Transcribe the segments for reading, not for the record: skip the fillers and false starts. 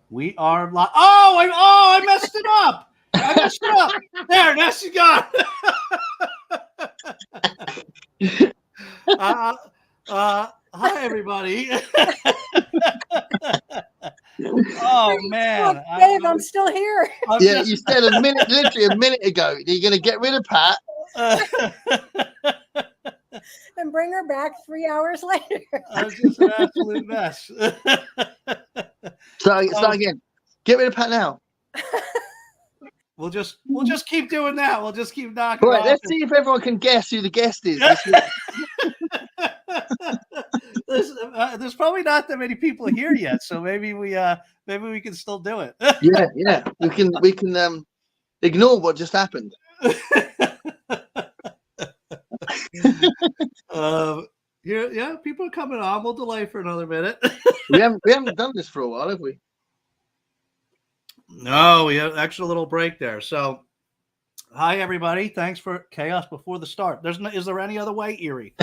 We are live. I messed it up. I messed it up. There, now she got it. Hi, everybody. Oh, man. Dave, I'm still here. You said literally a minute ago, you're going to get rid of Pat. And bring her back 3 hours later. That's just an absolute mess. Start again. Get rid of Pat now. We'll just keep doing that. We'll just keep knocking. Right, let's see if everyone can guess who the guest is. There's probably not that many people here yet, so maybe we can still do it. Yeah. We can ignore what just happened. People are coming on. We'll delay for another minute. we haven't done this for a while, have we? No, we had an extra little break there. So, hi everybody. Thanks for chaos before the start. Is there any other way, Erie?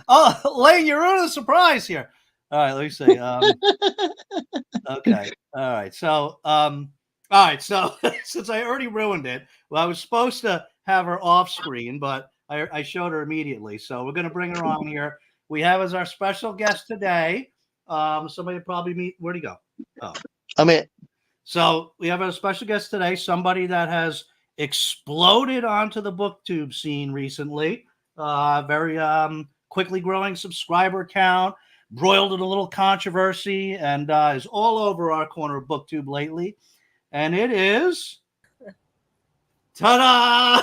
Oh, Lane, you're ruining a surprise here. All right, let me see. Okay. All right. So, since I already ruined it, well, I was supposed to have her off screen, but I showed her immediately. So we're going to bring her on here. We have as our special guest today. Somebody probably meet. Where'd he go? Oh, I'm it. So we have a special guest today. Somebody that has exploded onto the booktube scene recently. Very quickly growing subscriber count. Broiled in a little controversy and is all over our corner of booktube lately. And it is. Ta-da!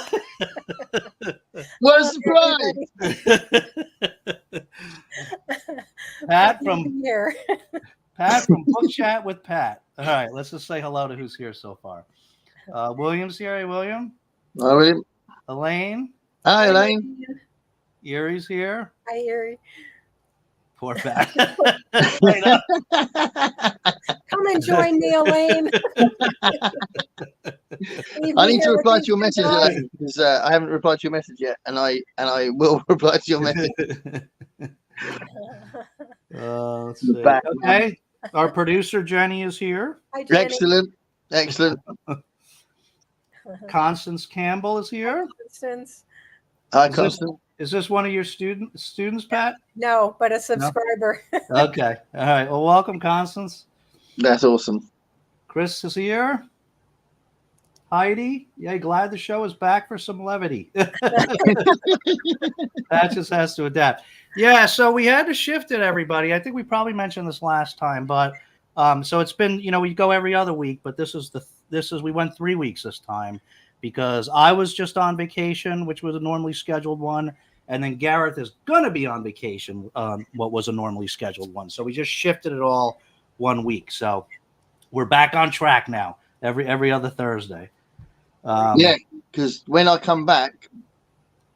What a surprise! Pat from Book Chat with Pat. All right, let's just say hello to who's here so far. William's here. Hey, William. Hi, William. Elaine. Hi, Elaine. Erie's here. Hi, Erie. Poor Pat. Come and join me, Elaine. I need to reply to your message, Elaine, because I haven't replied to your message yet, and I will reply to your message. Let's see. Okay, our producer Jenny is here. Hi, Jenny. Excellent. Constance Campbell is here. Constance. Hi, Constance. Is this one of your students, Pat? No, but a subscriber. No? Okay. All right. Well, welcome, Constance. That's awesome. Chris is here. Heidi. Yeah, glad the show is back for some levity. That just has to adapt. Yeah, so we had to shift it, everybody. I think we probably mentioned this last time, but so it's been, we go every other week, but we went 3 weeks this time because I was just on vacation, which was a normally scheduled one. And then Gareth is going to be on vacation, what was a normally scheduled one. So we just shifted it all 1 week. So we're back on track now, every other Thursday. Yeah, because when I come back,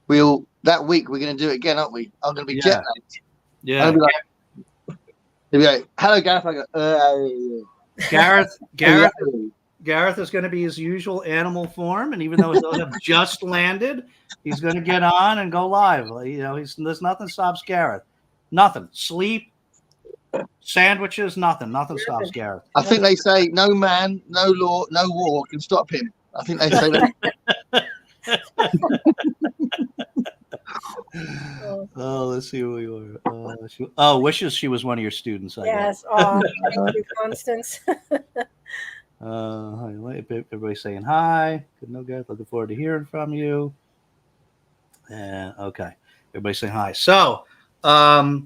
that week we're going to do it again, aren't we? I'm going to be jet lagged. Yeah. I'll be like, hello, Gareth. I go, Gareth is going to be his usual animal form, and even though he'll have just landed, he's going to get on and go live. There's nothing stops Gareth. Nothing. Sleep, sandwiches, nothing. Nothing stops Gareth. I think they say no man, no law, no war can stop him. I think they say that. Let's see who we were. Wishes she was one of your students. Yes. Oh, thank you, Constance. Everybody's saying hi. Good, no, guys. Looking forward to hearing from you. Okay, everybody's saying hi. So, I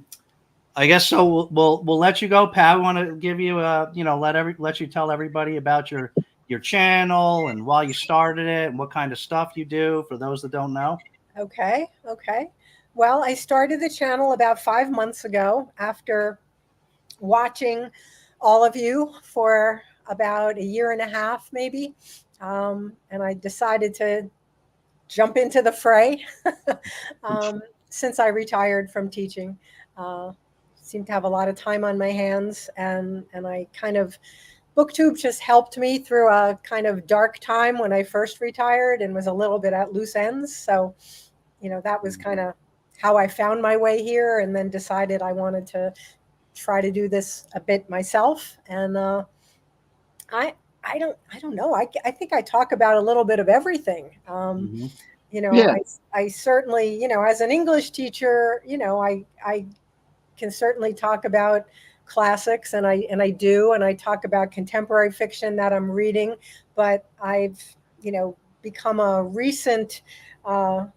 guess so. We'll let you go, Pat. We want to give you let you tell everybody about your channel and why you started it and what kind of stuff you do for those that don't know. Okay. Well, I started the channel about 5 months ago after watching all of you for about a year and a half, maybe. And I decided to jump into the fray since I retired from teaching. Seemed to have a lot of time on my hands, and I kind of, booktube just helped me through a kind of dark time when I first retired and was a little bit at loose ends. So, that was kind of how I found my way here, and then decided I wanted to try to do this a bit myself. And I I don't know. I think I talk about a little bit of everything. Hmm. You know, Yeah. I certainly, you know, as an English teacher, you know, I can certainly talk about classics, and I do, and I talk about contemporary fiction that I'm reading, but I've, you know, become a recent uh,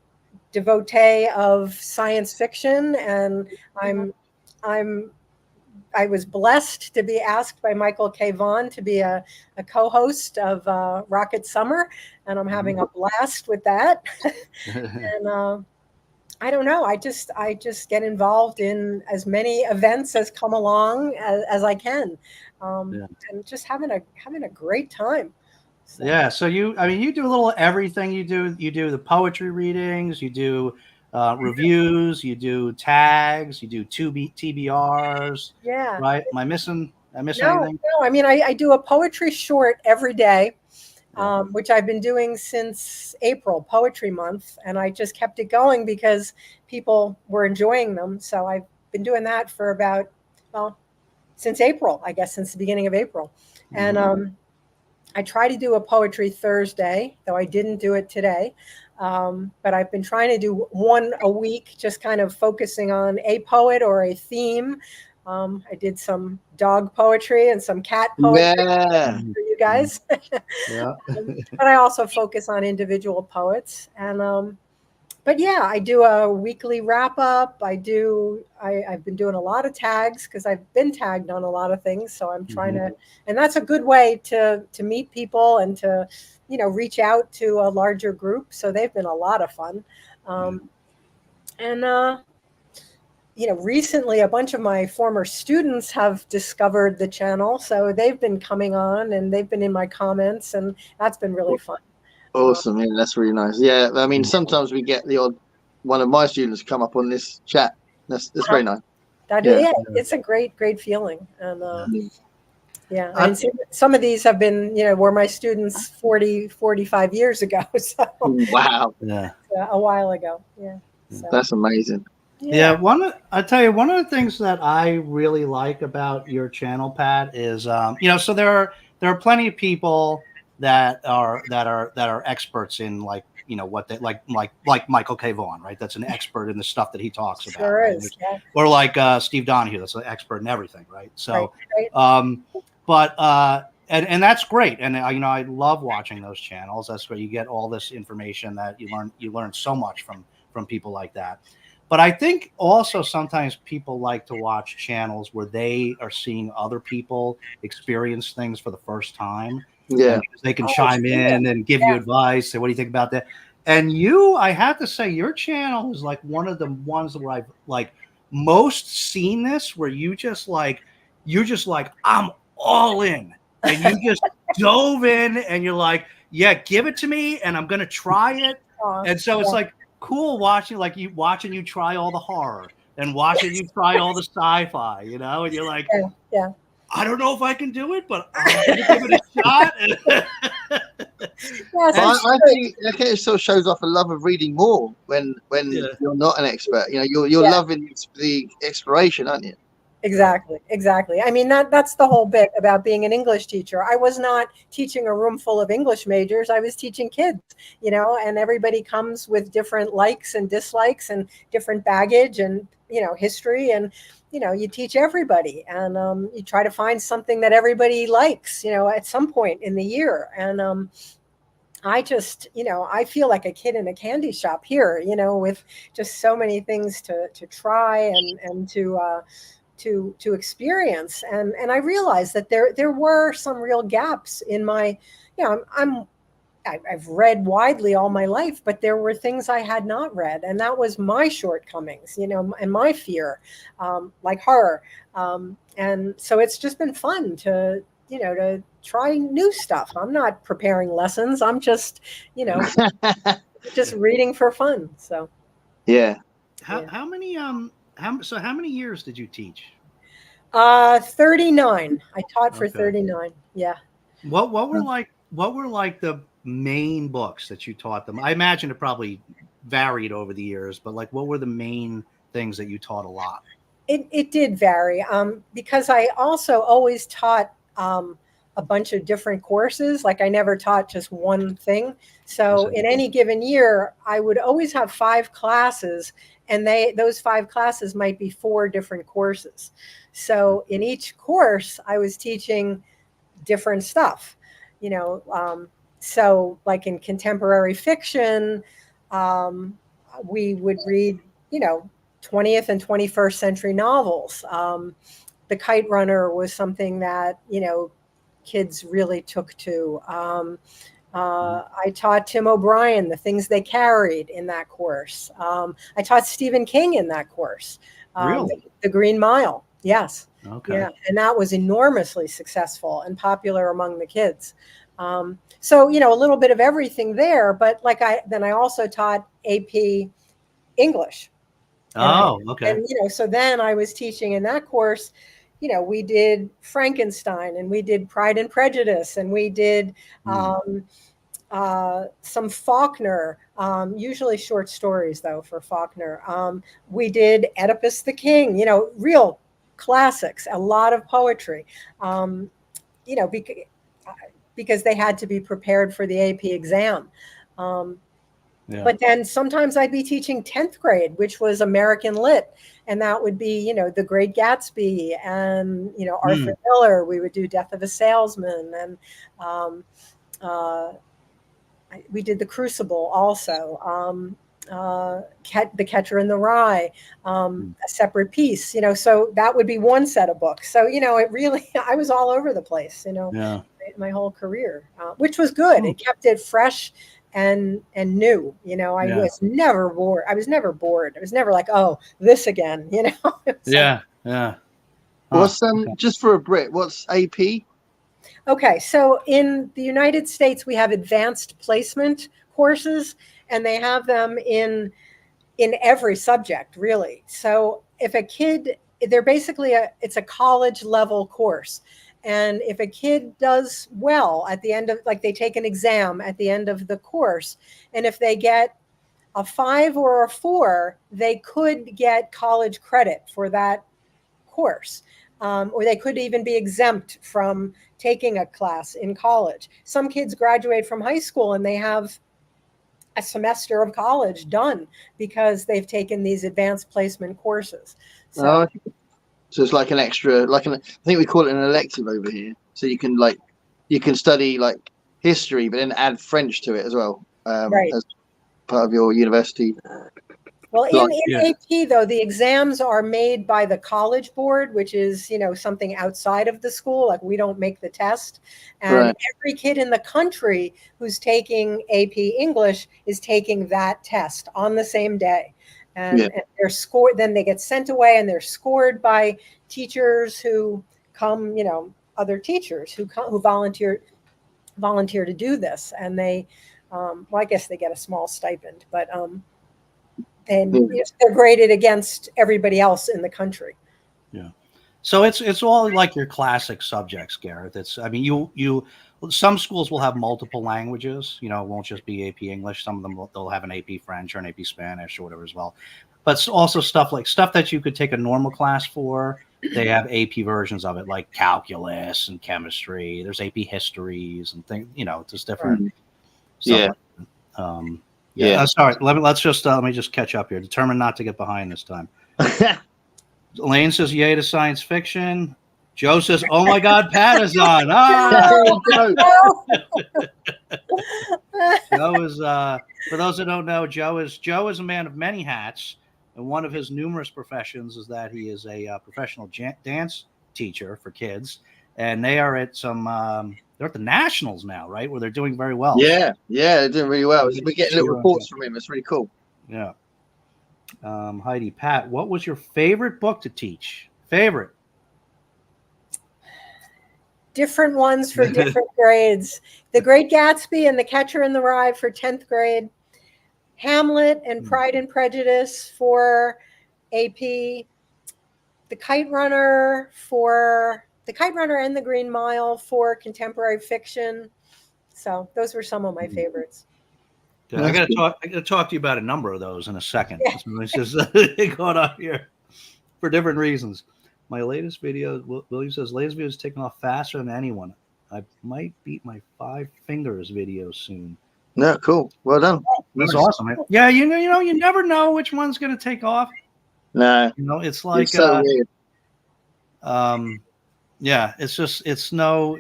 devotee of science fiction, and I'm I'm I was blessed to be asked by Michael K. Vaughan to be a co-host of Rocket Summer, and I'm having a blast with that. And I don't know. I just get involved in as many events as come along as I can, Yeah. and just having a great time. So, Yeah. So I mean, you do a little everything. You do the poetry readings, you do reviews, you do tags, you do TBRs, yeah. right? I miss No, anything? no. I mean, I do a poetry short every day, Yeah. which I've been doing since April, Poetry Month, and I just kept it going because people were enjoying them. So I've been doing that for about, well, since April, I guess, since the beginning of April. And I try to do a poetry Thursday, though I didn't do it today. But I've been trying to do one a week, just kind of focusing on a poet or a theme. I did some dog poetry and some cat poetry Yeah. Mhm. for you guys. Yeah. But I also focus on individual poets. And but yeah, I do a weekly wrap up. I've been doing a lot of tags because I've been tagged on a lot of things. So I'm trying Mhm. to, and that's a good way to meet people and to, you know, reach out to a larger group. So they've been a lot of fun. And you know, recently a bunch of my former students have discovered the channel, so they've been coming on and they've been in my comments, and that's been really fun. Awesome. Yeah, that's really nice. Yeah, I mean, sometimes we get the odd one of my students come up on this chat. That's very nice. That Yeah. yeah, it's a great feeling. And Yeah. yeah, and some of these have been, you know, were my students 45 years ago, so Wow, Yeah. a while ago. Yeah. So that's amazing. Yeah, yeah. I tell you, one of the things that I really like about your channel, Pat, is you know, so there are plenty of people that are experts in, like, you know, what they like Michael K. Vaughan, right? That's an expert in the stuff that he talks about, Sure right? is. Yeah. Or like Steve Donahue, that's an expert in everything, right? Right. So, Right. but and that's great, and you know, I love watching those channels. That's where you get all this information that you learn so much from people like that. But I think also sometimes people like to watch channels where they are seeing other people experience things for the first time, Yeah. and they can Oh, chime sure. in and give you advice. Say, what do you think about that? And I have to say, your channel is like one of the ones where I've like most seen this, where you're just like, I'm all in, and you just dove in, and you're like, yeah, give it to me, and I'm gonna try it. Aw, And so it's yeah. like cool watching you try all the horror and watching you try all the sci-fi, you know, and you're like, Yeah. Yeah. I don't know if I can do it, but I'm gonna give it a shot. Yes, Well, it's I true. think it sort of shows off a love of reading more when Yeah. you're not an expert. You know, you're Yeah. loving the exploration, aren't you? Exactly, exactly. I mean, that's the whole bit about being an English teacher. I was not teaching a room full of English majors. I was teaching kids, you know, and everybody comes with different likes and dislikes and different baggage and, you know, history. And, you know, you teach everybody, and you try to find something that everybody likes, you know, at some point in the year. And I just, you know, I feel like a kid in a candy shop here, you know, with just so many things to try and to experience. And I realized that there were some real gaps in my, you know, I've read widely all my life, but there were things I had not read, and that was my shortcomings, you know, and my fear, like horror. And so it's just been fun to, you know, to try new stuff. I'm not preparing lessons. I'm just, you know, just reading for fun. So Yeah. yeah. How many how many years did you teach? 39. I taught for Okay. 39. Yeah. What were like the main books that you taught them? I imagine it probably varied over the years, but like what were the main things that you taught a lot? It did vary because I also always taught a bunch of different courses. Like I never taught just one thing. So in any given year, I would always have 5 classes, and those 5 classes might be 4 different courses. So in each course, I was teaching different stuff, so like in contemporary fiction, we would read, 20th and 21st century novels. The Kite Runner was something that, kids really took to. I taught Tim O'Brien, The Things They Carried, in that course. I taught Stephen King in that course. Really? The Green Mile. Yes. Okay. Yeah. And that was enormously successful and popular among the kids. So, a little bit of everything there, but then I also taught AP English. Okay. And, so then I was teaching in that course, we did Frankenstein, and we did Pride and Prejudice, and we did some Faulkner, usually short stories though for Faulkner. We did Oedipus the King, real classics, a lot of poetry, because they had to be prepared for the AP exam. But then sometimes I'd be teaching 10th grade, which was American Lit. And that would be, The Great Gatsby and, Arthur Miller. We would do Death of a Salesman. And we did The Crucible also. The Catcher in the Rye, a separate piece, so that would be one set of books. So, it really, I was all over the place, my whole career, which was good. It kept it fresh and new. I was never bored. I was never bored. I was never like, oh, this again, Yeah. What's just for a Brit, what's AP? Okay, so in the United States, we have advanced placement courses, and they have them in every subject, really. So if a kid, they're basically it's a college level course. And if a kid does well at the end of, like, they take an exam at the end of the course, and if they get a 5 or a 4, they could get college credit for that course. Or they could even be exempt from taking a class in college. Some kids graduate from high school and they have a semester of college done because they've taken these advanced placement courses. So it's like an extra, I think we call it an elective over here. So you can study like history, but then add French to it as well, right, as part of your university. Well, in AP, though, the exams are made by the College Board, which is, something outside of the school. Like, we don't make the test. And every kid in the country who's taking AP English is taking that test on the same day. And they're scored, then they get sent away, and they're scored by teachers who come, other teachers who volunteer to do this. And they, I guess they get a small stipend, but and they're graded against everybody else in the country. Yeah. So it's all like your classic subjects, Gareth. You some schools will have multiple languages, it won't just be AP English. Some of them they'll have an AP French or an AP Spanish or whatever as well. But also stuff that you could take a normal class for. They have AP versions of it, like calculus and chemistry. There's AP histories and things, just different stuff. Sorry. Let me just catch up here. Determined not to get behind this time. Elaine says, "Yay to science fiction." Joe says, "Oh my God, Pat is on." Joe is, for those that don't know, Joe is a man of many hats, and one of his numerous professions is that he is a professional dance teacher for kids, and they are at some. They're at the Nationals now, right? Where they're doing very well. Yeah, they're doing really well. We're getting little reports from him. It's really cool. Yeah. Heidi, Pat, what was your favorite book to teach? Favorite? Different ones for different grades. The Great Gatsby and The Catcher in the Rye for 10th grade. Hamlet and Pride and Prejudice for AP. The Kite Runner and The Green Mile for contemporary fiction. So those were some of my favorites. Okay, I gotta talk to you about a number of those in a second. Yeah. So it's just going up here for different reasons. My latest video, William says, latest video is taking off faster than anyone. I might beat my 5 fingers video soon. No, cool. Well done. That's Nice. awesome. Man. Yeah, you know, you never know which one's gonna take off. No, You know, it's like it's so weird. yeah, it's no.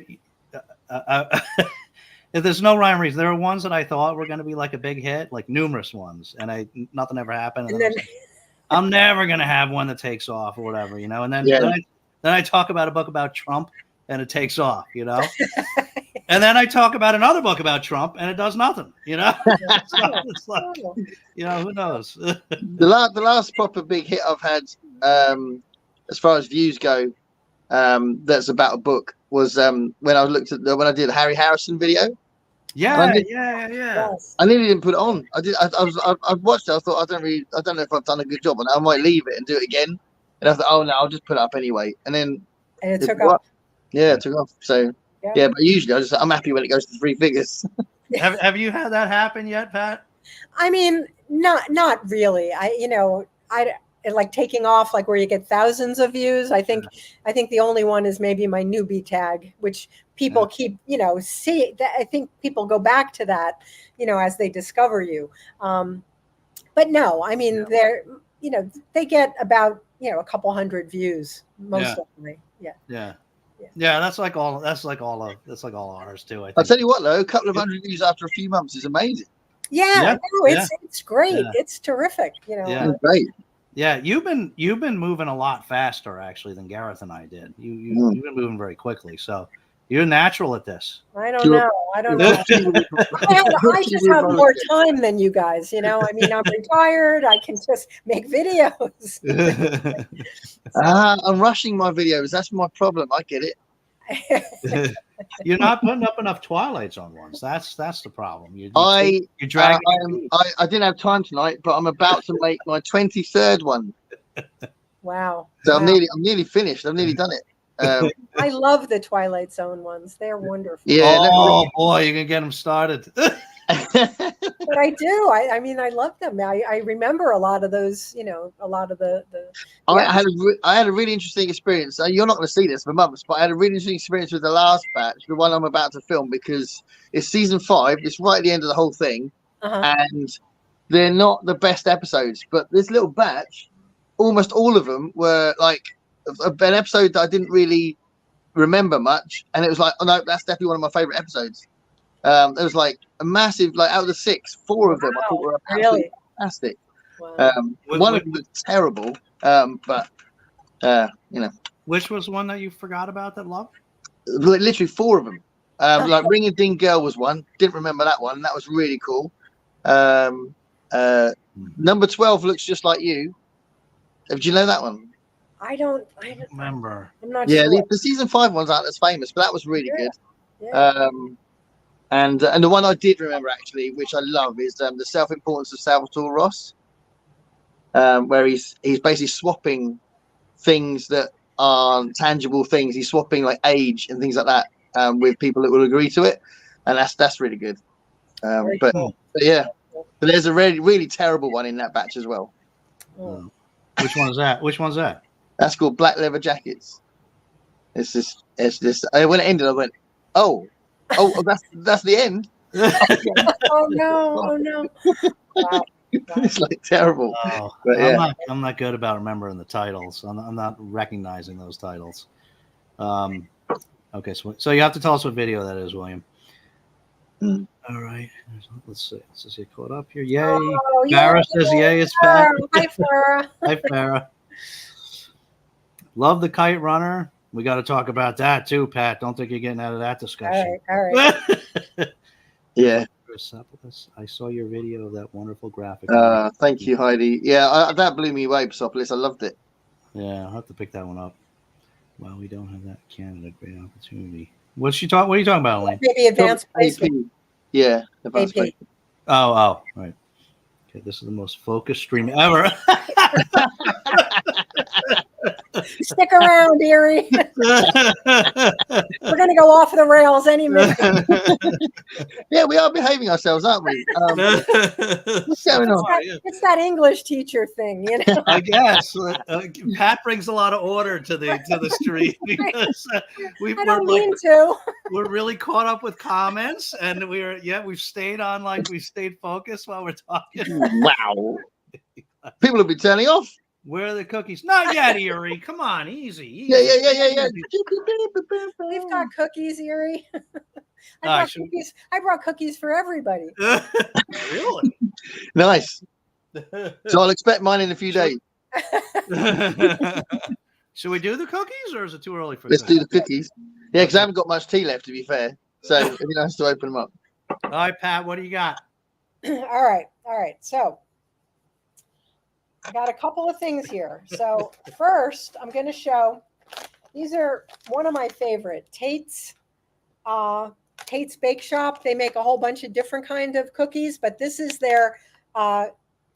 There's no rhyme or reason. There are ones that I thought were going to be like a big hit, like numerous ones, and nothing ever happened. And then I'm never going to have one that takes off or whatever, you know. And then then I talk about a book about Trump, and it takes off, you know. And then I talk about another book about Trump, and it does nothing, you know. It's like, you know, who knows? The last proper big hit I've had, as far as views go, that's about a book was when I did the Harry Harrison video. Yeah. Yes. I nearly didn't put it on. I watched it. I thought I don't know if I've done a good job, and I might leave it and do it again. And I thought, oh no, I'll just put it up anyway. And then it took off. Yeah, it took off. So yeah, but usually I'm happy when it goes to 3 figures. Have you had that happen yet, Pat? I mean, not really. I like taking off, like where you get thousands of views. I think the only one is maybe my newbie tag, which people keep, see that. I think people go back to that, as they discover you. But no, I mean, they're, they get about, a couple hundred views most definitely. Yeah, that's like all ours too. I think. I'll tell you what though, a couple of hundred views after a few months is amazing. Yeah. No, it's great. Yeah. It's terrific. Yeah. It's great. Yeah, you've been moving a lot faster actually than Gareth and I did. You've been moving very quickly, so you're natural at this. I don't know. I just have more time than you guys. I mean, I'm retired. I can just make videos. I'm rushing my videos. That's my problem. I get it. You're not putting up enough Twilights on ones. That's the problem. I didn't have time tonight, but I'm about to make my 23rd one. Wow. So I'm nearly finished. I've nearly done it. I love the Twilight Zone ones. They're wonderful. Yeah. Oh boy, you can get them started. But I do. I mean, I love them. I remember a lot of those. A lot of the. I had a really interesting experience. You're not going to see this for months, but I had a really interesting experience with the last batch, the one I'm about to film, because it's season 5. It's right at the end of the whole thing, and they're not the best episodes. But this little batch, almost all of them were like an episode that I didn't really remember much, and it was like, oh no, that's definitely one of my favorite episodes. There was like a massive, like out of the 6, 4 of them I thought were absolutely fantastic. Wow. One of them was terrible, but Which was one that you forgot about that loved? Literally 4 of them. Like Ring a Ding Girl was one. Didn't remember that one. That was really cool. Number 12 looks just like you. Do you know that one? I don't remember. I'm not sure. Yeah, the season 5 ones aren't as famous, but that was really good. Yeah. And the one I did remember actually, which I love, is the Self-Importance of Salvatore Ross, where he's basically swapping things that are tangible things. He's swapping like age and things like that with people that will agree to it, and that's really good. But yeah, but there's a really, really terrible one in that batch as well. Oh. Which one is that? Which one's that? That's called Black Leather Jackets. It's this. When it ended, I went, oh, that's the end. Oh no! Wow. It's like terrible. Oh, but, yeah. I'm not good about remembering the titles. I'm not recognizing those titles. Okay, so you have to tell us what video that is, William. All right, let's see. Let's just get caught up here. Yay! Oh, Farrah says yay. It's Pat. Hi, Farrah. Hi, Farrah. Love the Kite Runner. We got to talk about that too, Pat. Don't think you're getting out of that discussion. All right. Yeah. I saw your video of that wonderful graphic. Thank you, Heidi. Yeah, that blew me away, Persepolis. I loved it. Yeah, I'll have to pick that one up. Well, we don't have that Canada. Great opportunity. What are you talking about, Elaine? Maybe advanced placement. Yeah, advanced placement. Oh, right. Okay, this is the most focused stream ever. Stick around, Erie. We're gonna go off the rails any minute. Yeah, we are behaving ourselves, aren't we? What's going on? It's that English teacher thing, you know. I guess Pat brings a lot of order to the street because I don't mean to. We're really caught up with comments, and we've stayed focused while we're talking. Wow, people will be turning off. Where are the cookies? Not yet, Erie. Come on, easy. Yeah. We've got cookies, Erie. I brought cookies for everybody. Really? Nice. So I'll expect mine in a few days. Should we do the cookies, or is it too early for? Let's do the cookies. Yeah, because I haven't got much tea left, to be fair. So it'd be nice to open them up. All right, Pat, what do you got? All right. So I got a couple of things here. So first, I'm going to show. These are one of my favorite Tate's Bake Shop. They make a whole bunch of different kinds of cookies, but this is their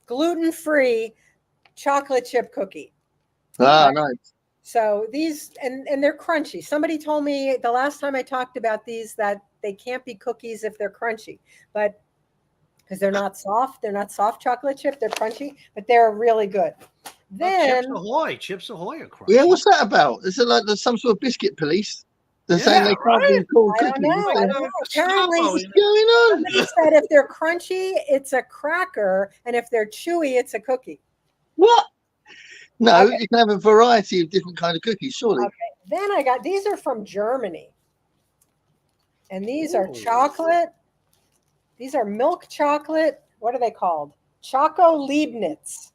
gluten-free chocolate chip cookie. Ah, nice. So these, and they're crunchy. Somebody told me the last time I talked about these that they can't be cookies if they're crunchy, but because they're not soft chocolate chip, they're crunchy, but they're really good. Then Chips Ahoy are crunchy. Yeah, what's that about? Is it like there's some sort of biscuit police? They're saying they can't be called I don't cookies. know. Apparently, What's going on? somebody said if they're crunchy, it's a cracker, and if they're chewy, it's a cookie. What? No, Okay. you can have a variety of different kind of cookies, surely. Okay. Then I got, these are from Germany. And these are chocolate. These are milk chocolate. What are they called? Choco Leibniz.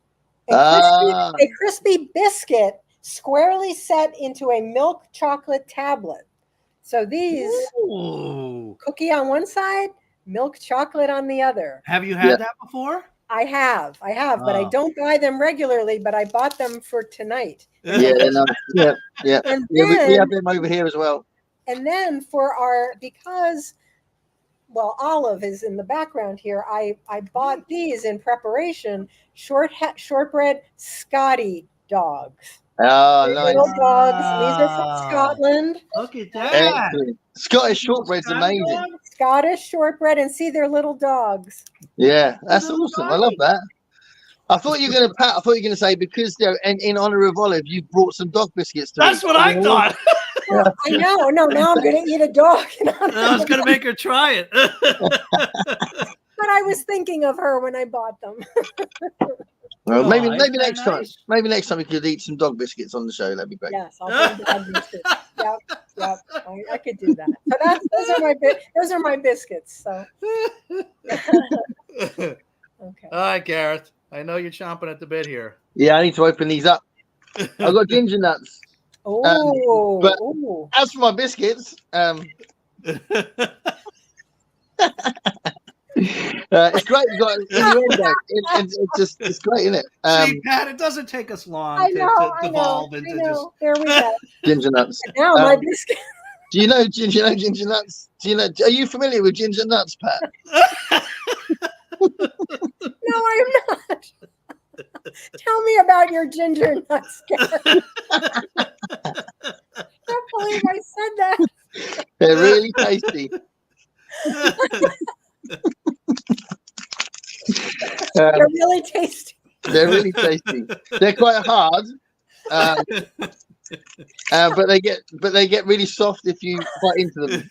A crispy biscuit squarely set into a milk chocolate tablet. So these, cookie on one side, milk chocolate on the other. Have you had that before? I have, but I don't buy them regularly, but I bought them for tonight. Yeah. And we then, have them over here as well. and then because Olive is in the background here, I bought these in preparation, shortbread Scotty dogs. Oh, nice. Little dogs. These are from Scotland. Look at that. Excellent. Scottish shortbread's amazing. Scottish shortbread, and see their little dogs. Yeah, that's awesome. I love that. I thought you were going to, Pat. I thought you were going to say because they're in honor of Olive, you brought some dog biscuits. That's what I thought. Well, I know. No, now I'm going to eat a dog. I was going to make her try it. But I was thinking of her when I bought them. Well, maybe next nice? time. Maybe next time we could eat some dog biscuits on the show. That'd be great. Yes, I'll bring dog biscuits. Yep. I could do that. So those are my biscuits. So. Okay. All right, Gareth. I know you're chomping at the bit here. Yeah, I need to open these up. I've got ginger nuts. But as for my biscuits, it's great. You got it's great, isn't it? See, Pat, it doesn't take us long to devolve into just. There we go. Ginger nuts. And now my biscuit. Do you know ginger nuts? Are you familiar with ginger nuts, Pat? No, I'm not. Tell me about your ginger nuts, Gareth. Can't believe I said that. They're really tasty. They're really tasty. They're really tasty. They're quite hard, but they get really soft if you bite into them.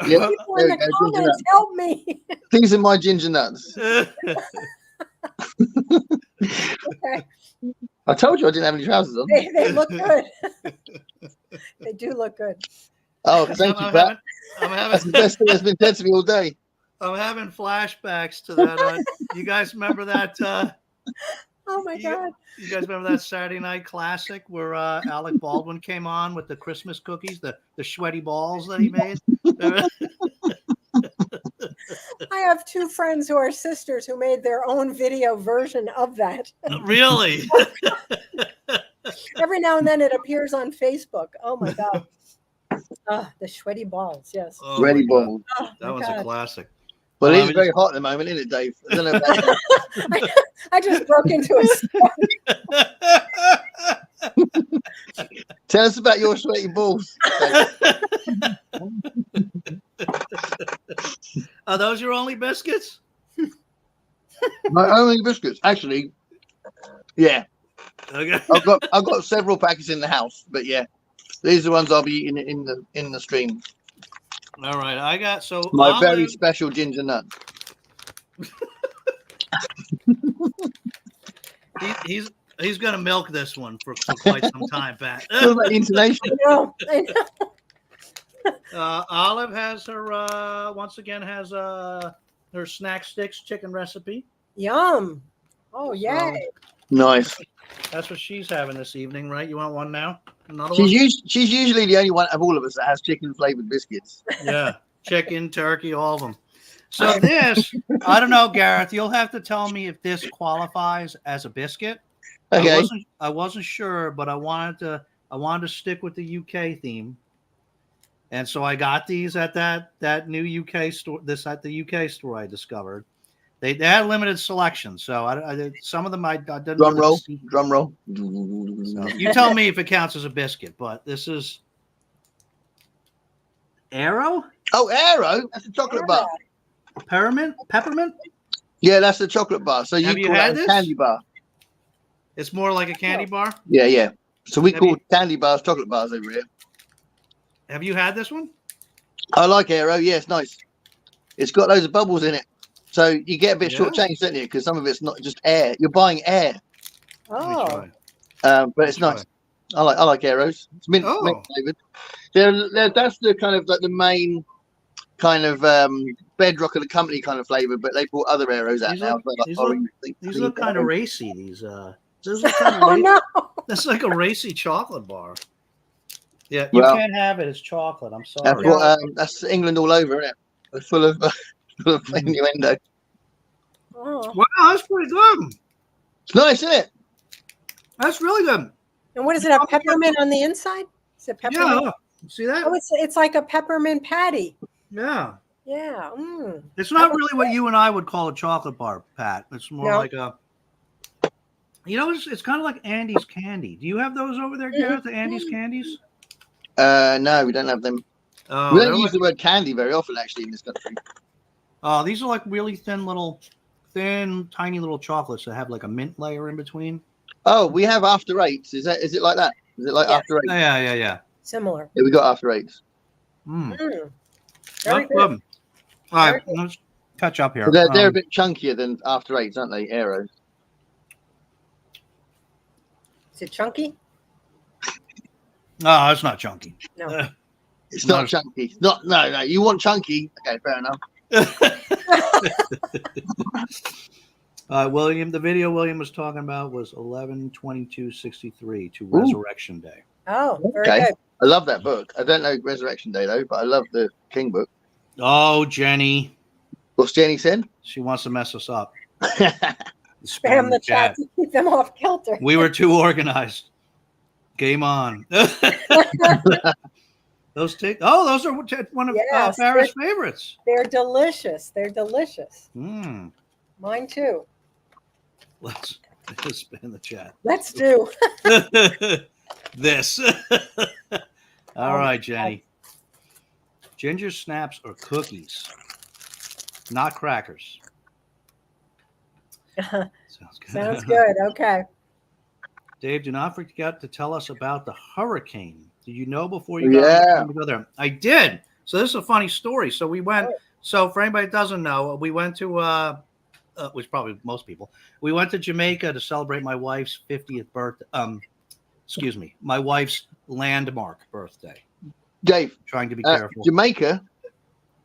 Yeah, people in the comments, help me. These are my ginger nuts. Okay. I told you I didn't have any trousers on. They look good. They do look good. Oh, thank you, Pat. That's the best thing that's been said to me all day. I'm having flashbacks to that. You guys remember that? Oh my God! You guys remember that Saturday Night Classic where Alec Baldwin came on with the Christmas cookies, the sweaty balls that he made? I have two friends who are sisters who made their own video version of that. Really? Every now and then it appears on Facebook. Oh my God. Oh, the sweaty balls. Yes. Oh, Ready my God. ball. Oh, That my was a God. classic. Well, Well, it is very hot at the moment, isn't it, Dave? I don't know about you. I just broke into a Tell us about your sweaty balls. Dave. Are those your only biscuits? My only biscuits, actually. Yeah, Okay. I've got several packets in the house, but yeah, these are the ones I'll be eating in the stream. All right. I got My very Olive. special ginger nut. He's gonna milk this one for quite some time, Pat. What about the intonation? I know. Olive has her once again has her snack sticks chicken recipe. Yum. Oh, yay. Nice. That's what she's having this evening, right? You want one now? Another one? She's usually the only one of all of us that has chicken flavored biscuits. Yeah, chicken, turkey, all of them. So this, I don't know, Gareth. You'll have to tell me if this qualifies as a biscuit. Okay. I wasn't sure, but I wanted to stick with the UK theme, and so I got these at that new UK store. At the UK store I discovered. They had limited selection, so I some of them I didn't. Drum really roll. see. Drum roll. So you tell me if it counts as a biscuit, but this is Arrow Oh, Aero. That's a chocolate bar. peppermint. Yeah, that's a chocolate bar. So Have you you call had that a this? candy bar. It's more like a candy bar. Yeah, yeah. So we Have call you- candy bars chocolate bars over here. Have you had this one? I like Aero. Yeah, it's nice. It's got loads of bubbles in it. So you get a bit Yeah. shortchanged, don't you? Because some of it's not just air. You're buying air. Let me Oh, try. But it's nice. I like Aeros. It's mint Oh. flavored. That's the kind of like the main kind of bedrock of the company kind of flavor. But they brought other Aeros out These now. look- but like these look- orange, These look kind of racy. These look kind of oh racy. no. That's like a racy chocolate bar. Yeah, you Well, can't have it. It's chocolate. I'm That's sorry. what. That's England all over, isn't it? It's full of innuendo. Oh. Wow, that's pretty good. It's nice, isn't it? That's really good. And what is it? A peppermint on the inside? Is it Yeah, peppermint? look. See that? Oh, it's like a peppermint patty. Yeah. Yeah. Mm. It's not really what you and I would call a chocolate bar, Pat. It's more No. like a. It's kind of like Andy's candy. Do you have those over there, Gareth? The Andy's candies? No, we don't have them. Oh, We they're don't use like- the word candy very often, actually, in this country. these are like really thin, tiny little chocolates that have like a mint layer in between. Oh, we have after eights. Is it like that? Is it like Yes. after eight? Yeah. Similar. Yeah, we got after eights. Mm. Mm. Very That's good. good. All right, Very let's catch up here. So they're a bit chunkier than after eights, aren't they? Aeros. Is it chunky? No, it's not chunky. No. It's No. not chunky. It's not. No. You want chunky? Okay, fair enough. William, the video William was talking about was 11/22/63 to Resurrection Day. Oh, very Okay. good. I love that book. I don't know Resurrection Day though, but I love the King book. Oh, Jenny, What's Jenny said? she wants to mess us up. Spam the chat to keep them off kilter. We were too organized. Game on. Those are one of Yes, Farrah's favorites. They're delicious. They're delicious. Mm. Mine too. Let's spin the chat. Let's do. This. All Oh, right, Jenny. Ginger snaps or cookies, not crackers. Sounds good. Sounds good. Okay. Dave, do not forget to tell us about the hurricane. Did you know before you Yeah. got to go there? I did. So this is a funny story. So we went. So for anybody that doesn't know, we went to which probably most people. We went to Jamaica to celebrate my wife's 50th birthday. Excuse me, my wife's landmark birthday. Dave, Trying to be careful. Jamaica.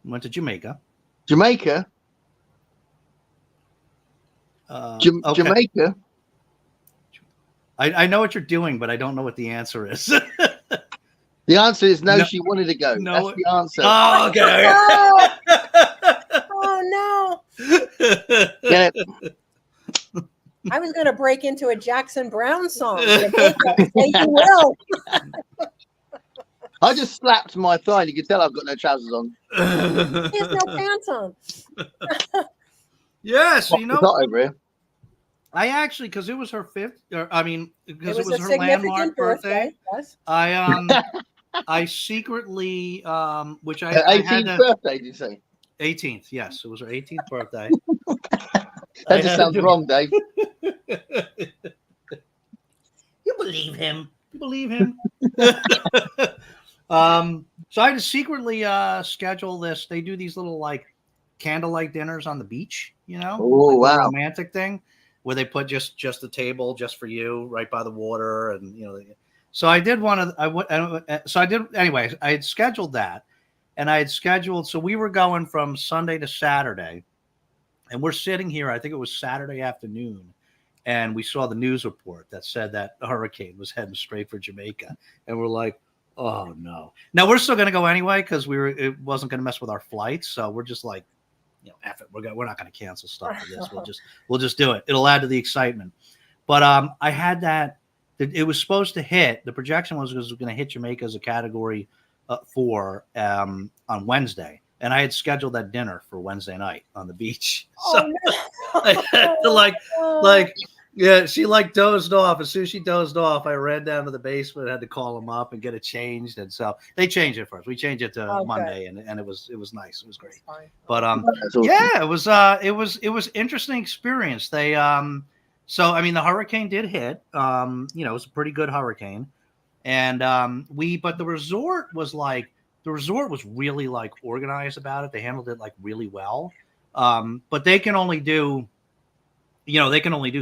Went to Jamaica. Jamaica. Okay. Jamaica. I know what you're doing, but I don't know what the answer is. The answer is no. No. She wanted to go. No. That's the answer. Oh, okay. Oh no! Yeah. I was going to break into a Jackson Brown song. Say you will. I just slapped my thigh. And you can tell I've got no trousers on. He has no pants on. Yeah, so It's hot over here. I actually, because it was her fifth, because it was a her significant landmark birthday. Yes. I secretly, which I 18th had to, birthday, did you say? 18th, yes, it was her 18th birthday. That just sounds wrong, Dave. You believe him? You believe him? So I had to secretly schedule this. They do these little like candlelight dinners on the beach, Oh, like wow. a romantic thing where they put just a table just for you right by the water, and So I did one of anyway. I had scheduled that, and I had scheduled. So we were going from Sunday to Saturday, and we're sitting here. I think it was Saturday afternoon, and we saw the news report that said that a hurricane was heading straight for Jamaica, and we're like, oh no. Now we're still going to go anyway because it wasn't going to mess with our flights. So we're just like, F it. We're not going to cancel stuff for this. We'll just do it. It'll add to the excitement. But I had that. It was supposed to hit. The projection was going to hit Jamaica as a category 4 on Wednesday, and I had scheduled that dinner for Wednesday night on the beach. So I had to yeah, she dozed off. As soon as she dozed off, I ran down to the basement, had to call them up and get it changed. And so they changed it for us. We changed it to Monday, and it was nice. It was great. But awesome. yeah, it was interesting experience. They so I mean the hurricane did hit. It was a pretty good hurricane, and but the resort was really like organized about it. They handled it like really well. But they can only do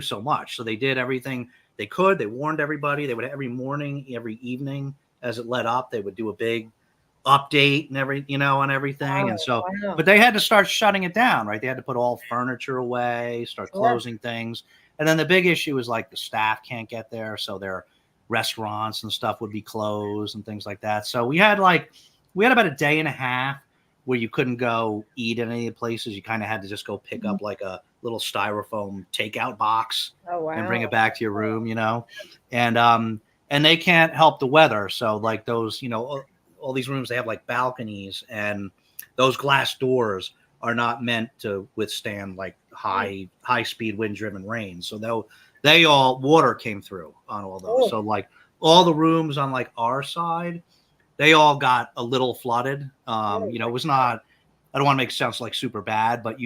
so much. So they did everything they could. They warned everybody. They would every morning, every evening as it led up, they would do a big update and on everything. Wow, and so, wow. But they had to start shutting it down, right? They had to put all furniture away, start closing things. And then the big issue is like the staff can't get there. So their restaurants and stuff would be closed and things like that. So we had about a day and a half where you couldn't go eat at any of the places. You kind of had to just go pick up like a little styrofoam takeout box and bring it back to your room, and they can't help the weather. So like those, all these rooms, they have like balconies, and those glass doors are not meant to withstand like high speed wind driven rain. So water came through on all those. So like all the rooms on like our side, they all got a little flooded. It was not, I don't want to make it sound like super bad, but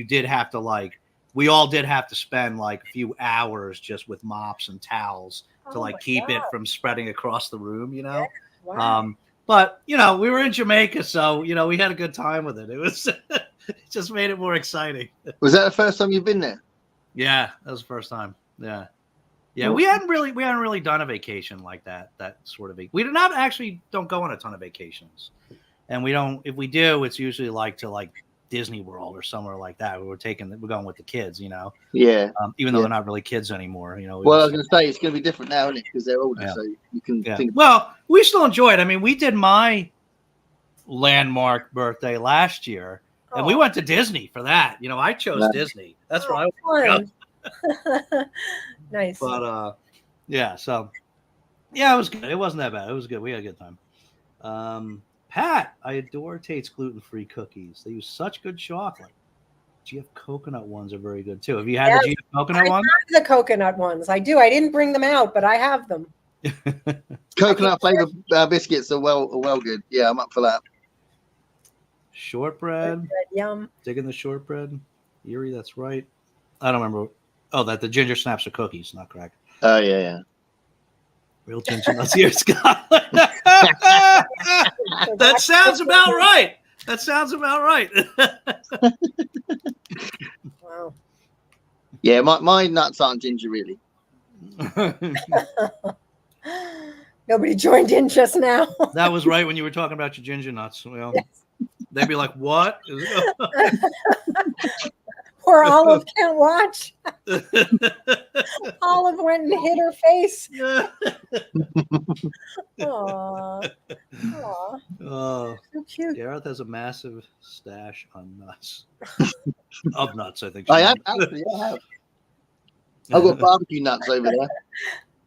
we all did have to spend like a few hours just with mops and towels to keep it from spreading across the room, Yeah. Wow. But we were in Jamaica, so we had a good time with it. It was it just made it more exciting. Was that the first time you've been there? Yeah, that was the first time. Yeah. Yeah, we hadn't really done a vacation like that sort of. We don't go on a ton of vacations, and we don't. If we do, it's usually to Disney World or somewhere like that. We're going with the kids, Yeah. Even though they're not really kids anymore, Well, I was going to say it's going to be different now, isn't it? Because they're older, so you can think. Well, we still enjoy it. I mean, we did my landmark birthday last year, and we went to Disney for that. I chose Disney. That's where I went. Nice. But so it was good. It wasn't that bad. It was good. We had a good time. Pat, I adore Tate's gluten-free cookies. They use such good chocolate. GF coconut ones are very good too. Have you had the GF coconut ones? I have the coconut ones. I do. I didn't bring them out, but I have them. Coconut flavored biscuits are well good. Yeah, I'm up for that. Shortbread. Yum. Digging the shortbread. Erie, that's right. I don't remember. Oh, that the ginger snaps are cookies, not crack. Oh yeah. Real ginger nuts here, Scott. That sounds about right. Wow. Yeah, my nuts aren't ginger really. Nobody joined in just now. That was right when you were talking about your ginger nuts. Well, yes. They'd be like, "What?" Poor Olive can't watch. Olive went and hit her face. Aww. Oh, so cute. Gareth has a massive stash on nuts. Of nuts, I think. I have. I've got barbecue nuts over there. Can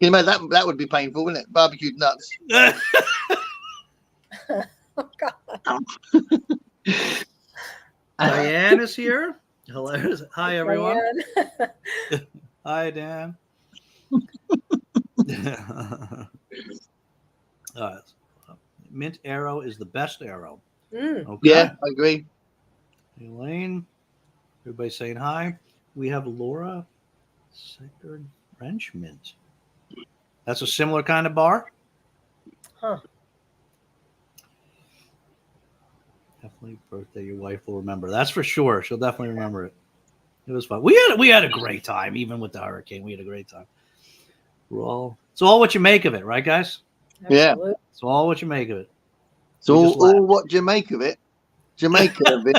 you imagine that would be painful, wouldn't it? Barbecued nuts. Oh, God. Diane is here. Hello. Hi, everyone. Diane. Hi, Dan. Mint arrow is the best arrow. Okay. Yeah, I agree. Elaine, everybody saying hi. We have Laura Sector French mint. That's a similar kind of bar. Huh. Definitely birthday your wife will remember. That's for sure. She'll definitely remember it. It was fun. We had a great time, even with the hurricane. We had a great time. It's all what you make of it, right, guys? Yeah. Absolutely. It's all what you make of it. So all what Jamaica of it. Jamaica of it.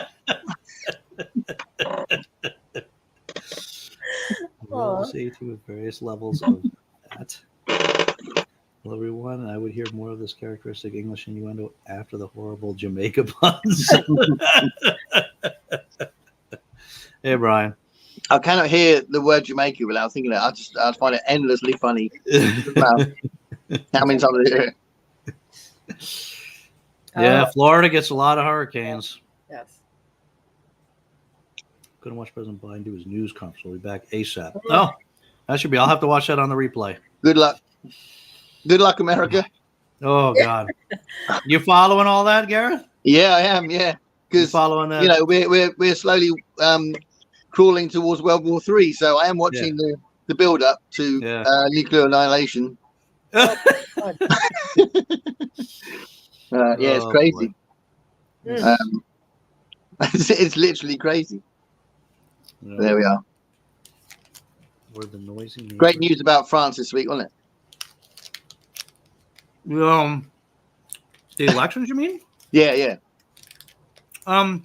Well, safety with various levels of that. Hello, everyone. I would hear more of this characteristic English innuendo after the horrible Jamaica puns. Hey, Brian. I cannot hear the word Jamaica without thinking that. I find it endlessly funny. How many times I hear it? Yeah, Florida gets a lot of hurricanes. Yes. Couldn't watch President Biden do his news conference. We'll be back ASAP. Oh, that should be. I'll have to watch that on the replay. Good luck. Good luck, America. Oh, God. You following all that, Gareth? Yeah, I am. Yeah, because following that. You know, we're slowly crawling towards World War III. So I am watching the build up to nuclear annihilation. It's crazy. It's literally crazy. Yeah. There we are. The noisy neighbors. Great news about France this week, wasn't it? The elections, you mean? Yeah. But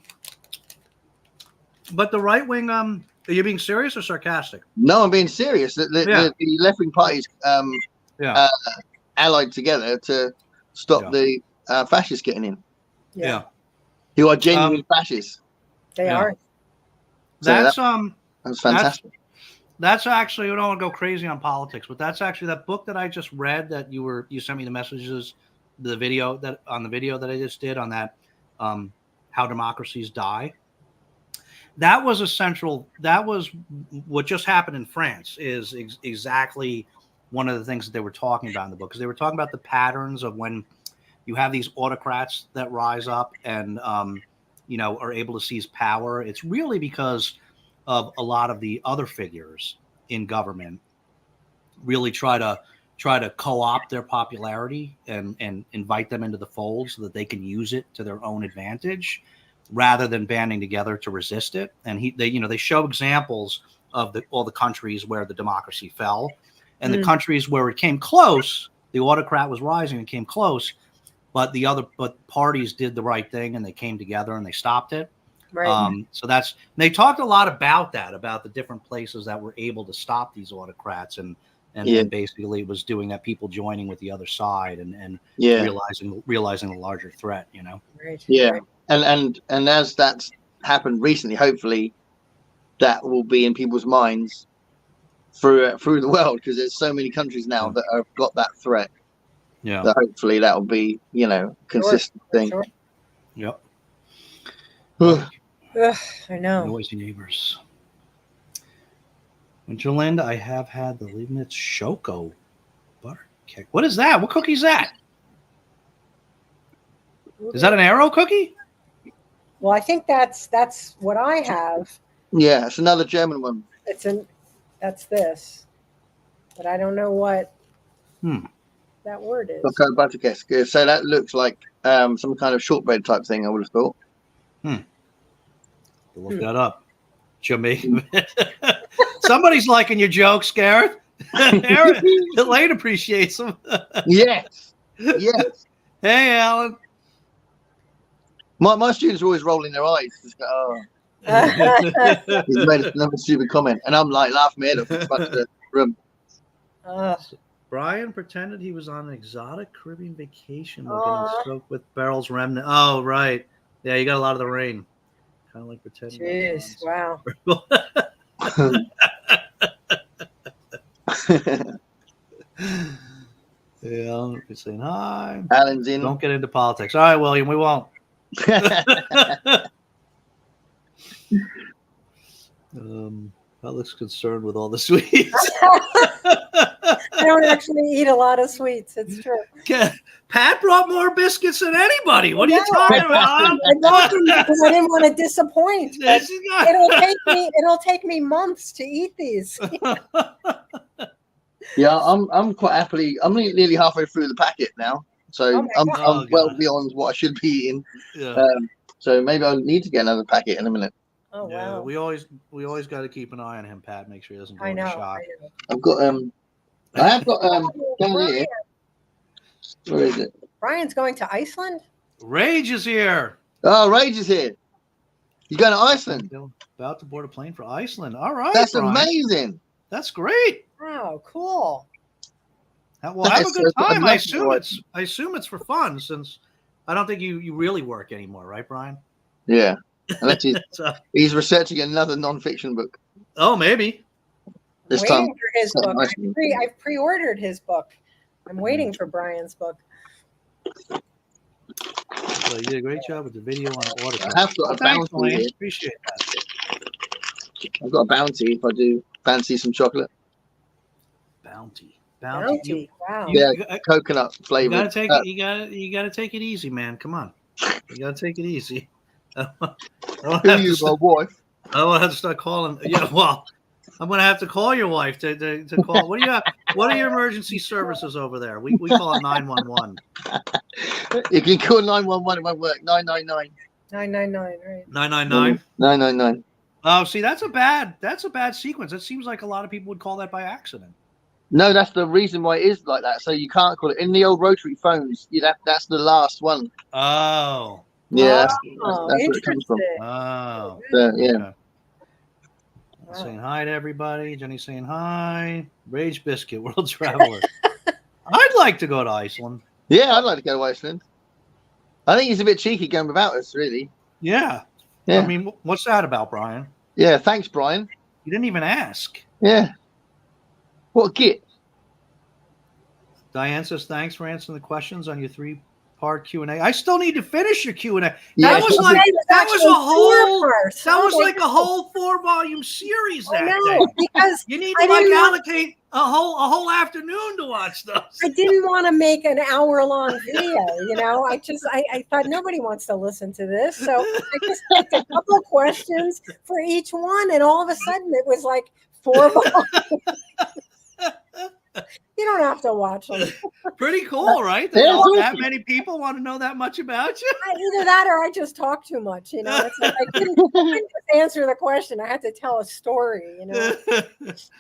the right wing, are you being serious or sarcastic? No, I'm being serious. The left wing parties allied together to stop the fascists getting in. Yeah. Who are genuine fascists. They are. So that's fantastic. That's actually, I don't want to go crazy on politics, but that's actually that book that I just read that you sent me the messages, the video that I just did on that, how democracies die. That was what just happened in France is exactly one of the things that they were talking about in the book, because they were talking about the patterns of when you have these autocrats that rise up and, are able to seize power. It's really because of a lot of the other figures in government really try to co-opt their popularity and invite them into the fold so that they can use it to their own advantage rather than banding together to resist it. And they show examples of all the countries where the democracy fell, and the countries where it came close, the autocrat was rising and came close, but parties did the right thing and they came together and they stopped it. Right. So they talked a lot about the different places that were able to stop these autocrats and basically it was doing that, people joining with the other side and realizing the larger threat, Right. Yeah. Right. And as that's happened recently, hopefully that will be in people's minds through the world, because there's so many countries now that have got that threat. Yeah. That hopefully that will be, consistent thing. Sure. Yep. I know. Noisy neighbors. And Jolinda, I have had the Leibniz Choco butter cake. What is that? What cookie is that? Is that an arrow cookie? Well, I think that's what I have. Yeah, it's another German one. That's this, but I don't know what that word is. Okay, butter cake. So that looks like some kind of shortbread type thing, I would have thought. Look that up. Jamaican. Somebody's liking your jokes, Gareth. Elaine appreciates them. Yes. Hey, Alan. My students are always rolling their eyes. Just go, he's made another stupid comment, and I'm like laughing my head off in front of the room. Brian pretended he was on an exotic Caribbean vacation while getting soaked with Beryl's remnant. Oh, right. Yeah, you got a lot of the rain. Kind of like pretending. Jeez, wow. Yeah. Yeah, we're saying hi. Alan's in. Don't get into politics. All right, William, we won't. Alex concerned with all the sweets. I don't actually eat a lot of sweets. It's true. Pat brought more biscuits than anybody. What are you talking about? I bought them because I didn't want to disappoint. But it'll take me months to eat these. Yeah, I'm quite happily. I'm nearly halfway through the packet now, so I'm well beyond what I should be eating. Yeah. So maybe I need to get another packet in a minute. Oh yeah, wow. we always got to keep an eye on him, Pat. Make sure he doesn't go I into know. shock. I've got I have got down here. Where is it? Brian's going to Iceland. Rage is here. Oh, Rage is here. You going to Iceland? About to board a plane for Iceland. All right, That's Brian. Amazing. That's great. Wow, cool. Well, have a good time. I assume it's for fun, since I don't think you really work anymore, right, Brian? Yeah. Unless he's researching another non-fiction book. Oh, maybe. This waiting time for his book. I've pre-ordered his book. I'm waiting for Brian's book. So you did a great job with the video on order. I have got a bounty here. Appreciate that. I've got a bounty if I do fancy some chocolate. Bounty. Wow. Yeah, coconut flavor. You gotta take it easy, man. Come on. You gotta take it easy. My wife. I will have to start calling. Yeah, well, I'm gonna have to call your wife to call. What do you have? What are your emergency services over there? We call it 911. You can call 911. It won't work. 999. 999, right? 999. 999. Oh, see, that's a bad sequence. It seems like a lot of people would call that by accident. No, that's the reason why it is like that. So you can't call it in the old rotary phones. That's the last one. Oh. Yeah, that's where it comes from. Oh. Yeah. Okay. Saying hi to everybody. Jenny's saying hi. Rage Biscuit, World Traveler. I'd like to go to Iceland. Yeah, I'd like to go to Iceland. I think he's a bit cheeky going without us, really. Yeah. I mean, what's that about, Brian? Yeah, thanks, Brian. You didn't even ask. Yeah. What a git. Diane says, thanks for answering the questions on your 3-part Q&A. I still need to finish your Q&A. Yeah, that was like a whole 4-volume series that day. Because you need to allocate a whole afternoon to watch those. I didn't want to make an hour-long video, I thought nobody wants to listen to this. So I just picked a couple of questions for each one, and all of a sudden it was like 4 volumes. You don't have to watch them. Pretty cool, right? That many people want to know that much about you. Either that or I just talk too much. It's like I couldn't just answer the question. I had to tell a story.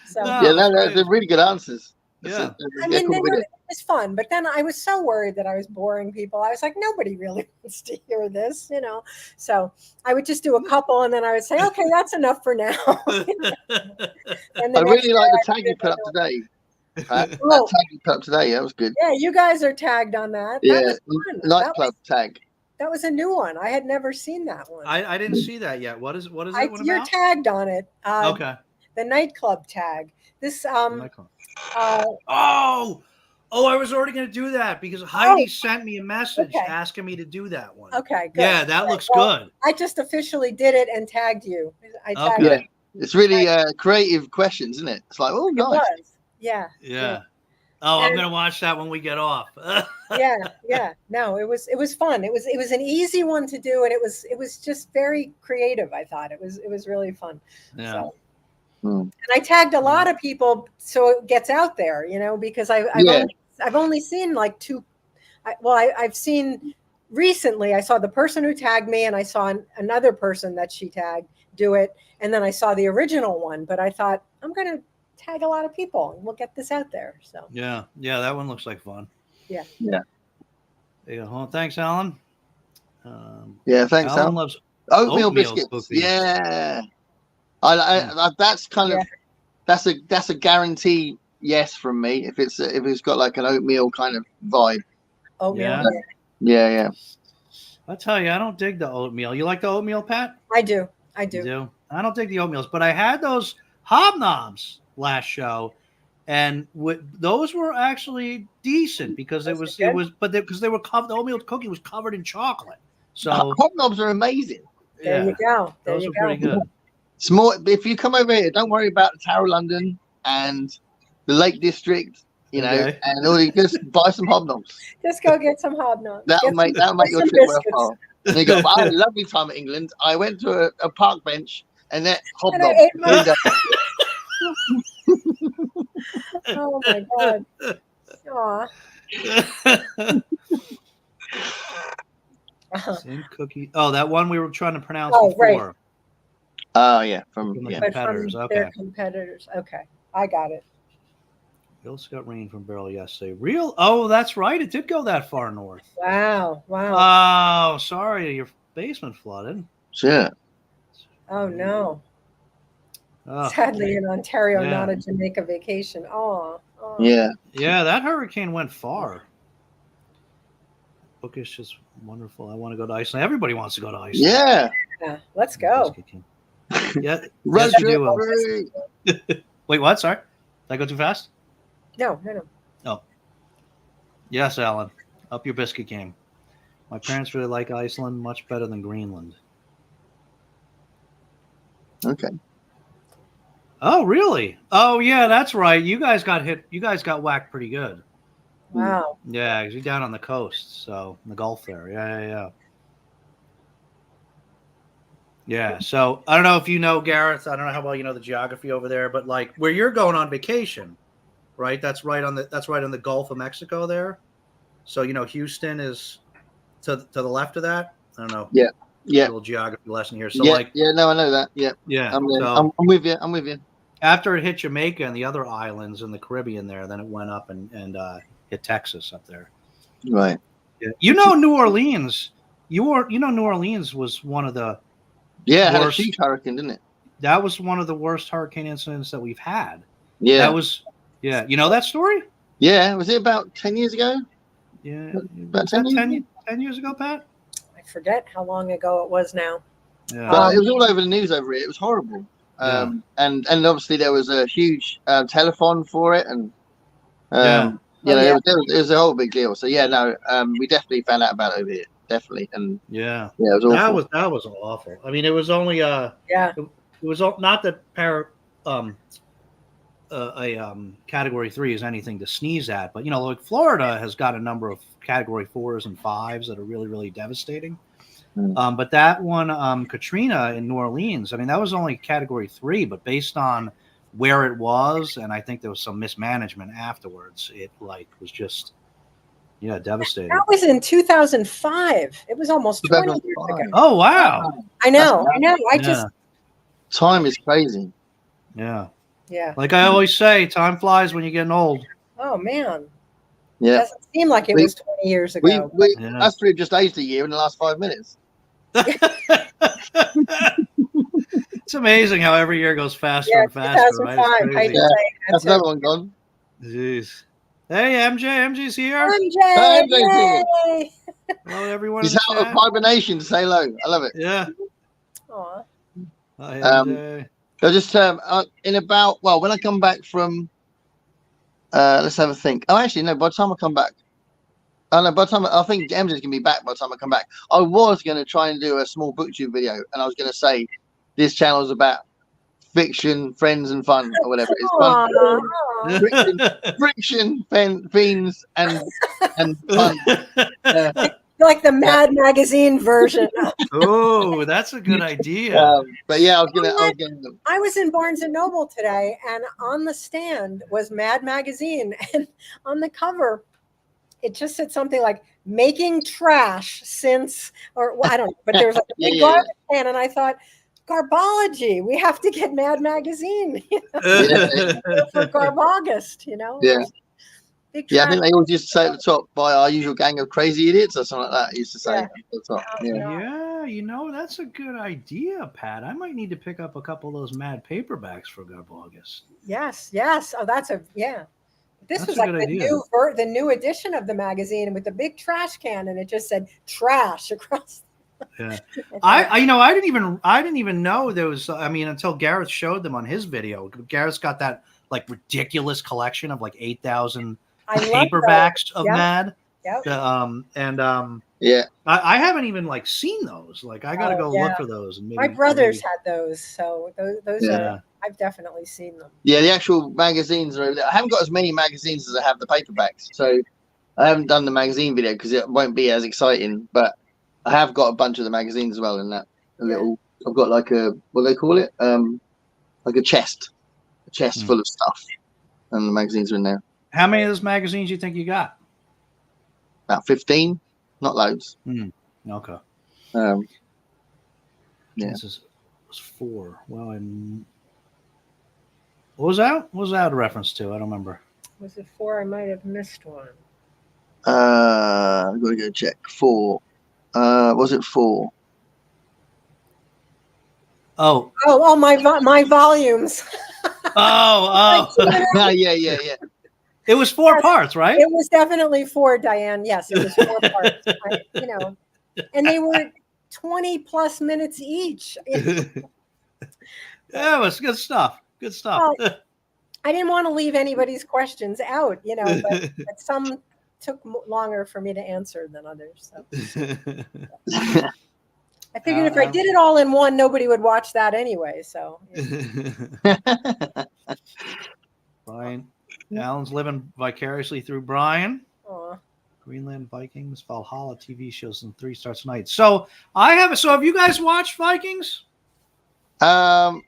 So they're really good answers. Yeah, it was fun. But then I was so worried that I was boring people. I was like, nobody really wants to hear this, So I would just do a couple, and then I would say, okay, that's enough for now. And I really like the tag you put up today. That tag you put up today, that was good. Yeah, you guys are tagged on that. Yeah, that was fun. Nightclub tag. That was a new one. I had never seen that one. I didn't see that yet. What is it? You're tagged on it. Okay. The nightclub tag. This I was already going to do that because Heidi sent me a message asking me to do that one. Okay, good. Yeah, that looks good. I just officially did it and tagged you. I tagged you. It's really creative questions, isn't it? It's like, oh, nice. Yeah. Oh, I'm going to watch that when we get off. Yeah. No, it was fun. It was an easy one to do, and it was just very creative. I thought it was really fun. Yeah. So. And I tagged a lot of people so it gets out there, because I've only seen like 2. I've seen recently. I saw the person who tagged me, and I saw another person that she tagged do it, and then I saw the original one. But I thought I'm going to tag a lot of people, and we'll get this out there. So yeah, that one looks like fun. Yeah. There you go. Oh, thanks, Alan. Thanks, Alan. Loves oatmeal biscuits. Cookies. Yeah. That's kind of that's a guarantee yes from me if it's got like an oatmeal kind of vibe. Oatmeal. Yeah. I tell you, I don't dig the oatmeal. You like the oatmeal, Pat? I do. You do? I don't dig the oatmeals, but I had those hobnobs last show, and those were actually decent because because they were covered. The oatmeal cookie was covered in chocolate. So hobnobs are amazing. There you go. There those you are go. pretty good. It's more if you come over here, don't worry about the Tower of London and the Lake District, you know, Okay. and all you just buy some hobnobs. Just go get some hobnobs. That'll make your some trip biscuits. worthwhile. And you go, I had a lovely time in England. I went to a park bench and that And I hobnob. ate my- Oh my god. Aw. Same cookie. Oh, that one we were trying to pronounce Oh, before. right. Oh yeah, from From the yeah. But competitors. from Okay. their competitors. Okay. I got it. Bill Scott Rain from Barrel yesterday. Real? Oh, that's right. It did go that far north. Wow. Wow. Oh, sorry. Your basement flooded. Sure. Oh no. Oh, Sadly in Ontario, Yeah. not a Jamaica vacation. Oh. Yeah. yeah, that hurricane went far. Bookish is wonderful. I want to go to Iceland. Everybody wants to go to Iceland. Yeah. Yeah. Let's go. Yeah. Road Yes, you trip, do. hooray. Wait, what? Sorry. Did I go too fast? No. Yes, Alan. Up your biscuit game. My parents really like Iceland much better than Greenland. Okay. Oh, really? Oh, yeah, that's right. You guys got hit. You guys got whacked pretty good. Wow. Yeah, because you're down on the coast, so in the Gulf there. Yeah. Yeah, so I don't know if you know, Gareth. I don't know how well you know the geography over there, but like where you're going on vacation, right? That's right on the Gulf of Mexico there. So you know Houston is to the left of that. I don't know. Yeah. A little geography lesson here. So yeah. like Yeah. No, I know that. Yeah. yeah. I'm there. So I'm with you. I'm with you. after it hit Jamaica and the other islands in the Caribbean there, then it went up and hit Texas up there. Right. Yeah. You know New Orleans. New Orleans was one of the Yeah. It had a worst. huge hurricane, didn't it? That was one of the worst hurricane incidents that we've had. Yeah. That was, yeah. You know that story? Yeah. Was it about 10 years ago? Yeah. About Was that 10 10 years ago, Pat? I forget how long ago it was now. Yeah. But it was all over the news over it. It was horrible. Yeah. And obviously there was a huge telethon for it, and Yeah. you know, yeah. it was a whole big deal. So yeah, no, we definitely found out about it over here, definitely, and Yeah. yeah, it was awful. That was awful. I mean, it was only Yeah. it was not that category 3 is anything to sneeze at, but you know, like Florida has got a number of category 4s and 5s that are really, really devastating. But that one, Katrina in New Orleans, I mean, that was only category 3, but based on where it was, and I think there was some mismanagement afterwards, it like was just, yeah, devastating. That was in 2005. It was almost 20 years 2005. ago. Oh, wow. I know. I Yeah. just, Time is crazy. Yeah. yeah. Like I always say, time flies when you're getting old. Oh, man. Yeah, Doesn't seem like it was 20 years we ago. Yeah. us three have just aged a year in the last 5 minutes. It's amazing how every year goes faster Yeah, and faster, right? 2005. It's I crazy. just say That's another one gone. Jeez. Hey, MJ. MJ's here. MJ! MJ! Yay! Hello, everyone. He's in out the of chat. hibernation to say hello. I love it. Yeah. Aw. Hi, Um, MJ. I just in about when I come back from let's have a think. Oh, actually no. By the time I come back, by the time I think MJ's gonna be back. By the time I come back, I was gonna try and do a small booktube video, and I was gonna say this channel is about fiction, friends, and fun, or whatever. It's fun, Aw. friction, fiends, and fun. Like the Mad Magazine version. Oh, that's a good idea. But yeah, I was gonna. I was in Barnes and Noble today, and on the stand was Mad Magazine, and on the cover, it just said something like "making trash since," or well, I don't know, but there was like a big garbage can, and I thought, garbology. We have to get Mad Magazine for Garbogust, you know. Yeah. Big Yeah, I trash. think they always used to say at the top by our usual gang of crazy idiots or something like that. Used to say Yeah. at the top. Yeah. Yeah, you know, that's a good idea, Pat. I might need to pick up a couple of those mad paperbacks for Garbogust. Yes. Oh, that's a yeah. This That's was a like good the idea. the new edition of the magazine with the big trash can, and it just said trash across. Yeah. I didn't even know there was, I mean, until Gareth showed them on his video. Gareth's got that like ridiculous collection of like 8,000 I love paperbacks those. of Yep. Mad. Yep. Yeah. I haven't even like seen those. Like I got to Oh, go yeah. look for those. And maybe, My brothers had those, so those Yeah. are. I've definitely seen them. Yeah, the actual magazines are over there. I haven't got as many magazines as I have the paperbacks, so I haven't done the magazine video because it won't be as exciting. But I have got a bunch of the magazines as well in that little. I've got like a what do they call it? Like a chest full of stuff, and the magazines are in there. How many of those magazines you think you got? About 15, not loads. Okay. Yeah. This was 4. Well, what was that? What was that a reference to? I don't remember. Was it 4? I might have missed one. I'm gonna go check. 4. Was it 4? Oh, my volumes. Yeah. It was 4 parts, right? It was definitely 4, Diane. Yes, it was 4 parts. And they were 20 plus minutes each. Yeah, it was good stuff. Good stuff. Well, I didn't want to leave anybody's questions out, but some took longer for me to answer than others. So. I figured if I did it all in one, nobody would watch that anyway. So. Brian, Alan's living vicariously through Brian. Aw. Greenland Vikings, Valhalla TV shows in 3 starts tonight. So have you guys watched Vikings? No.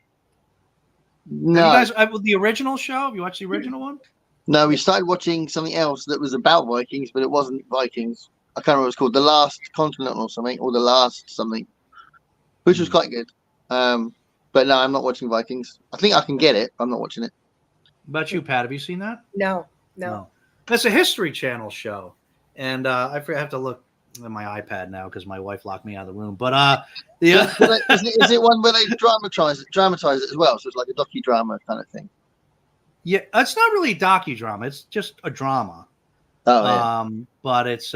Have you guys the original show? Have you watched the original one? No, we started watching something else that was about Vikings, but it wasn't Vikings. I can't remember what it's called. The Last Continent or something, or The Last something, which was quite good. But no, I'm not watching Vikings. I think I can get it. I'm not watching it. What about you, Pat? Have you seen that? No. That's a History Channel show. And I have to look at my iPad now because my wife locked me out of the room. But is it one where they dramatize it as well? So it's like a docudrama kind of thing. Yeah, it's not really a docudrama. It's just a drama. Oh, yeah. But it's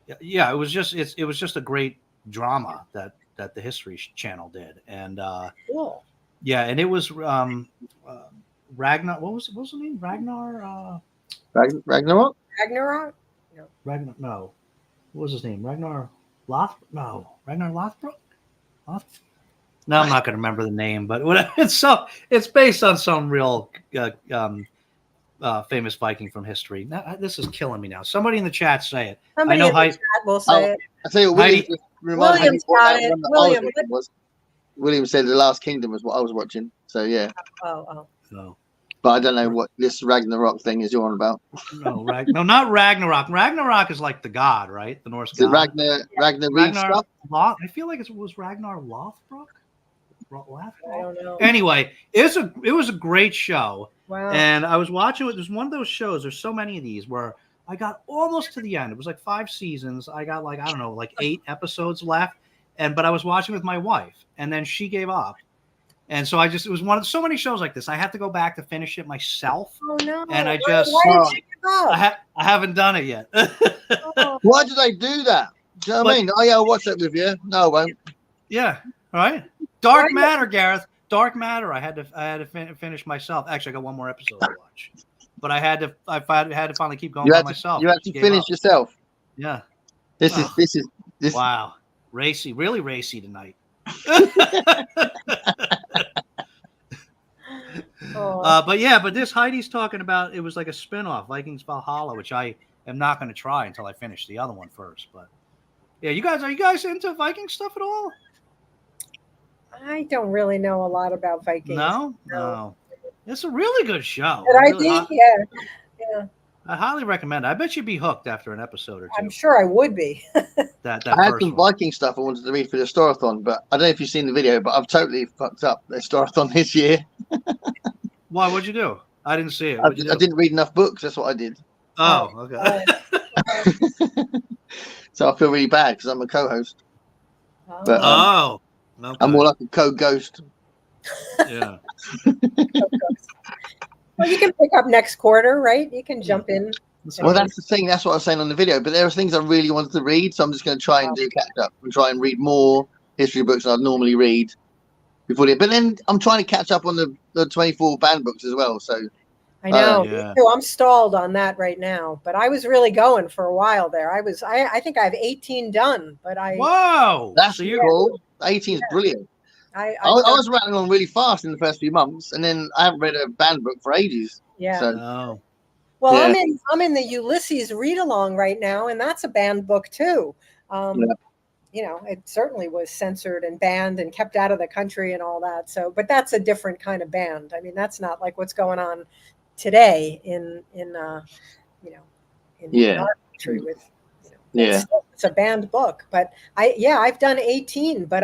it was just a great drama that the History Channel did, and Cool. Yeah, and it was Ragnar. What was the name? Ragnar. Ragnarok. Ragnarok. No. Ragnar. No. What was his name? Ragnar Loth. No. Ragnar Lothbrok. No, I'm not going to remember the name, but it's based on some real famous Viking from history. Now, this is killing me now. Somebody in the chat say it. Somebody in the chat will say it. I tell you what, William's got it. William said The Last Kingdom was what I was watching. So yeah. Oh. But I don't know what this Ragnarok thing is you're on about. No, not Ragnarok. Ragnarok is like the god, right? The Norse god. Ragnar I feel like it was Ragnar Lothbrok. I don't know. Anyway, it was a great show. Wow. And I was watching it. There's one of those shows. There's so many of these where I got almost to the end. It was like 5 seasons. I got like 8 episodes left. But I was watching with my wife, and then she gave up. And so it was one of so many shows like this. I had to go back to finish it myself. Oh no! And I Why did you give up? I haven't done it yet. Why did they do that? Do you know what I mean? Oh yeah, I'll watch that with you. No, I won't. Yeah. All right. Dark Matter, Gareth. Dark Matter. I had to finish myself. Actually, I got one more episode to watch, but I had to finally keep going by myself. You had to finish yourself. Yeah. This is. Wow. Racy, really racy tonight. But this Heidi's talking about, it was like a spin-off, Vikings Valhalla, which I am not going to try until I finish the other one first. But yeah, are you guys into Viking stuff at all? I don't really know a lot about Vikings. No. It's a really good show. But I think, yeah. I highly recommend it. I bet you'd be hooked after an episode or two. I'm sure I would be. I had some Viking stuff I wanted to read for the Storathon, but I don't know if you've seen the video, but I've totally fucked up the Storathon this year. Why? What'd you do? I didn't see it. I didn't read enough books. That's what I did. Oh, okay. So I feel really bad because I'm a co-host. But, okay. I'm more like a co-ghost. Yeah. Well, you can pick up next quarter, right? You can jump in. Well, that's the thing. That's what I was saying on the video. But there are things I really wanted to read, so I'm just going to try and do catch up and try and read more history books than I'd normally read. before the. But then I'm trying to catch up on the 24 banned books as well. So I know. Yeah. Me too. I'm stalled on that right now, but I was really going for a while there. I think I have 18 done, but Whoa. that's So you cool. 18 is brilliant. I I've done, was rattling on really fast in the first few months, and then I haven't read a banned book for ages. yeah. So Oh. Well, yeah. I'm in the Ulysses read along right now, and that's a banned book too. Yeah. You know, it certainly was censored and banned and kept out of the country and all that. So, but that's a different kind of banned. I mean, that's not like what's going on today in you know in our country with it's a banned book. But I've done 18, but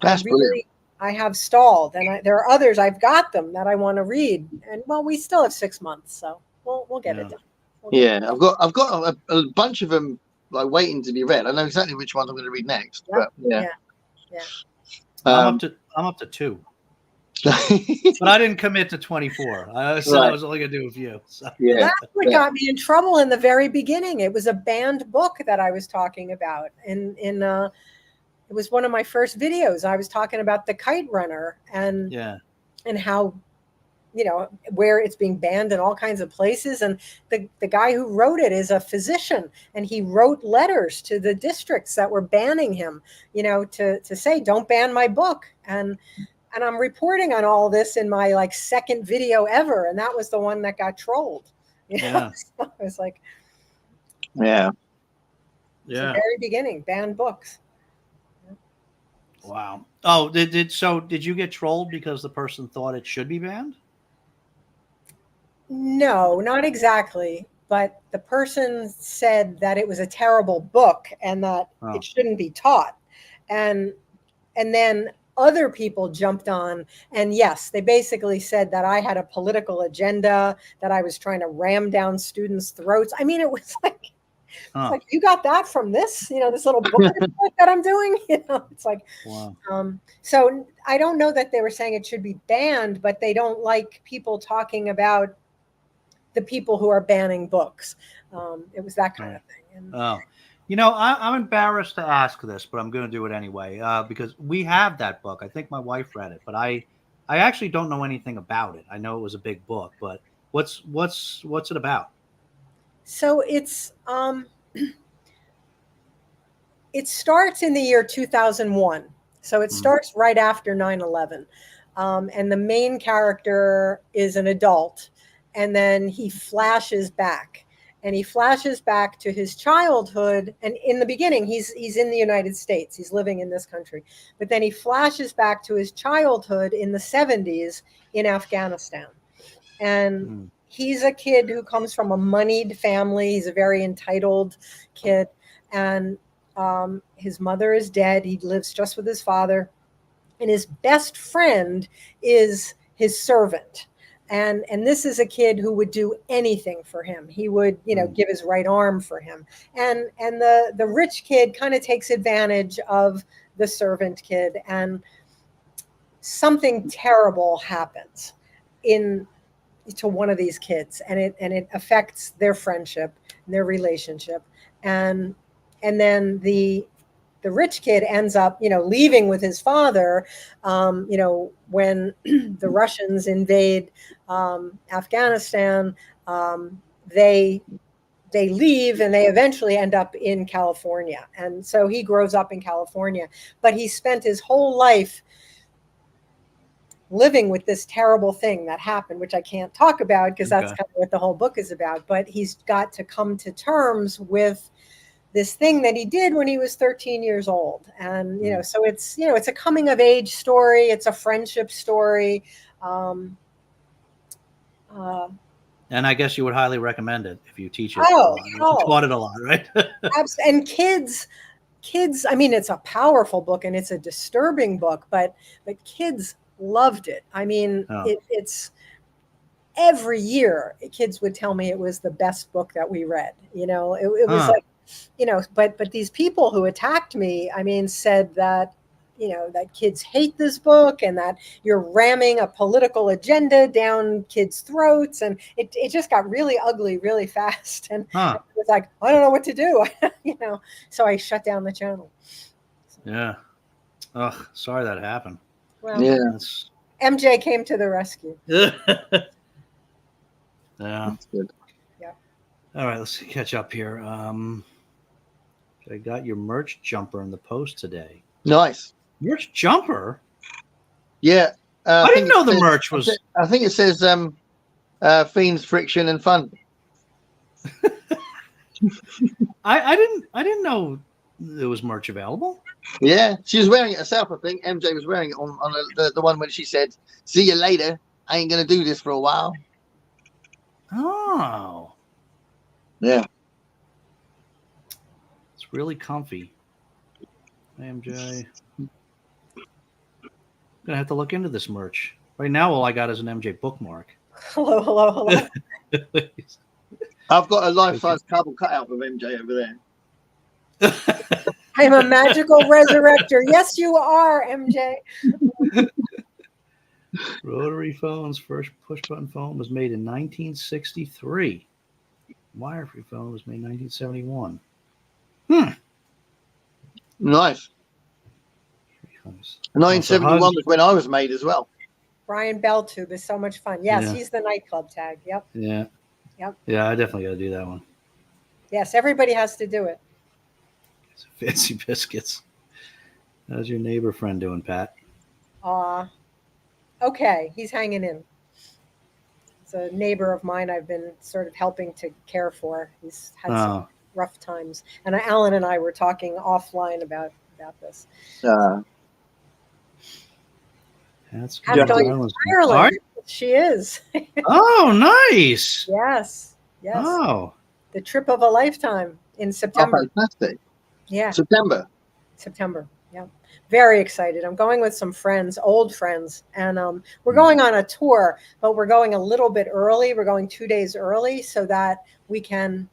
That's brilliant. I have stalled, and there are others I've got them that I want to read, and well, we still have 6 months, so we'll get it done. I've got a bunch of them like waiting to be read. I know exactly which ones I'm going to read next. But yeah. I'm up to 2. But I didn't commit to 24. I said I was only going to do a few. So. Yeah. That's what got me in trouble in the very beginning. It was a banned book that I was talking about. It was one of my first videos. I was talking about the Kite Runner and how, you know, where it's being banned in all kinds of places. And the guy who wrote it is a physician, and he wrote letters to the districts that were banning him, you know, to say, don't ban my book. And I'm reporting on all this in my like second video ever. And that was the one that got trolled. You know? So I was like, yeah. The very beginning, banned books. Wow. Oh, did you get trolled because the person thought it should be banned? No, not exactly. But the person said that it was a terrible book and that it shouldn't be taught. And then other people jumped on, and yes, they basically said that I had a political agenda, that I was trying to ram down students' throats. I mean, it was like, it's like, you got that from this, you know, this little book that I'm doing, you know, it's like, wow. So I don't know that they were saying it should be banned, but they don't like people talking about the people who are banning books. It was that kind of thing. And, you know, I'm embarrassed to ask this, but I'm going to do it anyway, because we have that book. I think my wife read it, but I actually don't know anything about it. I know it was a big book, but what's it about? So it starts in the year 2001. So it starts right after 9/11. And the main character is an adult, and then he flashes back. And he flashes back to his childhood. And in the beginning, he's in the United States. He's living in this country. But then he flashes back to his childhood in the 70s in Afghanistan. And he's a kid who comes from a moneyed family. He's a very entitled kid. And his mother is dead. He lives just with his father. And his best friend is his servant. And this is a kid who would do anything for him. He would, you know, give his right arm for him. And the rich kid kind of takes advantage of the servant kid, and something terrible happens to one of these kids, and it affects their friendship and their relationship. And then the rich kid ends up, you know, leaving with his father, you know, when the Russians invade Afghanistan. They leave, and they eventually end up in California. And so he grows up in California, but he spent his whole life living with this terrible thing that happened, which I can't talk about because that's kind of what the whole book is about. But he's got to come to terms with this thing that he did when he was 13 years old. And, you know, so it's, you know, it's a coming of age story. It's a friendship story. And I guess you would highly recommend it if you teach it. You taught it a lot, right? And kids, I mean, it's a powerful book and it's a disturbing book, but kids loved it. I mean, it's every year kids would tell me it was the best book that we read. You know, it was like, you know, but these people who attacked me, I mean, said that, you know, that kids hate this book and that you're ramming a political agenda down kids' throats. And it just got really ugly really fast. And it was like, I don't know what to do, you know, so I shut down the channel. Yeah. Oh, sorry that happened. Well, Yeah. MJ came to the rescue. Yeah. That's good. Yeah. All right, let's catch up here. I got your merch jumper in the post today. Nice. Merch jumper? Yeah. I think didn't know it the says- merch was. I think it says Fiends, Friction, and Fun. I didn't know there was merch available. Yeah, she was wearing it herself. I think MJ was wearing it on the one when she said, "See you later. I ain't gonna do this for a while." Oh, Yeah. it's really comfy. MJ. Gonna have to look into this merch. Right now, all I got is an MJ bookmark. Hello. I've got a life-size cardboard cutout of MJ over there. I'm a magical resurrector. Yes, you are, MJ. Rotary phone's first push-button phone was made in 1963. Wire-free phone was made in 1971. Nice. 1971 was when I was made as well. Brian Bell Tube is so much fun. Yes, Yeah. he's the nightclub tag. Yep. Yeah. Yep. Yeah, I definitely got to do that one. Yes, everybody has to do it. Fancy biscuits. How's your neighbor friend doing, Pat? Okay, he's hanging in. It's a neighbor of mine I've been sort of helping to care for. He's had some rough times. And Alan and I were talking offline about this. That's Ireland. She is. Oh, nice. Yes. Oh. The trip of a lifetime in September. Oh, fantastic. Yeah. September. Yeah. Very excited. I'm going with some friends, old friends, and we're going on a tour, but we're going a little bit early. We're going 2 days early so that we can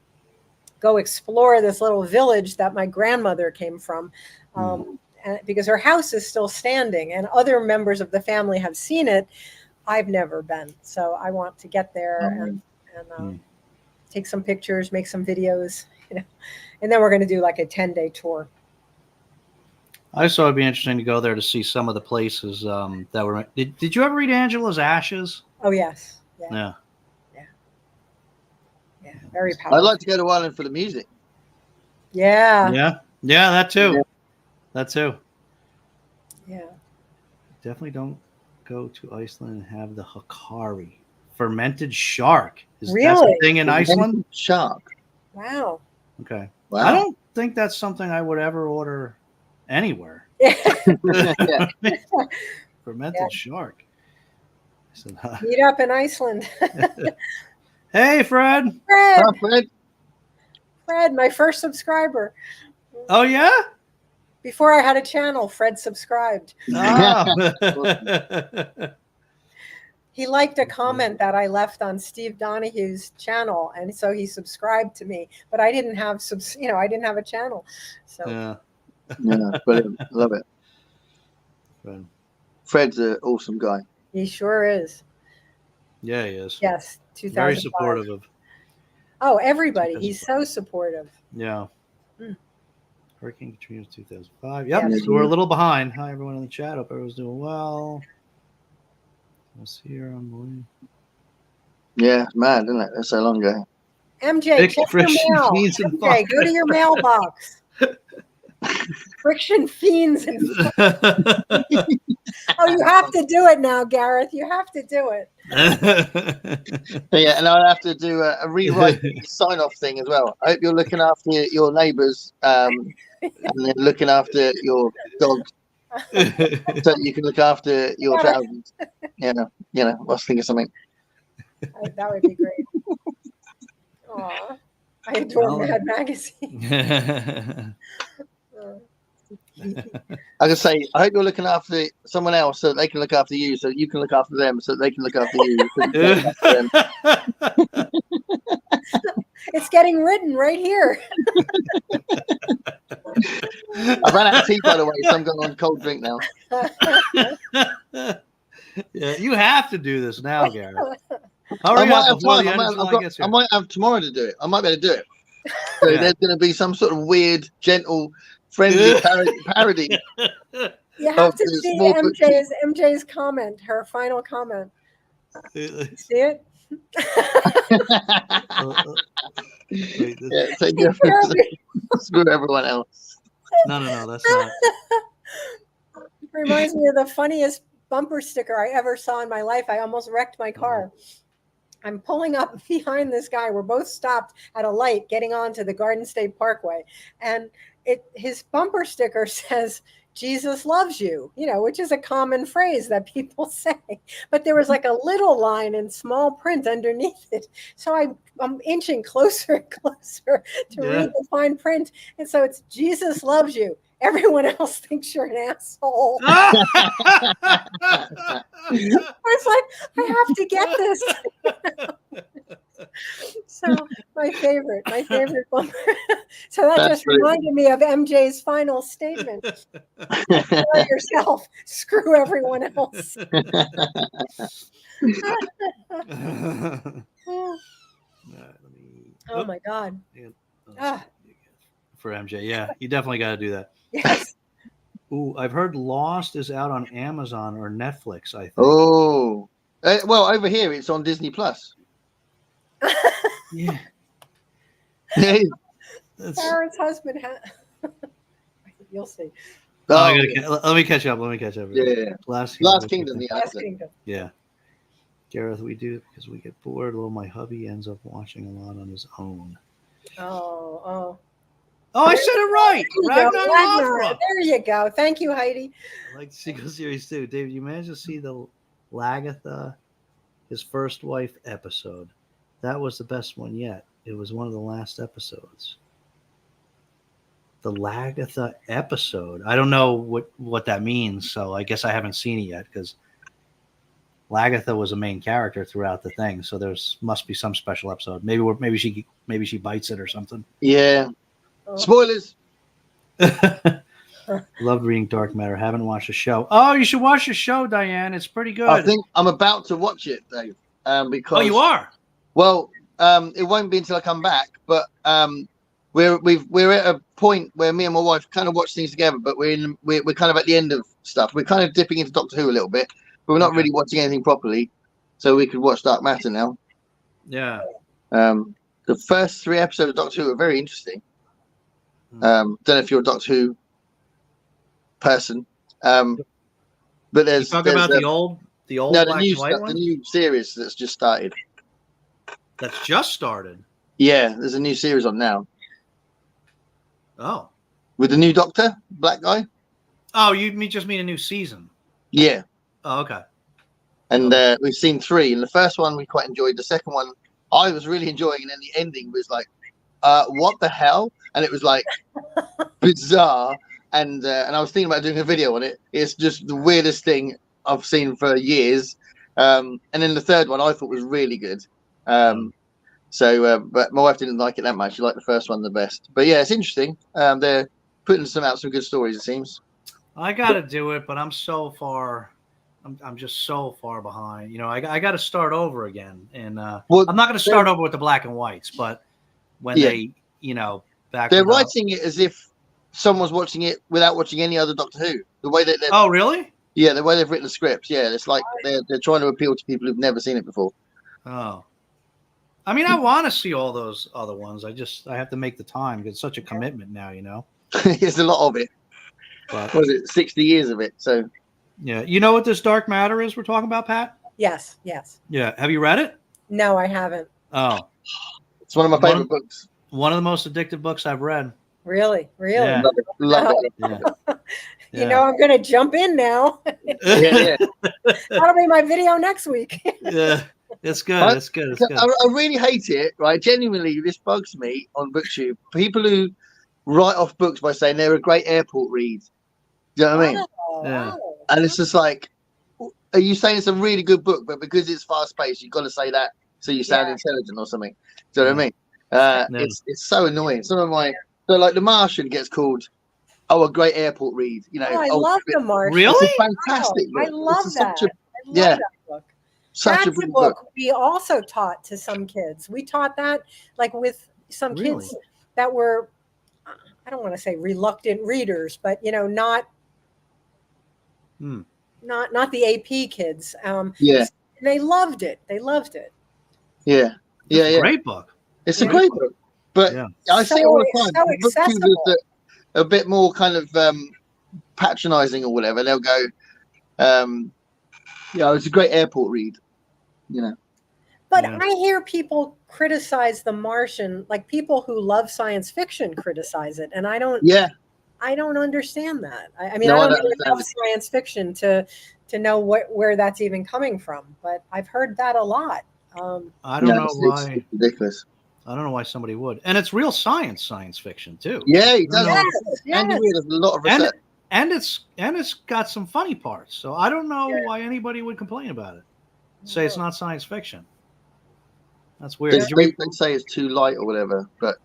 go explore this little village that my grandmother came from. And because her house is still standing and other members of the family have seen it. I've never been. So I want to get there and take some pictures, make some videos, and then we're going to do like a 10-day tour. I thought it'd be interesting to go there to see some of the places that were. Did you ever read Angela's Ashes? Oh, yes. Yeah. Very powerful. I'd like to go to Ireland for the music. Yeah. Yeah, that too. Yeah. That too. Yeah. Definitely don't go to Iceland and have the hakari, fermented shark. Is that a thing in Iceland? Shark. Wow. Okay. Wow. I don't think that's something I would ever order anywhere. Fermented shark. Meet up in Iceland. Hey, Fred. Fred, my first subscriber. Oh, yeah? Before I had a channel, Fred subscribed. Oh. He liked a comment that I left on Steve Donahue's channel, and so he subscribed to me. But I didn't have I didn't have a channel. So Brilliant. Love it. Fred. Fred's an awesome guy. He sure is. Yeah, he is. Yes, 2005. Very supportive of. Oh, everybody. He's so supportive. Yeah. Hurricane Katrina was 2005. Yep. Yeah. So we're a little behind. Hi, everyone in the chat. Hope everyone's doing well. I'll see you on morning. Yeah, it's mad, isn't it? That's so long ago. MJ, check your mail. MJ, go to your mailbox. Friction fiends and oh, you have to do it now, Gareth. You have to do it. Yeah, and I'll have to do a rewrite sign off thing as well. I hope you're looking after your neighbours and then looking after your dog so you can look after your thousands. I was thinking something. That would be great. Aw, I adore Mad Magazine. I can say, I hope you're looking after someone else so they can look after you, so you can look after them, so they can look after you. It's getting written right here. I ran out of tea, by the way, so I'm going on a cold drink now. Yeah, you have to do this now, Gareth. I might have tomorrow to do it. I might be able to do it. So there's going to be some sort of weird, gentle, friendly parody You have to the see small booktube. MJ's comment, her final comment. See it? Wait, Yeah, take Take care of it. screw everyone else. no, that's not. It reminds me of the funniest bumper sticker I ever saw in my life. I almost wrecked my car. I'm pulling up behind this guy. We're both stopped at a light getting onto the Garden State Parkway. And his bumper sticker says, Jesus loves you, which is a common phrase that people say. But there was like a little line in small print underneath it. So I'm inching closer and closer to read the fine print. And so it's Jesus loves you. Everyone else thinks you're an asshole. I was like, I have to get this. So my favorite bumper. So that just reminded me of MJ's final statement. Enjoy yourself. Screw everyone else. Oh my God. For MJ, yeah, you definitely got to do that. Yes. Ooh, I've heard Lost is out on Amazon or Netflix, I think. Oh, well, over here it's on Disney Plus. Yeah. Sarah's husband you'll see. Let me catch up. Yeah. Last Kingdom. Yeah. Gareth, we do because we get bored. Well, my hubby ends up watching a lot on his own. Oh, I said it right. Ragnar. There you go. Thank you, Heidi. I like the sequel series too. David, you managed to see the Lagatha, his first wife episode. That was the best one yet. It was one of the last episodes. The Lagatha episode. I don't know what that means, so I guess I haven't seen it yet because Lagatha was a main character throughout the thing. So must be some special episode. Maybe she bites it or something. Yeah. Spoilers. Loved reading Dark Matter. Haven't watched the show. Oh, you should watch the show, Diane. It's pretty good. I think I'm about to watch it, Dave. Because you are. Well, it won't be until I come back. But we're at a point where me and my wife kind of watch things together. But we're kind of at the end of stuff. We're kind of dipping into Doctor Who a little bit, but we're not really watching anything properly. So we could watch Dark Matter now. Yeah. The first 3 episodes of Doctor Who are very interesting. Don't know if you're a Doctor Who person, but there's you talk about the old black and white one? The new series that's just started. That's just started. Yeah, there's a new series on now. Oh, with the new Doctor, black guy. Oh, you just mean a new season? Yeah. Oh, okay. And we've seen 3, and the first one we quite enjoyed. The second one I was really enjoying, and then the ending was like, what the hell? And it was like bizarre. And I was thinking about doing a video on it. It's just the weirdest thing I've seen for years. And then the third one I thought was really good. But my wife didn't like it that much. She liked the first one the best. But yeah, it's interesting. They're putting some good stories, it seems. I got to do it, but I'm so far. I'm just so far behind. I got to start over again. And I'm not going to start over with the black and whites, but when they, back. They're writing it as if someone's watching it without watching any other Doctor Who. The way that oh, really? Yeah, the way they've written the scripts. Yeah, it's like they're trying to appeal to people who've never seen it before. Oh, I mean, I want to see all those other ones. I have to make the time. It's such a commitment now. There's a lot of it. But, what is it? 60 years of it. So. Yeah, you know what this Dark Matter is we're talking about, Pat? Yes. Yeah, have you read it? No, I haven't. Oh, it's one of my favorite books. One of the most addictive books I've read. Really? Yeah. Love it. Yeah. I'm going to jump in now. Yeah. That'll be my video next week. Yeah, it's good. It's good. I really hate it. Right, genuinely, this bugs me on BookTube. People who write off books by saying they're a great airport read. Do you know what I mean? Yeah. And it's just like, are you saying it's a really good book, but because it's fast paced, you've got to say that so you sound intelligent or something? Do you know what I mean? It's so annoying. So like The Martian gets called, a great airport read. I love The Martian. Really? It's a fantastic book. I love that. That book. That's a book we also taught to some kids. We taught that like with some kids that were, I don't want to say reluctant readers, but not not the AP kids. Yeah. They loved it. They loved it. Yeah. It's a great book. It's a great book. But I say it all the time. So accessible. BookTube is a bit more kind of patronizing or whatever. They'll go, it's a great airport read, you know. But I hear people criticize The Martian, like people who love science fiction criticize it, and I don't. Yeah. I don't understand that. I mean, I don't know enough science fiction to know where that's even coming from. But I've heard that a lot. I don't know why. It's ridiculous. I don't know why somebody would. And it's real science fiction too. Yeah, it does. And there's a lot of research. And it's got some funny parts. So I don't know why anybody would complain about it. Say it's not science fiction. That's weird. They say it's too light or whatever, but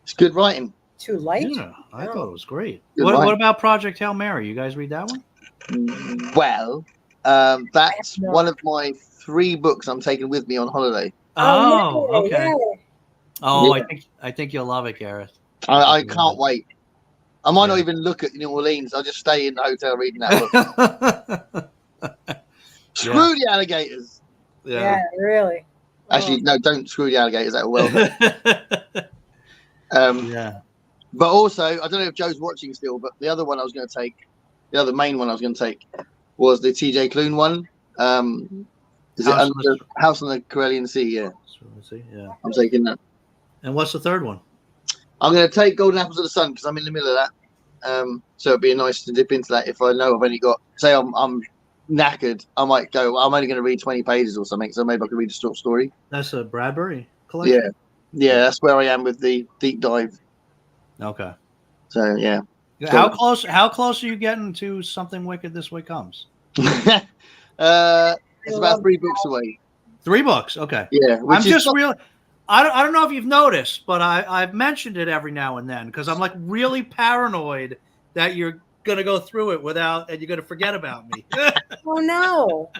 it's good writing. Too light? Yeah, I thought it was great. What about Project Hail Mary? You guys read that one? Well, that's one of my 3 books I'm taking with me on holiday. Oh, okay. Yeah. Oh, yeah. I think you'll love it, Gareth. I can't wait. I might not even look at New Orleans. I'll just stay in the hotel reading that book. Screw the alligators. Yeah, really. Actually, no, don't screw the alligators. That will But also, I don't know if Joe's watching still, but the other one I was going to take, the other main one I was going to take, was the T.J. Klune one. Is it House on the Caroline Sea? Yeah. I'm taking that. And what's the third one? I'm going to take Golden Apples of the Sun because I'm in the middle of that. So it'd be nice to dip into that if I know I've only got, say I'm knackered, I might go, I'm only going to read 20 pages or something, so maybe I can read a short story. That's a Bradbury collection? Yeah, that's where I am with the deep dive. Okay. So, yeah. How close are you getting to Something Wicked This Way Comes? It's about 3 books away. 3 books, okay. Yeah. I'm just really... I don't know if you've noticed, but I've mentioned it every now and then because I'm like really paranoid that you're going to go through it and you're going to forget about me. Oh, no.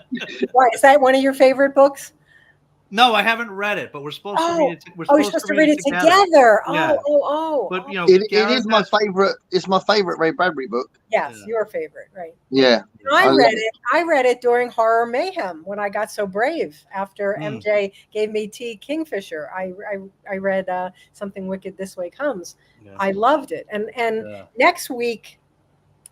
Why, is that one of your favorite books? No, I haven't read it, but we're supposed to read it. We're supposed to read it together. Yeah. Oh. But you know, it is my favorite. It's my favorite Ray Bradbury book. Yes, your favorite, right? Yeah. I read it during Horror Mayhem when I got so brave after MJ gave me T. Kingfisher. I read Something Wicked This Way Comes. Yeah. I loved it. And next week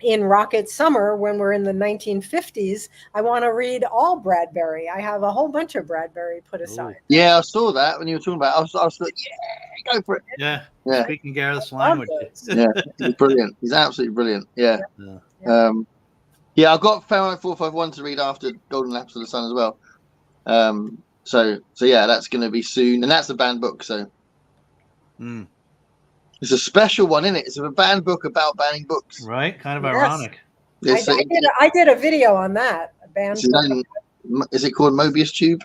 in Rocket Summer, when we're in the 1950s, I want to read all Bradbury. I have a whole bunch of Bradbury put aside. Yeah, I saw that when you were talking about it. I was like, yeah, go for it. Yeah. Speaking Gareth's language. Yeah, he's brilliant. He's absolutely brilliant. Yeah. I've got Fahrenheit 451 to read after Golden Apples of the Sun as well. So yeah, that's going to be soon. And that's a banned book, so. It's a special one, isn't it? It's a banned book about banning books. Right? Kind of ironic. I did a video on that. A banned book. Is it called Mobius Tube?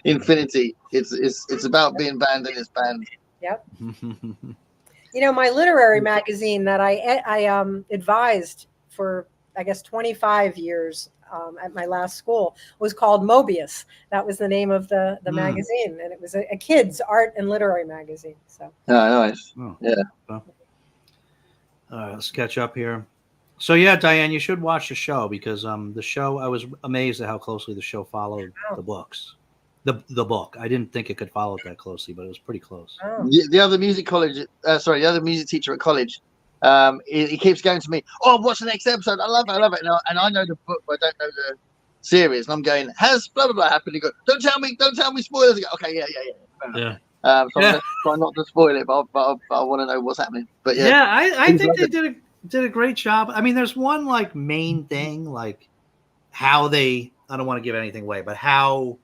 Infinity. It's about being banned and it's banned. Yep. You know, my literary magazine that I advised for, I guess, 25 years at my last school was called Mobius. That was the name of the magazine, and it was a kids' art and literary magazine. So. Oh, nice. Yeah. All right, let's catch up here. So yeah, Diane, you should watch the show because the show, I was amazed at how closely the show followed the books. The book. I didn't think it could follow it that closely, but it was pretty close. Oh. The other music teacher at college, he keeps going to me, what's the next episode? I love it. And I know the book, but I don't know the series. And I'm going, has blah, blah, blah happened? He goes, don't tell me spoilers. I go, okay, yeah. Yeah. So I'm just trying not to spoil it, but I want to know what's happening. But yeah. I think they did a great job. I mean, there's one like main thing, like how I don't want to give anything away, but how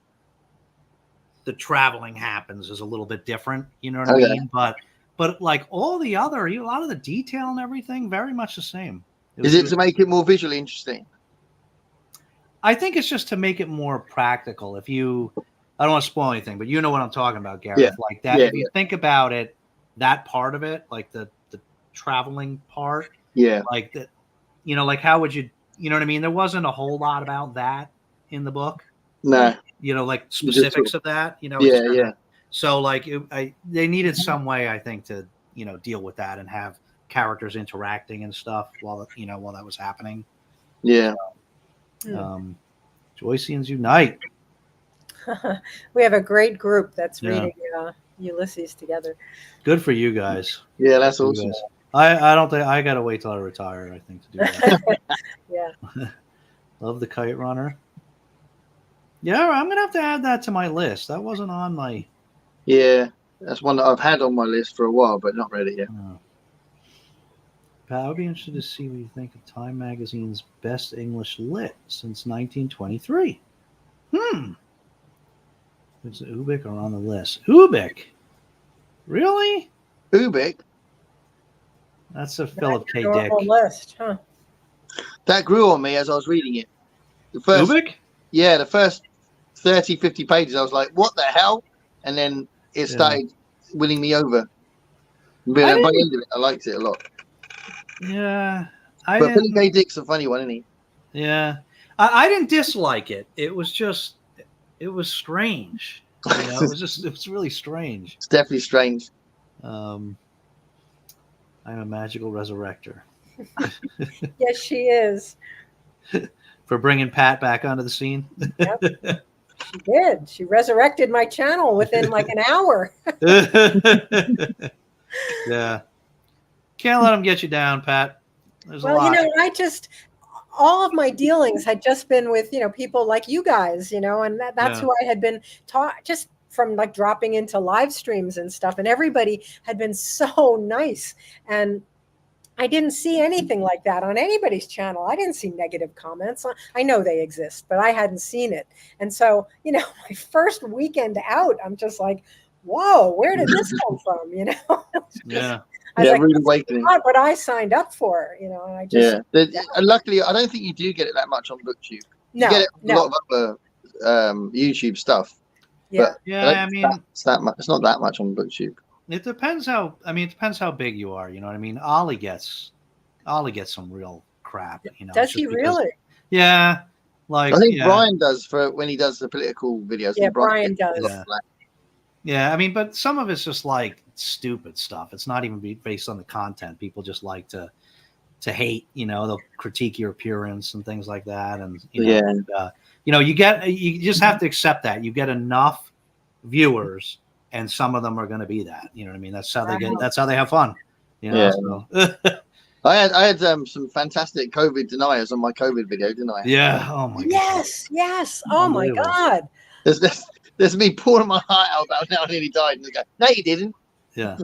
the traveling happens is a little bit different. You know what I mean? But like all the other, a lot of the detail and everything, very much the same. Is it to make it more visually interesting? I think it's just to make it more practical. I don't want to spoil anything, but you know what I'm talking about, Gareth. Yeah. Like that, if you think about it, that part of it, like the traveling part, like that, like how would you know what I mean? There wasn't a whole lot about that in the book. No. Like specifics of that, So like they needed some way, I think, to, deal with that and have characters interacting and stuff while that was happening. Yeah. Joyceans Unite. We have a great group that's Yeah. reading Ulysses together. Good for you guys. Yeah, that's Good for you awesome. guys. I don't think I gotta wait till I retire, I think, to do that. Yeah. Love the Kite Runner. Yeah, I'm gonna have to add that to my list. That wasn't on my Yeah, that's one that I've had on my list for a while, but not read it yet. Pat, I would be interested to see what you think of Time Magazine's Best English Lit since 1923. Is Ubik are on the list? Ubik? Really? Ubik, That's a Philip K. Dick. Normal list, huh? that grew on me as I was reading it. The first, Ubik? yeah, the first 30, 50 pages, I was like, what the hell? And then it started winning me over. But by the end of it, I liked it a lot. Yeah. But Philip K. Dick's a funny one, isn't he? Yeah. I didn't dislike it. It was just, it was strange. You know, it was really strange. It's definitely strange. I'm a magical resurrector. Yes, she is. For bringing Pat back onto the scene. Yep. She did. She resurrected my channel within like an hour. Yeah. Can't let them get you down, Pat. There's a lot. All of my dealings had just been with, people like you guys, and that's who I had been taught just from like dropping into live streams and stuff. And everybody had been so nice. And I didn't see anything like that on anybody's channel. I didn't see negative comments. I know they exist, but I hadn't seen it. And so, my first weekend out, I'm just like, whoa, where did this come from? Yeah. I was like, rude awakening. Not what I signed up for, and I just Luckily, I don't think you do get it that much on BookTube. You get it a lot of other YouTube stuff. Yeah, I mean, it's that much. It's not that much on BookTube. It depends how. I mean, it depends how big you are. You know what I mean? Ollie gets some real crap. Does he really? Yeah. Like I think Brian does for when he does the political videos. Yeah, Brian does. Yeah, I mean, but some of it's just like stupid stuff. It's not even based on the content. People just like to hate. They'll critique your appearance and things like that. And you just have to accept that you get enough viewers, and some of them are going to be that. You know what I mean? That's how they get. That's how they have fun. So. I had some fantastic COVID deniers on my COVID video, didn't I? Yeah. Oh my God. Yes. Oh my God. There's me pouring my heart out about how I nearly died, and they go, "No, you didn't." Yeah.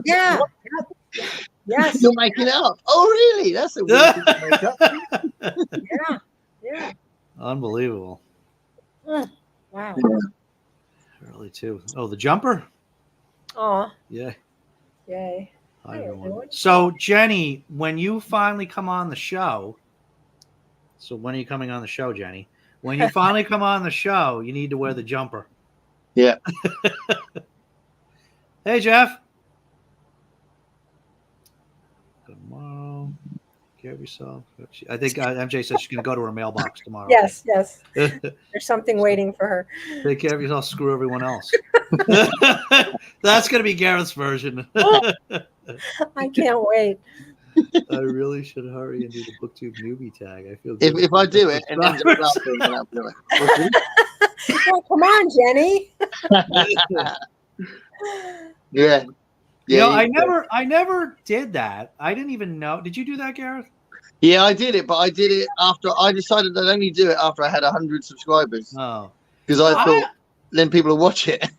Yes. You're making it up. Oh, really? That's a weird thing to make up. Yeah. Unbelievable. Wow. Yeah. Really too. Oh, the jumper. Oh. Yeah. Yay. Hi, everyone. So, Jenny, when you finally come on the show, so when are you coming on the show, Jenny? When you finally come on the show, you need to wear the jumper. Yeah. Hey, Jeff. Tomorrow. Take care of yourself. I think MJ said she's going to go to her mailbox tomorrow. Yes. There's something waiting for her. Take care of yourself. Screw everyone else. That's going to be Gareth's version. I can't wait. I really should hurry and do the BookTube newbie tag. I feel if I do it and then I'll do it. Oh, come on, Jenny. Yeah. I never did that. I didn't even know. Did you do that, Gareth? Yeah, I did it, but I did it after I decided I'd only do it after I had 100 subscribers. Oh, because I thought then people will watch it.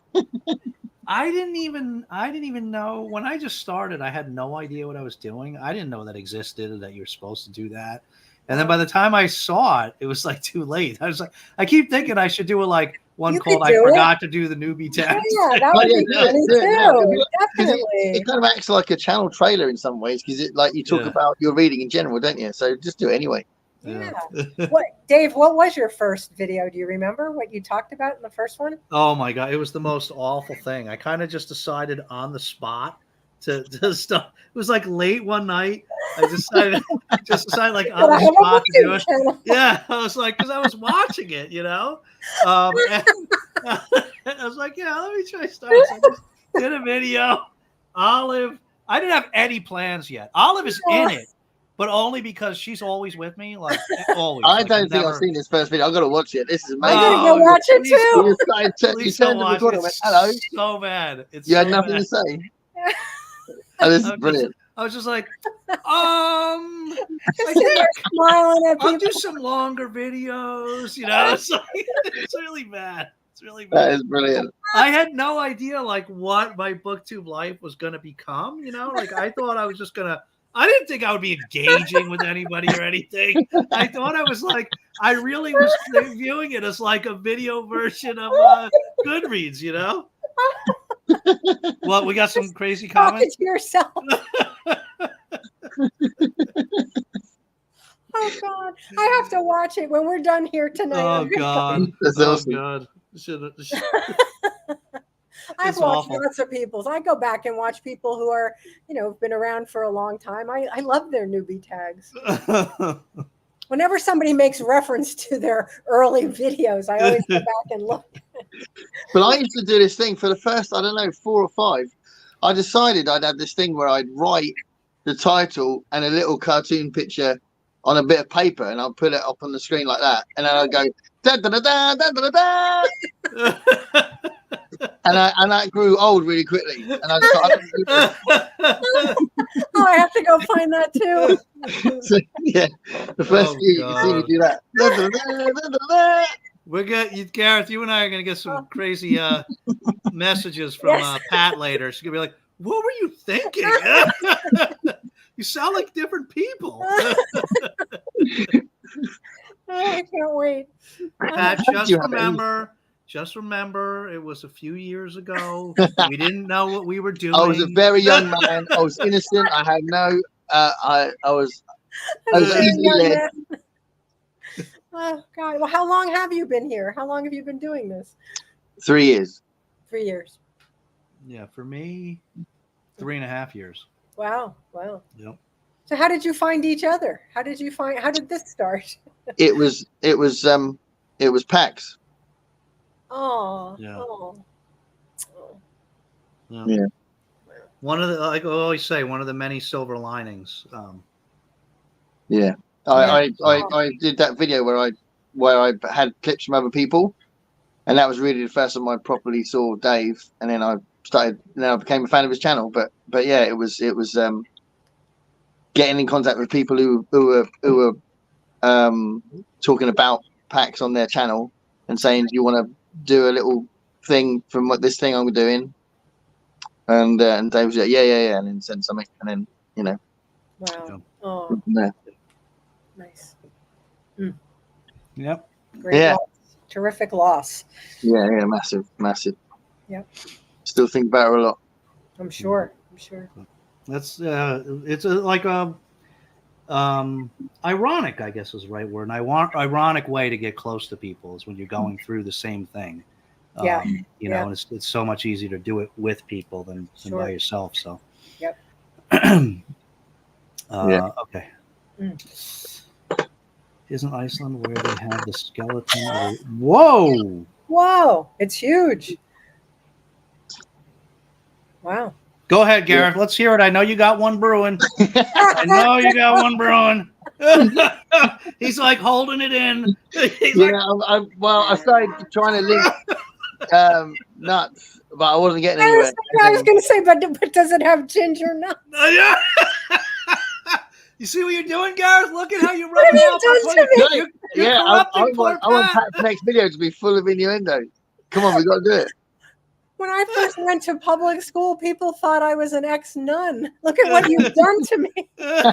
I didn't even know when I just started. I had no idea what I was doing. I didn't know that existed or that you're supposed to do that. And then by the time I saw it, it was like too late. I was like, I keep thinking I should do one called "I forgot to do the newbie tag." Yeah, that would be funny too. Definitely. It kind of acts like a channel trailer in some ways because it like you talk about your reading in general, don't you? So just do it anyway. Yeah. Dave, what was your first video? Do you remember what you talked about in the first one? Oh my God, it was the most awful thing. I kind of just decided on the spot to stop. It was like late one night. I decided like on the spot to do it. Yeah, I was like, because I was watching it, and I was like, let me try starting. So I just did a video. Olive, I didn't have any plans yet. Olive is in it. but only because she's always with me, like always. I Like, don't think never... I've seen this first video. I've got to watch it. This is I amazing. gotta go watch it too. You turned the recorder and went, hello. So bad. You had nothing to say. Oh, this is brilliant. I was just like, I smiling at I'll people. do some longer videos. You know, it's really bad. It's really bad. That is brilliant. I had no idea like what my booktube life was gonna become. You know, like I thought I was just gonna. I didn't think I would be engaging with anybody or anything. I thought I was like, I really was viewing it as like a video version of Goodreads. You know. Well, we got some crazy comments. Talk to yourself. Oh God, I have to watch it when we're done here tonight. Oh God, that's awesome. God. I've watched lots of people's. I go back and watch people who are, been around for a long time. I love their newbie tags. Whenever somebody makes reference to their early videos, I always go back and look. But I used to do this thing for the first, 4 or 5. I decided I'd have this thing where I'd write the title and a little cartoon picture on a bit of paper, and I'll put it up on the screen like that, and then I'd go da da da da da da da, and that grew old really quickly. And I I have to go find that too. So, yeah, the first few you can see me do that. Da, da, da, da, da, da. We're good, Gareth. You and I are gonna get some crazy messages from Pat later. She's gonna be like, "What were you thinking? You sound like different people." I can't wait. Pat, just remember, it was a few years ago. We didn't know what we were doing. I was a very young man. I was innocent. I had no. I was easily led. Oh God! Well, how long have you been here? How long have you been doing this? 3 years. 3 years. Yeah, for me, 3.5 years. Wow. Yep. So how did you find each other? How did this start? It was PAX. Oh. Yeah. Oh. Yeah. One of the, like I always say, one of the many silver linings. Yeah. I did that video where I had clips from other people, and that was really the first time I properly saw Dave, and then I became a fan of his channel. But yeah, it was getting in contact with people who were talking about PAX on their channel and saying, "Do you want to do a little thing from this thing I'm doing?" And Dave was like, yeah, and then send something, and then Wow. Oh. Yeah. Nice. Yep. Great. Yeah. Loss. Terrific loss. Yeah, massive. Yep. Still think about her a lot. I'm sure. That's it's like ironic, I guess is the right word. An ironic way to get close to people is when you're going through the same thing. And it's so much easier to do it with people than by yourself. So. Yep. Okay. Isn't Iceland where they have the skeleton? Whoa! It's huge. Wow. Go ahead, Gareth. Let's hear it. I know you got one brewing. He's like holding it in. I started trying to link nuts, but I wasn't getting anywhere. I was going to say, but does it have ginger nuts? Yeah. You see what you're doing, Gareth? Look at how you rub it off. I want Pat's next video to be full of innuendo. Come on, we got to do it. When I first went to public school, people thought I was an ex-nun. Look at what you've done to me. Oh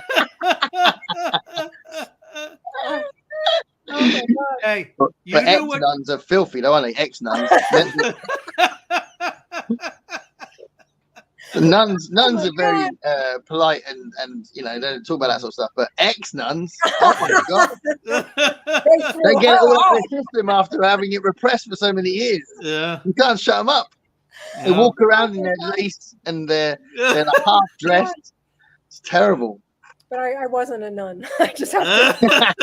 my God. Hey, but ex-nuns are filthy, though, aren't they? Ex-nuns. Nuns are very polite and they don't talk about that sort of stuff. But ex-nuns, oh my God, they get it all out of their system after having it repressed for so many years. Yeah, you can't shut them up. Yeah. They walk around in their lace and they're like half dressed. It's terrible. But I wasn't a nun. I just have to.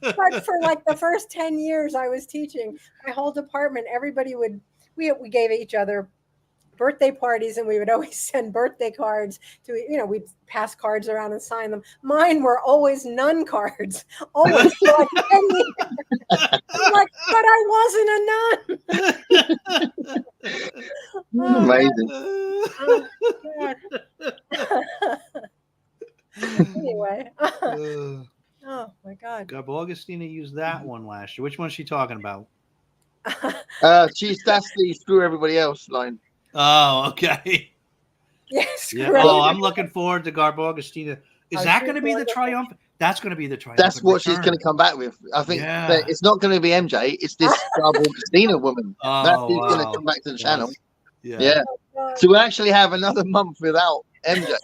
But for like the first 10 years I was teaching, my whole department, everybody we gave each other birthday parties, and we would always send birthday cards to, we'd pass cards around and sign them. Mine were always nun cards, always for like 10 years. I'm like, but I wasn't a nun. Amazing. Anyway. Oh my God. Augustina used that one last year. Which one's she talking about? That's the screw everybody else line. Oh, okay. Yes. Yeah. Oh, I'm looking forward to Garbo Augustina. Is that going to be the wonderful. triumphant? That's going to be the triumphant. That's what return. she's going to come back with. I think that it's not going to be MJ. It's this Garbo Augustina woman. That's who's going to come back to the channel. Yeah. Oh, So we'll actually have another month without MJ.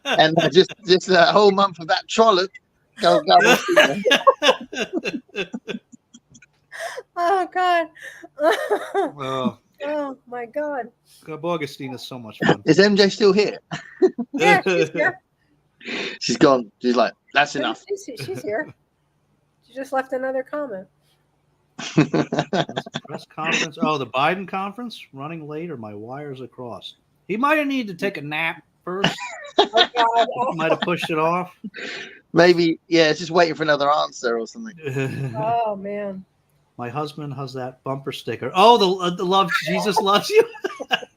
And just a whole month of that trollop. Go oh God. Oh my God. Garbo Augustina is so much fun. Is MJ still here? Yeah, she's here. She's gone. She's like, that's enough. She's here. She just left another comment. Press conference. Oh, the Biden conference running late, or my wires are crossed. He might have needed to take a nap first. Oh, God. Might have pushed it off. Maybe, it's just waiting for another answer or something. Oh man. My husband has that bumper sticker. Oh, the love, Jesus loves you.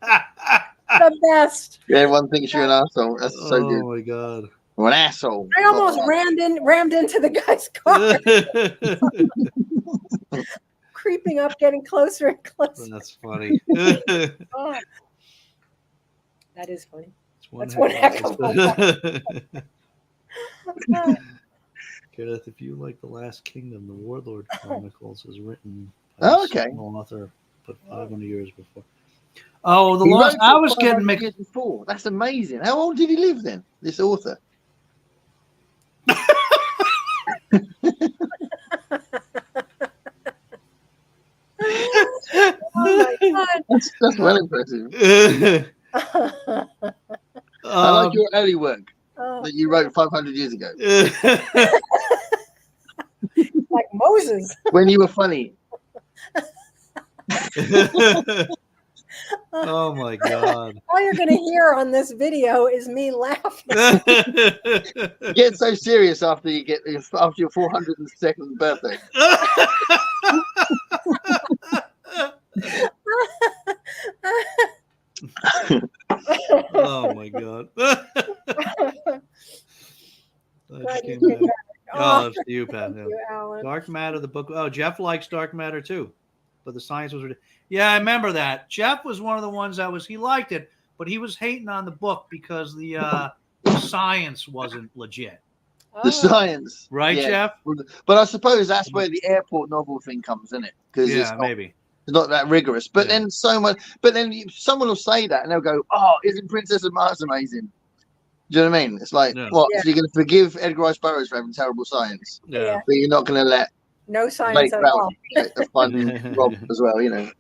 The best. Yeah, everyone thinks you're an asshole. That's so good. Oh my God. Or an asshole. I almost rammed into the guy's car, creeping up, getting closer and closer. That's funny. Oh, that is funny. That's one heck of a Kenneth, if you like The Last Kingdom, the Warlord Chronicles is written by Oh, a okay. single author, but 500 years before. Oh, the He Lost. wrote I it was getting 500 mixed. years before. That's amazing. How old did he live then, this author? Oh my God. That's well impressive. I like your early work that you wrote 500 years ago. Like Moses. When you were funny. Oh my God. All you're going to hear on this video is me laughing. You get so serious after your 402nd birthday. Oh my God. Glad you came back. Oh, it's you, Pat. Thank you, Alan. Dark Matter, the book. Oh, Jeff likes Dark Matter too, but the science was ridiculous. Yeah, I remember that. Jeff was one of the ones he liked it, but he was hating on the book because the science wasn't legit. The science. Right, Jeff? But I suppose that's where the airport novel thing comes, isn't it? Because maybe. It's not that rigorous. But then someone will say that and they'll go, oh, isn't Princess of Mars amazing? Do you know what I mean? It's like, what? Yeah. So you're going to forgive Edgar Rice Burroughs for having terrible science? Yeah. But you're not going to let no science at all. a fun Rob as well, you know.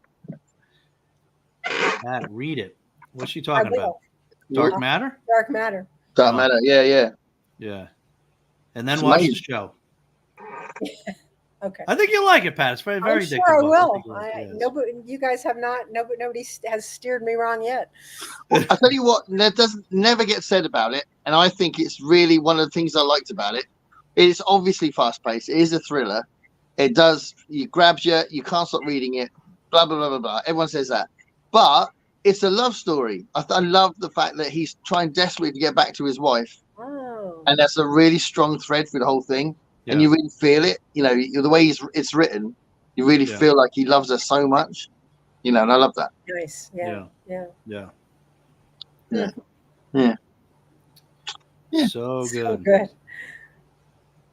Matt, read it. What's she talking about? Dark Dark Matter? Dark Matter. Dark Matter, yeah. Yeah. And then It's watch amazing. the show. Okay. I think you'll like it, Pat. It's very, very I'm addictive. sure I book. will. think you'll- Nobody, you guys have not. Nobody has steered me wrong yet. Well, I tell you what, that doesn't never get said about it, and I think it's really one of the things I liked about it. It's obviously fast paced. It is a thriller. It grabs you. You can't stop reading it. Blah blah blah blah blah. Everyone says that, but it's a love story. I love the fact that he's trying desperately to get back to his wife, and that's a really strong thread through the whole thing. Yeah. And you really feel it. You know, the way it's written, you really feel like he loves her so much. You know, and I love that. Nice. Yeah. So good. So good.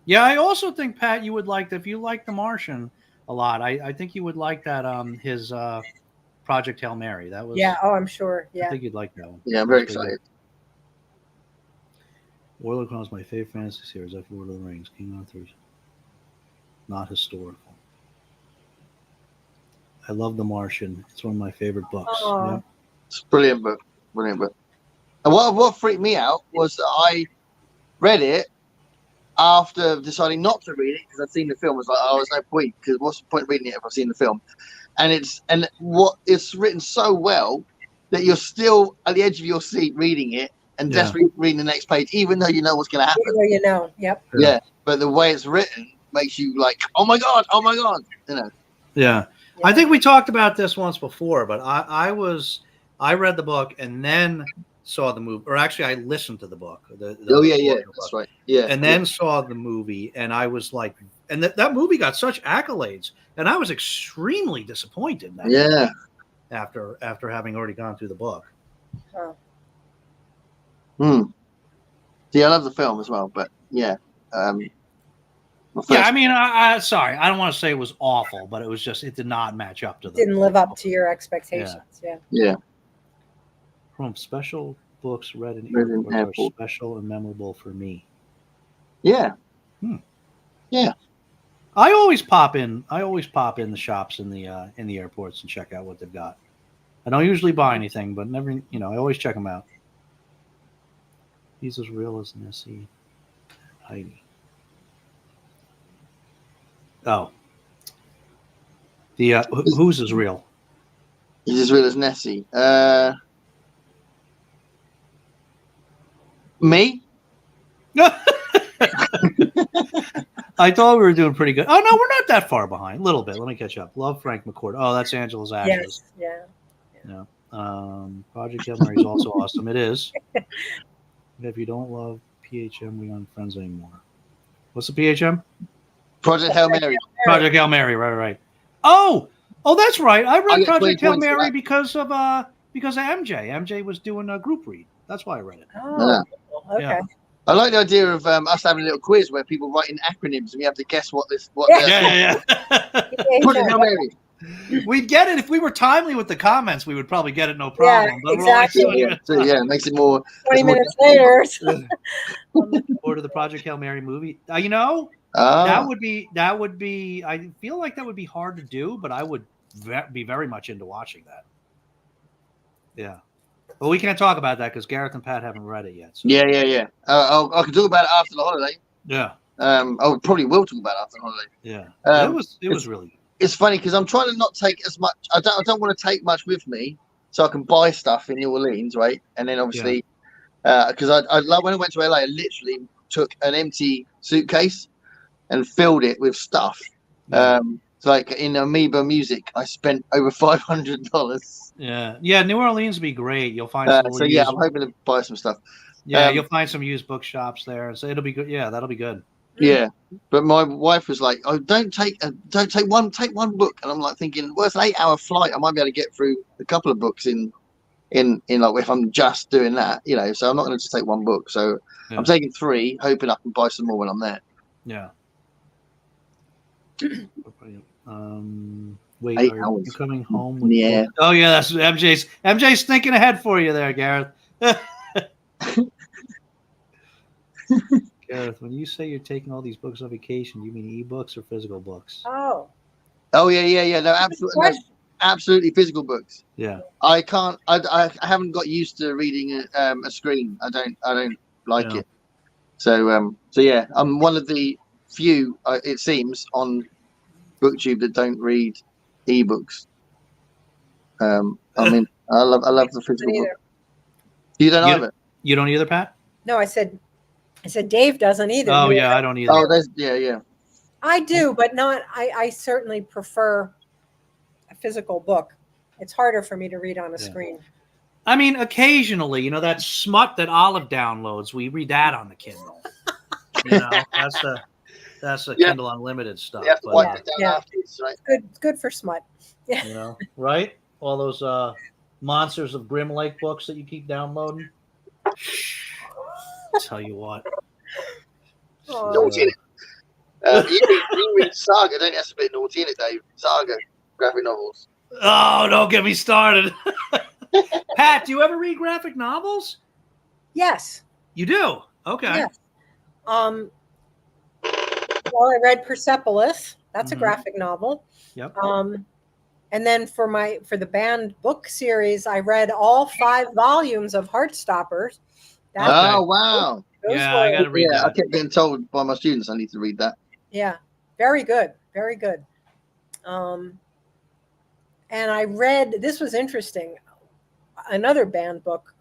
Yeah, I also think, Pat, you would like if you like The Martian a lot. I think you would like that his Project Hail Mary. That was Oh, I'm sure. I Yeah. think you'd like that one. Yeah, I'm very excited. Warlord Chronicles is my favorite fantasy series after Lord of the Rings. King Arthur's not historical. I love The Martian. It's one of my favorite books. Aw. Yeah. It's a brilliant book. Brilliant book. And what freaked me out was that I read it after deciding not to read it because I'd seen the film. I was like, oh, there's no point because what's the point of reading it if I've seen the film? and what it's written so well that you're still at the edge of your seat reading it and desperately reading the next page, even though you know what's going to happen. You know, yep. Yeah, but the way it's written makes you like, oh my god, you know. Yeah. I think we talked about this once before, but I read the book and then saw the movie, or actually I listened to the book. That's right. Yeah, and then saw the movie, and I was like, and that movie got such accolades, and I was extremely disappointed. After having already gone through the book. Oh. Yeah, I love the film as well, but yeah. I mean, I sorry, I don't want to say it was awful, but it did not match up to the. Didn't live up to your expectations. Yeah. From special books read in airports are special and memorable for me. Yeah. Yeah. I always pop in the shops in the airports and check out what they've got. I don't usually buy anything, but never, I always check them out. He's as real as Nessie. Heidi. Oh. The who's as real? He's as real as Nessie. Me? I thought we were doing pretty good. Oh, no, we're not that far behind. A little bit. Let me catch up. Love Frank McCourt. Oh, that's Angela's Ashes. Yes, yeah. Project Hail Mary is also awesome. It is. If you don't love PHM, we aren't friends anymore. What's the PHM? Project Hail Mary. Project Hail Mary. Right. Oh, that's right. I read Project Hail Mary because of MJ. MJ was doing a group read. That's why I read it. Oh, okay. Yeah. I like the idea of us having a little quiz where people write in acronyms and we have to guess what. Yeah. Project Hail Mary. We'd get it if we were timely with the comments. We would probably get it no problem. Yeah, exactly. It makes it more 20 minutes later. Or to the Project Hail Mary movie. That would be. I feel like that would be hard to do, but I would be very much into watching that. Yeah. Well, we can't talk about that because Gareth and Pat haven't read it yet. So. Yeah. I can talk about it after the holiday. Yeah. I probably will talk about it after the holiday. Yeah. It was really good. It's funny because I'm trying to not take as much. I don't want to take much with me, so I can buy stuff in New Orleans, right? And then obviously, because when I went to LA, I literally took an empty suitcase and filled it with stuff. Yeah. Like in Amoeba Music, I spent over $500. Yeah. New Orleans would be great. You'll find. I'm hoping to buy some stuff. Yeah, you'll find some used bookshops there, so it'll be good. Yeah, that'll be good. Yeah, but my wife was like, "Oh, don't take one book," and I'm like thinking, "Well, it's an 8-hour flight. I might be able to get through a couple of books in like if I'm just doing that, So I'm not going to just take one book. So I'm taking 3, hoping I can buy some more when I'm there. Yeah. Wait, 8 are hours. you coming home? Yeah. Oh yeah, that's MJ's thinking ahead for you there, Gareth. Gareth, when you say you're taking all these books on vacation, you mean ebooks or physical books? Oh yeah. No, absolutely physical books. Yeah. I can't. I haven't got used to reading a screen. I don't like it. So yeah, I'm one of the few, it seems, on booktube that don't read ebooks. I mean, I love the physical book. You don't either. You don't either, Pat? No, I said Dave doesn't either. Oh yeah, I don't either. Oh, yeah. I do, but not. I certainly prefer a physical book. It's harder for me to read on a screen. I mean, occasionally, that smut that Olive downloads, we read that on the Kindle. That's the Kindle Unlimited stuff. You have to wipe it down afterwards, right? Good for smut. Yeah. Right? All those Monsters of Grim Lake books that you keep downloading. Tell you what. Naughty in it. You read Saga, don't you? That's a bit naughty in it, Dave. Saga, graphic novels. Oh, don't get me started. Pat, do you ever read graphic novels? Yes. You do? Okay. Yes. Well, I read Persepolis. That's a graphic novel. Yep. And then for the banned book series, I read all 5 volumes of Heartstoppers. Wow. I got to read that. I kept getting told by my students I need to read that. Yeah. Very good. Very good. and I read, this was interesting, another banned book.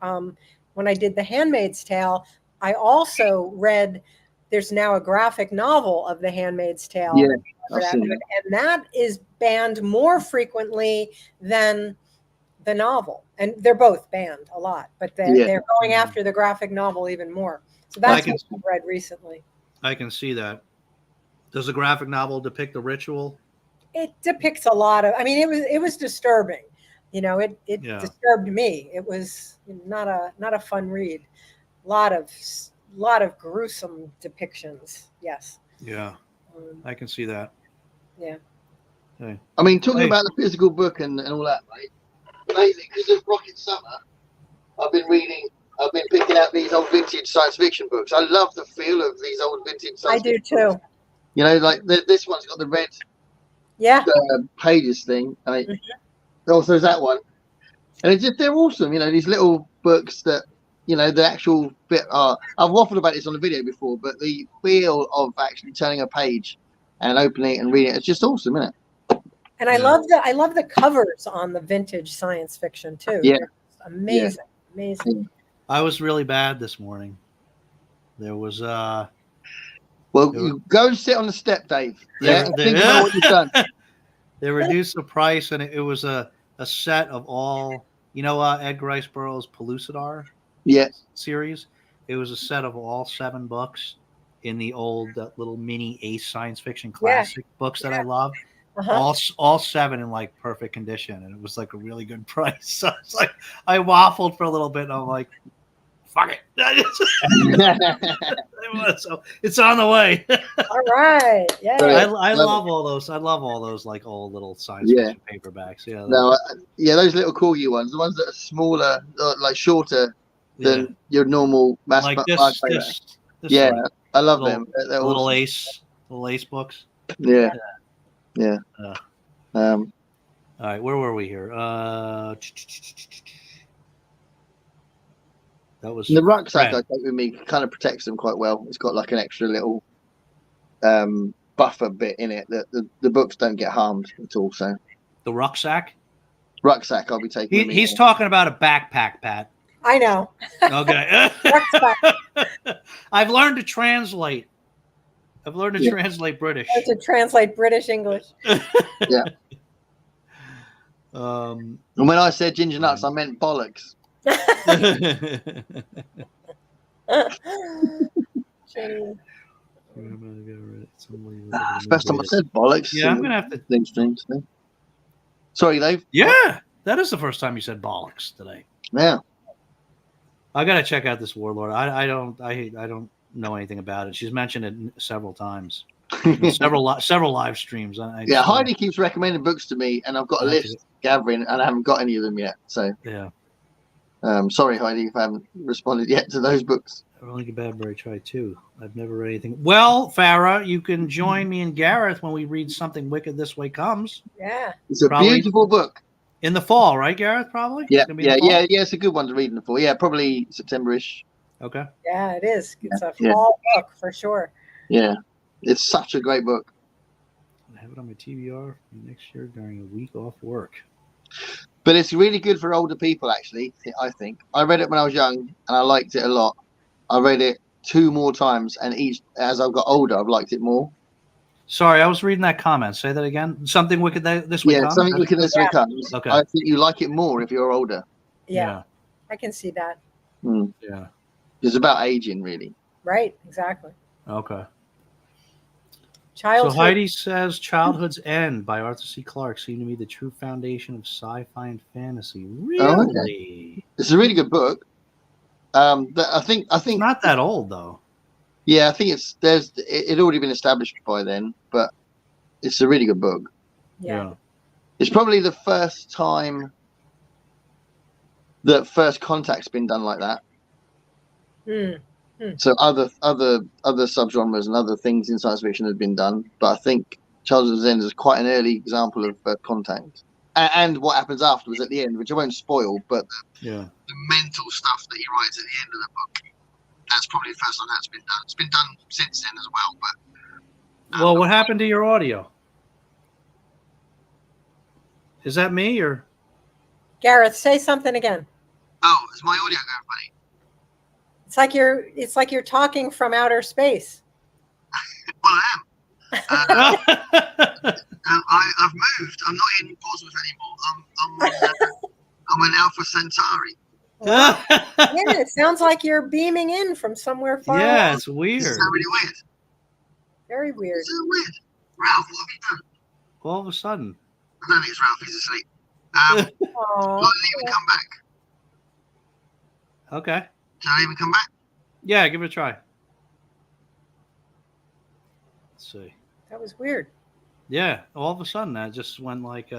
When I did The Handmaid's Tale, I also read, there's now a graphic novel of The Handmaid's Tale. Yeah, for I've that seen book, that. and that is banned more frequently than the novel. And they're both banned a lot, but they're going after the graphic novel even more. So that's what I've read recently. I can see that. Does the graphic novel depict a ritual? It depicts a lot of, I mean, it was disturbing. You know, it disturbed me. It was not a fun read. A lot of gruesome depictions. Yes. Yeah. I can see that. Yeah. Okay. I mean, talking about the physical book and all that, right? Amazing, because of Rocket Summer, I've been picking out these old vintage science fiction books. I love the feel of these old vintage science fiction I do too. Books. You know, like this one's got the red pages thing. Also, there's that one. And they're awesome. You know, these little books that, you know, the actual bit are, I've waffled about this on the video before, but the feel of actually turning a page and opening it and reading it, it's just awesome, isn't it? And I love the covers on the vintage science fiction too. Yeah. They're amazing. Yeah. Amazing. I was really bad this morning. There was you go and sit on the step, Dave. Yeah. Think about what you've done. They reduced the price, and it was a set of all, you know, Edgar Rice Burroughs' Pellucidar series. It was a set of all 7 books in the old little mini Ace science fiction classic books that I love. All 7 in like perfect condition, and it was like a really good price. So it's like I waffled for a little bit, and I'm like, fuck it. So it's on the way. All right. Yeah. I love all those. I love all those like old little science fiction paperbacks. Yeah. Those little corgi ones, the ones that are smaller, like shorter than your normal mass. Like this I love them. They're little awesome. little ace books. Yeah. All right, where were we here? That was the rucksack I take with me kind of protects them quite well. It's got like an extra little buffer bit in it that the books don't get harmed at all. So the rucksack I'll be taking with me. He's talking about a backpack, Pat. I know. Okay. I've learned to translate. Translate British. To translate British English. Yeah. And when I said ginger nuts, I meant bollocks. First time I said bollocks. Yeah, I'm gonna have to. Sorry, Dave. Yeah, that is the first time you said bollocks today. Yeah. I gotta check out this Warlord. I don't know anything about it. She's mentioned it several times. several live streams. Heidi keeps recommending books to me, and I've got a list gathering, and I haven't got any of them yet. So sorry, Heidi, if I haven't responded yet to those books. Rolling a Badberry try too. I've never read anything. Well, Farah, you can join me and Gareth when we read Something Wicked This Way Comes. Yeah, it's a beautiful book. In the fall, right, Gareth? Probably. Yeah. It's a good one to read in the fall. Yeah, probably September-ish. Okay. Yeah, it is. It's a fall book for sure. Yeah, it's such a great book. I have it on my TBR next year during a week off work. But it's really good for older people, actually, I think. I read it when I was young, and I liked it a lot. I read it 2 more times, and as I've got older, I've liked it more. Sorry, I was reading that comment. Say that again. Something Wicked This Way Comes? Yeah, Something Wicked This Way Comes. Okay. I think you like it more if you're older. Yeah. I can see that. Yeah. It's about aging, really. Right, exactly. Okay. Childhood. So Heidi says Childhood's End by Arthur C. Clarke seemed to be the true foundation of sci-fi and fantasy. Really? Oh, okay. It's a really good book. I think it's not that old though. Yeah, I think it already been established by then, but it's a really good book. Yeah. It's probably the first time that First Contact's been done like that. So other subgenres and other things in science fiction have been done, but I think Childhood's End is quite an early example of Contact. And what happens afterwards at the end, which I won't spoil, but the mental stuff that he writes at the end of the book, that's probably the first time that's been done. It's been done since then as well. But what happened to your audio? Is that me or? Gareth, say something again. Oh, is my audio going funny? It's like you're talking from outer space. Well, I am. I've moved. I'm not in Portsmouth anymore. I'm an Alpha Centauri. Wow. Yeah, it sounds like you're beaming in from somewhere far away. Yeah, it's weird. This is really weird. Very weird. It's so weird. Ralph, what have you done? All of a sudden. I don't think it's Ralph. He's asleep. Aw. Will I even come back? Okay. Can I even come back? Yeah, give it a try. Let's see. That was weird. Yeah, all of a sudden that just went like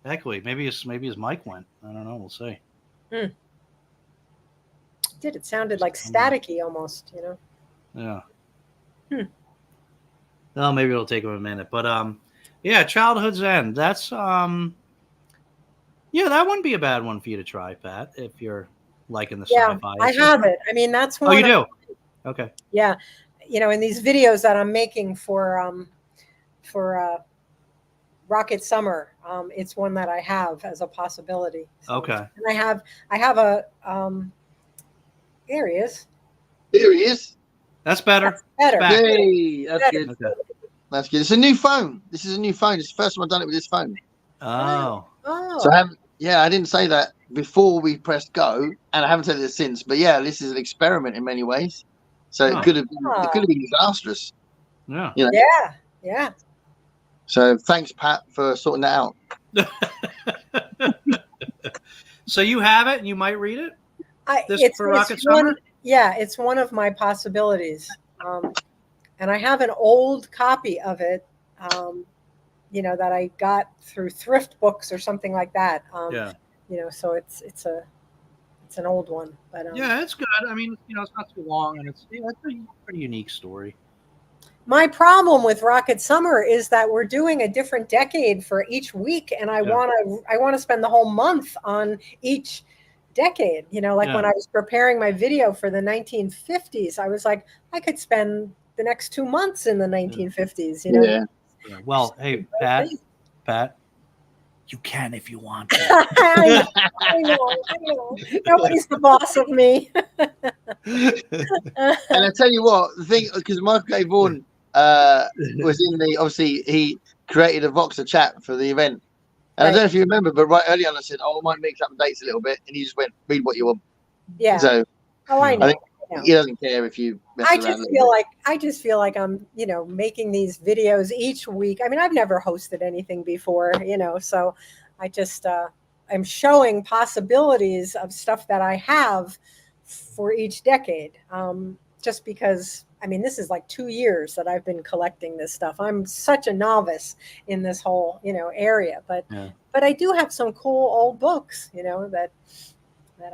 echoey. Maybe his mic went. I don't know. We'll see. It did. It sounded like staticky almost, you know. Yeah. Well, maybe it'll take him a minute, but yeah, Childhood's End. That's yeah, that wouldn't be a bad one for you to try, Pat, if you're liking the sci-fi. I have it. I mean, that's one. Oh, you do? Okay. Yeah, you know, in these videos that I'm making for Rocket Summer, it's one that I have as a possibility. So, Okay. and I have a there he is. Here he is. That's better. That's better. Back. Yay, that's Better. good. Okay. That's good. It's a new phone. This is a new phone. It's the first time I've done it with this phone. Oh. Oh, So I didn't say that before we pressed go, and I haven't said it since. But yeah, this is an experiment in many ways. So it could have been disastrous. Yeah. You know? yeah. So thanks, Pat, for sorting that out. So you have it, and you might read it. It's for Rocket Summer? Yeah, it's one of my possibilities. And I have an old copy of it, you know, that I got through thrift books or something like that. Yeah. You know, so it's an old one, but Yeah, it's good. I mean, you know, it's not too long, and it's a pretty unique story. my problem with Rocket Summer is that we're doing a different decade for each week, and I want to spend the whole month on each decade. You know, like when I was preparing my video for the 1950s, I was like, I could spend the next 2 months in the 1950s. You know. Yeah. Well, hey, Pat, you can if you want. I know. Nobody's the boss of me. And I tell you what, the thing, because Michael K. Vaughan was in the, obviously, he created a Voxer chat for the event. And I don't know if you remember, but right early on, I said, I might mix up the dates a little bit. And he just went, read what you want. Yeah. So I know. I think he doesn't care if you mess around. I just feel like I'm, you know, making these videos each week. I mean, I've never hosted anything before, you know, so I just I'm showing possibilities of stuff that I have for each decade. Just because, I mean, this is like 2 years that I've been collecting this stuff. I'm such a novice in this whole, you know, area, but I do have some cool old books, you know, that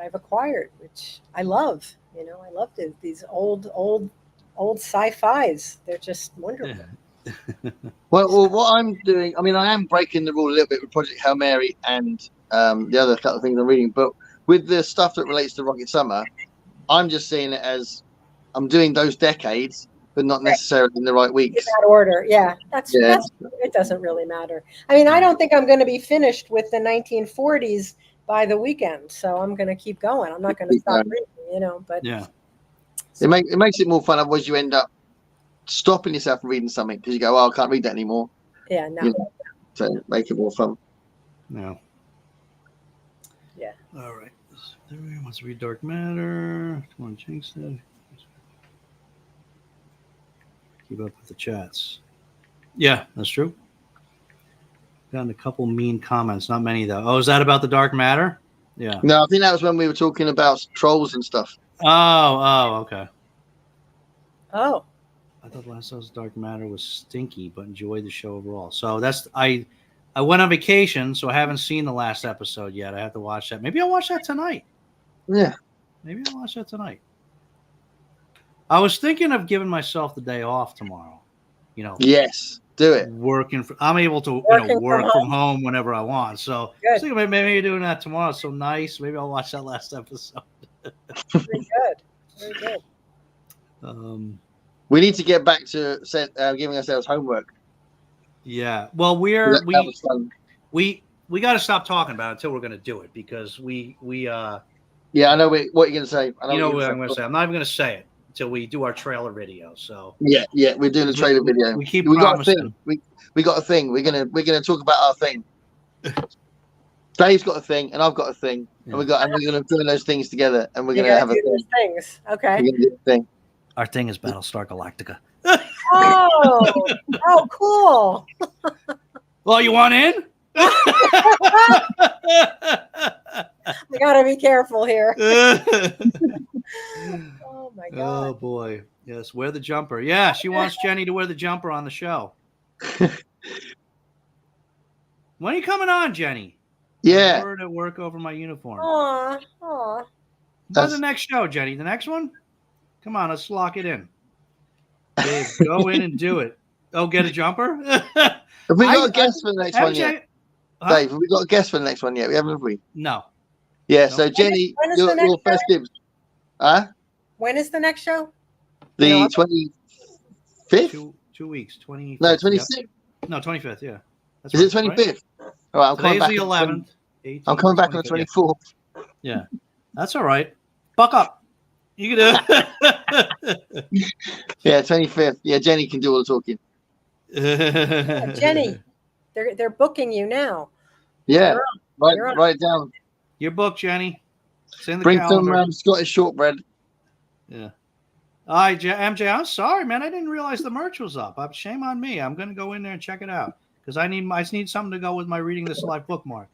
I've acquired, which I love. You know, I love these old sci-fis. They're just wonderful. Well, what I'm doing, I mean, I am breaking the rule a little bit with Project Hail Mary and the other couple of things I'm reading, but with the stuff that relates to Rocket Summer, I'm just seeing it as I'm doing those decades, but not necessarily in the right weeks. In that order, yeah. That's it doesn't really matter. I mean, I don't think I'm going to be finished with the 1940s by the weekend, so I'm going to keep going. I'm not going to stop reading, you know. But it makes it more fun. Otherwise, you end up stopping yourself from reading something because you go, "Oh, I can't read that anymore." Yeah, no. You know, so make it more fun. No. Yeah. All right. Everyone wants to read Dark Matter. Come on, Jinx said. Keep up with the chats. Yeah, that's true. Gotten a couple mean comments, not many though. Oh, is that about the Dark Matter? Yeah. No, I think that was when we were talking about trolls and stuff. Oh, okay. Oh. I thought last time's Dark Matter was stinky, but enjoyed the show overall. So that's I went on vacation, so I haven't seen the last episode yet. I have to watch that. Maybe I'll watch that tonight. Yeah. Maybe I'll watch that tonight. I was thinking of giving myself the day off tomorrow. You know. Yes. Do it. I'm able to work from home whenever I want. So I was thinking maybe doing that tomorrow. It's so nice. Maybe I'll watch that last episode. Very good. We need to get back to giving ourselves homework. Yeah. Well, we got to stop talking about it until we're going to do it because we Yeah, I know what you're going to say. you know what I'm going to say. I'm not even going to say it until we do our trailer video. So yeah, we're doing a trailer video. We keep got a promising. thing. We got a thing. We're gonna talk about our thing. Dave's got a thing, and I've got a thing, and we're gonna do those things together, and we're gonna have a thing. Things. Okay. We're gonna do a thing. Our thing is Battlestar Galactica. Oh, cool. Well, you want in? I gotta be careful here. Oh my god. Oh boy. Yes, wear the jumper. Yeah, she wants Jenny to wear the jumper on the show. When are you coming on, Jenny? Yeah. I'm to work over my uniform. Aw. When's the next show, Jenny? The next one? Come on, let's lock it in. Dave, go in and do it. Oh, get a jumper? Have we got a guest for the next one yet? Huh? Dave, have we got a guest for the next one yet? We haven't, have we? No. Yeah, so Jenny, your first dibs. Huh? When is the next show? The 25th? 2 weeks. 25th. No, 26th? Yep. No, 25th, yeah. Is it 25th? Right? All right, I'm coming back. The 11th. 18th, I'm coming back on the 24th. Yeah. That's all right. Buck up. You can do it. Yeah, 25th. Yeah, Jenny can do all the talking. Jenny, they're booking you now. Yeah, write it down. Your book, Jenny. It's in the Bring calendar. some Scottish shortbread. Yeah. All right, MJ, I'm sorry, man. I didn't realize the merch was up. Shame on me. I'm going to go in there and check it out because I need something to go with my Reading This Life bookmark.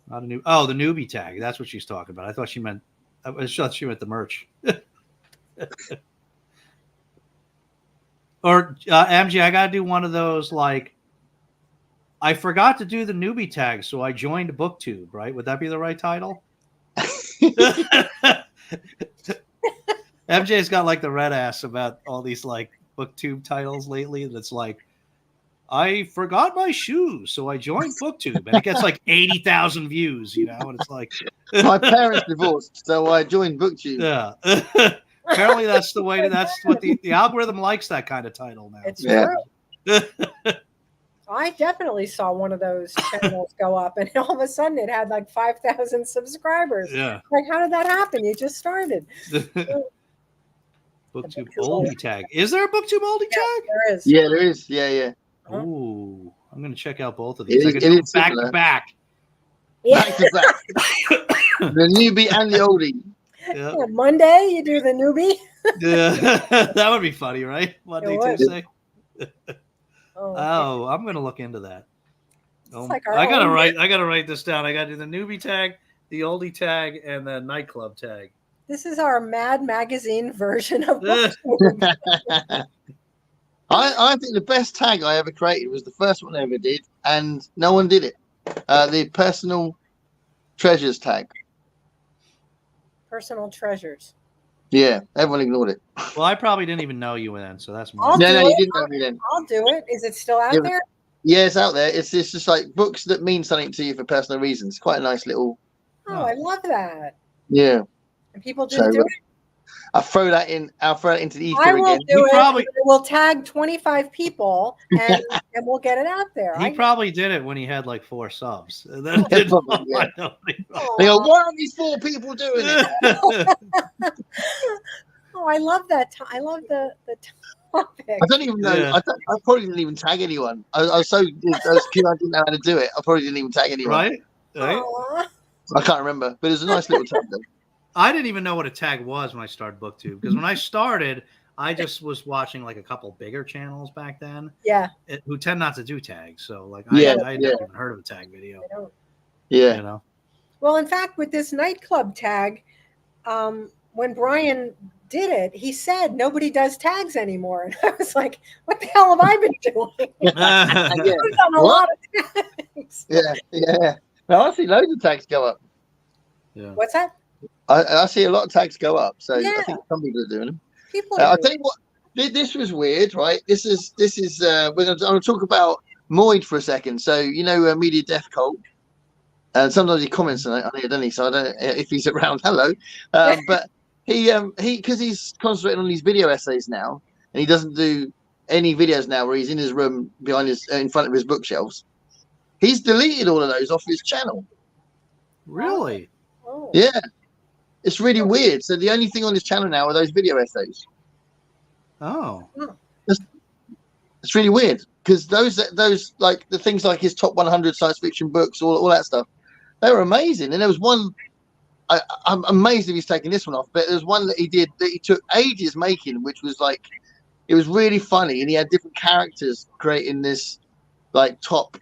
Not a new. Oh, the newbie tag. That's what she's talking about. I thought she meant the merch. Or MJ, I got to do one of those like. I forgot to do the newbie tag, so I joined booktube. Right? Would that be the right title? MJ's got like the red ass about all these like booktube titles lately. That's like, I forgot my shoes, so I joined booktube, and it gets like 80,000 views, you know. And it's like, my parents divorced, so I joined booktube. Yeah. Apparently, that's the way. That's what the algorithm likes. That kind of title now. It's true. I definitely saw one of those channels go up, and all of a sudden it had like 5,000 subscribers. Yeah. Like, how did that happen? You just started. Booktube oldie tag. Is there a booktube oldie tag? There is. Yeah, there is. Yeah. Ooh, I'm going to check out both of these. It is back to back. Yeah. Back to back. The newbie and the oldie. Yeah. Yeah, Monday you do the newbie. Yeah. That would be funny, right? Monday, Tuesday. Oh, I'm going to look into that. Like I gotta write this down. I gotta do the newbie tag, the oldie tag, and the nightclub tag. This is our Mad Magazine version of booktube. I think the best tag I ever created was the first one I ever did, and no one did it. The personal treasures tag. Personal treasures. Yeah, everyone ignored it. Well, I probably didn't even know you then, so that's my. I'll No, do you it. didn't know me then. I'll do it. Is it still out there? Yeah, it's out there. It's just like books that mean something to you for personal reasons. Quite a nice little. Oh, I love that. Yeah. And people didn't do it. I'll throw that into the ether I will again. do it. We'll tag 25 people and we'll get it out there. He probably did it when he had like 4 subs. And then They go, why aren't these 4 people doing it? Oh, I love that. I love the topic. I don't even know. Yeah. I probably didn't even tag anyone. I was cute. I didn't know how to do it. I probably didn't even tag anyone. Right? I can't remember, but it was a nice little tag though. I didn't even know what a tag was when I started booktube, because when I started, I just was watching like a couple bigger channels back then. Yeah. Who tend not to do tags. So like I had never even heard of a tag video. I don't. Yeah. You know. Well, in fact, with this nightclub tag, when Brian did it, he said nobody does tags anymore. And I was like, what the hell have I been doing? I've done a lot of tags. Yeah. Now, I see loads of tags go up. Yeah. What's that? I see a lot of tags go up. So I think some people are doing them. I'll tell you what, this was weird, right? This is I'm going to talk about Moid for a second. So, you know, Media Death Cult. And sometimes he comments on it, doesn't he? So I don't know if he's around. Hello. But he because he's concentrating on these video essays now, and he doesn't do any videos now where he's in his room in front of his bookshelves. He's deleted all of those off his channel. Really? Oh. Yeah, it's really weird. So the only thing on his channel now are those video essays. Oh. It's really weird because those like the things like his top 100 science fiction books, all that stuff, they were amazing. And there was one, I'm amazed if he's taking this one off, but there's one that he did that he took ages making, which was like, it was really funny, and he had different characters creating this like top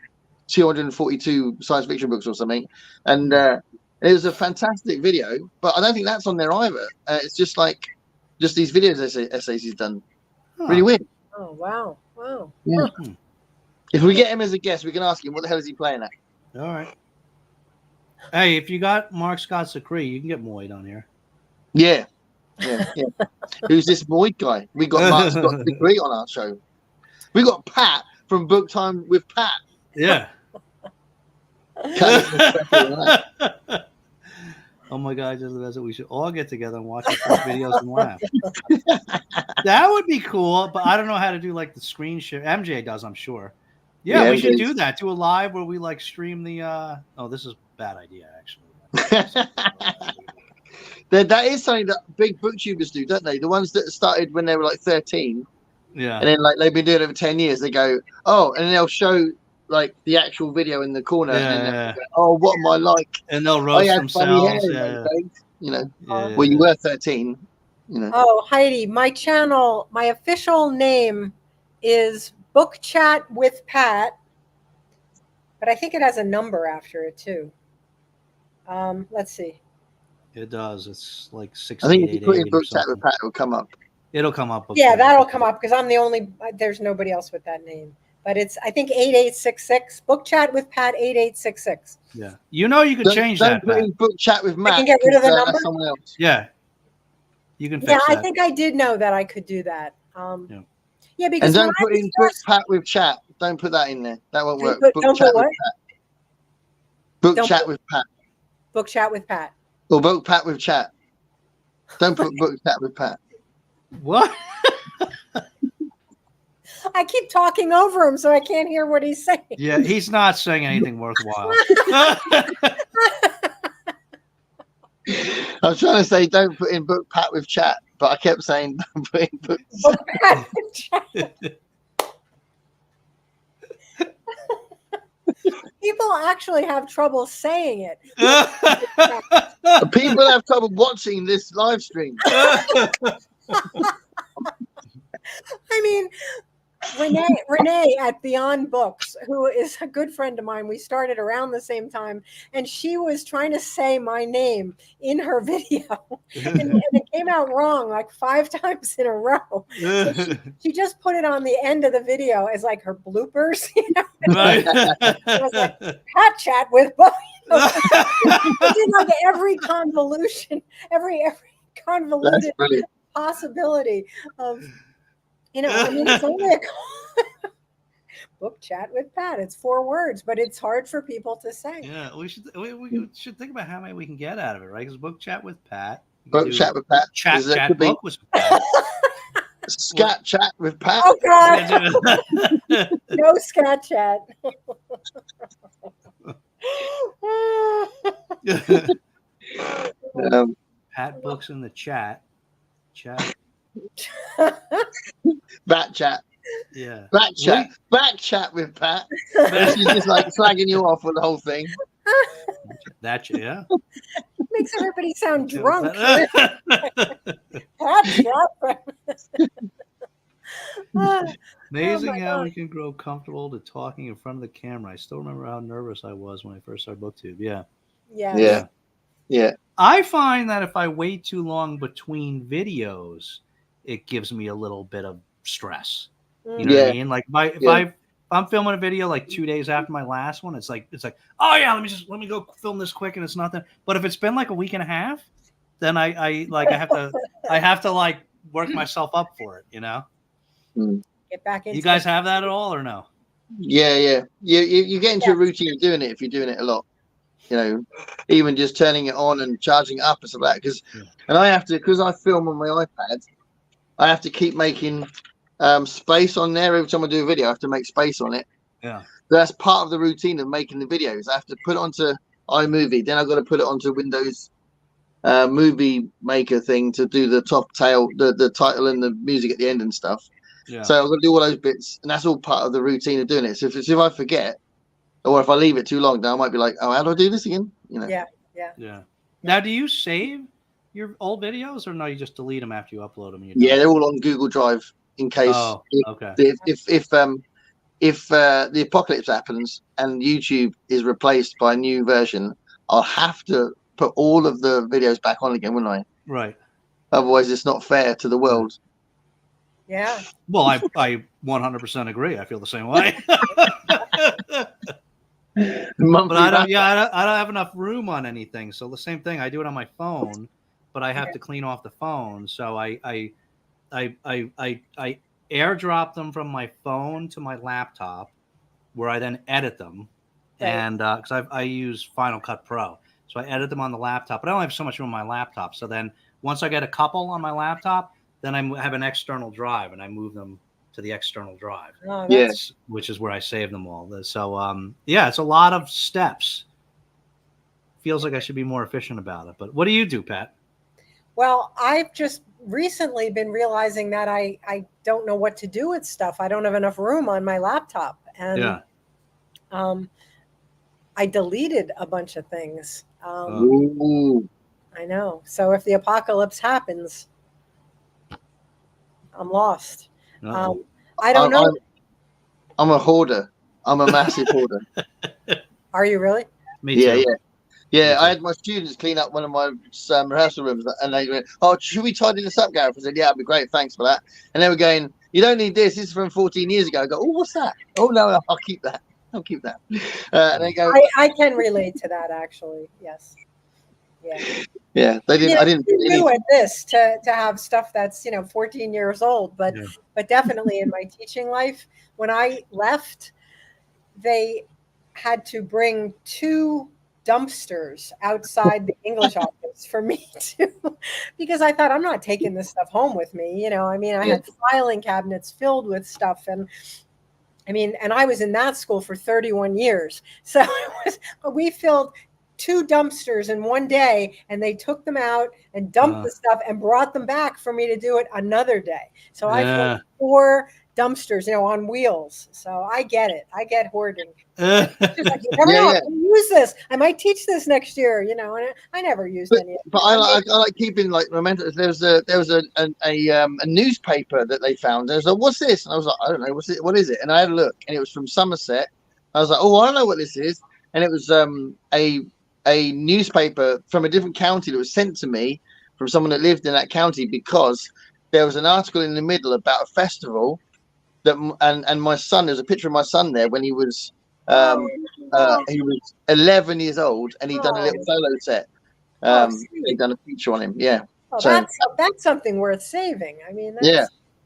242 science fiction books or something, and it was a fantastic video. But I don't think that's on there either. It's just these videos essays he's done. Huh. Really weird. Oh, wow. Wow. Yeah. Hmm. If we get him as a guest, we can ask him what the hell is he playing at. All right. Hey, if you got Mark Scott's Decree, you can get Moid on here. Yeah. Who's this Moid guy? We got Mark Scott's Degree on our show. We got Pat from Book Time with Pat. Yeah. Oh my God, we should all get together and watch the videos and laugh. That would be cool, but I don't know how to do like the screen share. MJ does, I'm sure. Yeah, we should do that. Do a live where we like stream the oh, this is a bad idea actually. That is something that big booktubers do, don't they? The ones that started when they were like 13. Yeah. And then like they've been doing it for 10 years. They go, oh, and they'll show like the actual video in the corner. Yeah, and then go, oh, what am I like? And they'll roast themselves. You know, well, you were 13. You know. Oh, Heidi, my channel, my official name is Book Chat with Pat, but I think it has a number after it too. Let's see. It does. It's like 6. I think if you put in Book Chat with Pat, it will come up. It'll come up. Yeah, that'll come up because I'm the only. There's nobody else with that name. But it's, I think, 8866. Book Chat with Pat 8866. Yeah. You know you can change don't that. Put in Book Chat with Matt. I can get rid of the number? Someone else. Yeah. You can fix Yeah, that. I think I did know that I could do that. Yeah, because And don't put in Book Pat with Chat. Don't put that in there. That won't work. Don't put what? Book Chat with Pat. Book Chat with Pat. Or Book Pat with Chat. Don't put Book Chat with Pat. What? I keep talking over him, so I can't hear what he's saying. Yeah, he's not saying anything worthwhile. I was trying to say don't put in Book Pat with Chat, but I kept saying don't put in Book Pat with Chat. People actually have trouble saying it. People have trouble watching this live stream. I mean, Renee at Beyond Books, who is a good friend of mine, we started around the same time, and she was trying to say my name in her video, and it came out wrong like 5 times in a row. So she just put it on the end of the video as like her bloopers, you know? Right. It was like Pat Chat with Books. She did like every convolution, every convoluted possibility of. You know, I mean, it's only a Book Chat with Pat. It's 4 words, but it's hard for people to say. Yeah, we should think about how many we can get out of it, right? Because Book Chat with Pat. Book Chat with Pat. Chat book with Pat. Scat Chat with Pat. Oh God! No scat chat. Pat books in the chat. Chat. Back chat. Yeah. Back chat. Back chat with Pat. She's just like slagging you off with the whole thing. That yeah. Makes everybody sound drunk. Pat chat. Amazing how we can grow comfortable to talking in front of the camera. I still remember how nervous I was when I first started BookTube. Yeah. I find that if I wait too long between videos, it gives me a little bit of stress. You know what I mean? Like if I'm filming a video like 2 days after my last one, it's like, oh yeah, let me go film this quick, and it's nothing. But if it's been like a week and a half, then I have to like work myself up for it, you know? Get back into you guys have that at all or no? Yeah. You get into a routine of doing it if you're doing it a lot. You know, even just turning it on and charging it up and stuff like that. And I have to, because I film on my iPad, I have to keep making space on there every time I do a video. I have to make space on it Yeah. That's part of the routine of making the videos. I have to put it onto iMovie, then I've got to put it onto Windows movie maker thing to do the the title and the music at the end and stuff. Yeah. So I've got to do all those bits, and that's all part of the routine of doing it. So if I forget, or if I leave it too long, then I might be like, oh, how do I do this again? You know? Yeah. Now, do you save your old videos, or no? You just delete them after you upload them? Yeah, they're all on Google Drive in case if the apocalypse happens and YouTube is replaced by a new version, I'll have to put all of the videos back on again, wouldn't I? Right. Otherwise, it's not fair to the world. Yeah. Well, I 100% agree. I feel the same way. But I don't have enough room on anything. So the same thing, I do it on my phone, but I have to clean off the phone. So I airdrop them from my phone to my laptop, where I then edit them, and because I use Final Cut Pro, so I edit them on the laptop. But I only have so much room on my laptop. So then once I get a couple on my laptop, then I have an external drive, and I move them to the external drive. Oh, which is where I save them all. So it's a lot of steps. Feels like I should be more efficient about it. But what do you do, Pat? Well, I've just recently been realizing that I don't know what to do with stuff. I don't have enough room on my laptop, and I deleted a bunch of things. I know. So if the apocalypse happens, I'm lost. I don't know. I'm a hoarder. I'm a massive hoarder. Are you really? Me too. Yeah, I had my students clean up one of my rehearsal rooms, and they went, "Oh, should we tidy this up, Gareth?" I said, "Yeah, that'd be great. Thanks for that." And they were going, "You don't need this. This is from 14 years ago." I go, "Oh, what's that?" "Oh, no, I'll keep that. I'll keep that." And they go, I can relate to that, actually. Yes. Yeah. They didn't. I didn't do at this to have stuff that's 14 years old, but definitely in my teaching life, when I left, they had to bring 2 dumpsters outside the English office for me to, because I thought, I'm not taking this stuff home with me. I had filing cabinets filled with stuff, and I was in that school for 31 years. So we filled 2 dumpsters in one day, and they took them out and dumped the stuff and brought them back for me to do it another day. So I filled 4 dumpsters, on wheels. So I get it. I get hoarding. Just like, you never know, I'm gonna use this. I might teach this next year, and I never used any of it. But I like keeping mementos. There was a newspaper that they found. I was like, "What's this?" And I was like, "I don't know. What is it?" And I had a look, and it was from Somerset. I was like, "Oh, I don't know what this is." And it was a newspaper from a different county that was sent to me from someone that lived in that county, because there was an article in the middle about a festival that, and my son, there's a picture of my son there when he was 11 years old, and he'd done a little solo set. He'd done a feature on him. Oh, so that's something worth saving.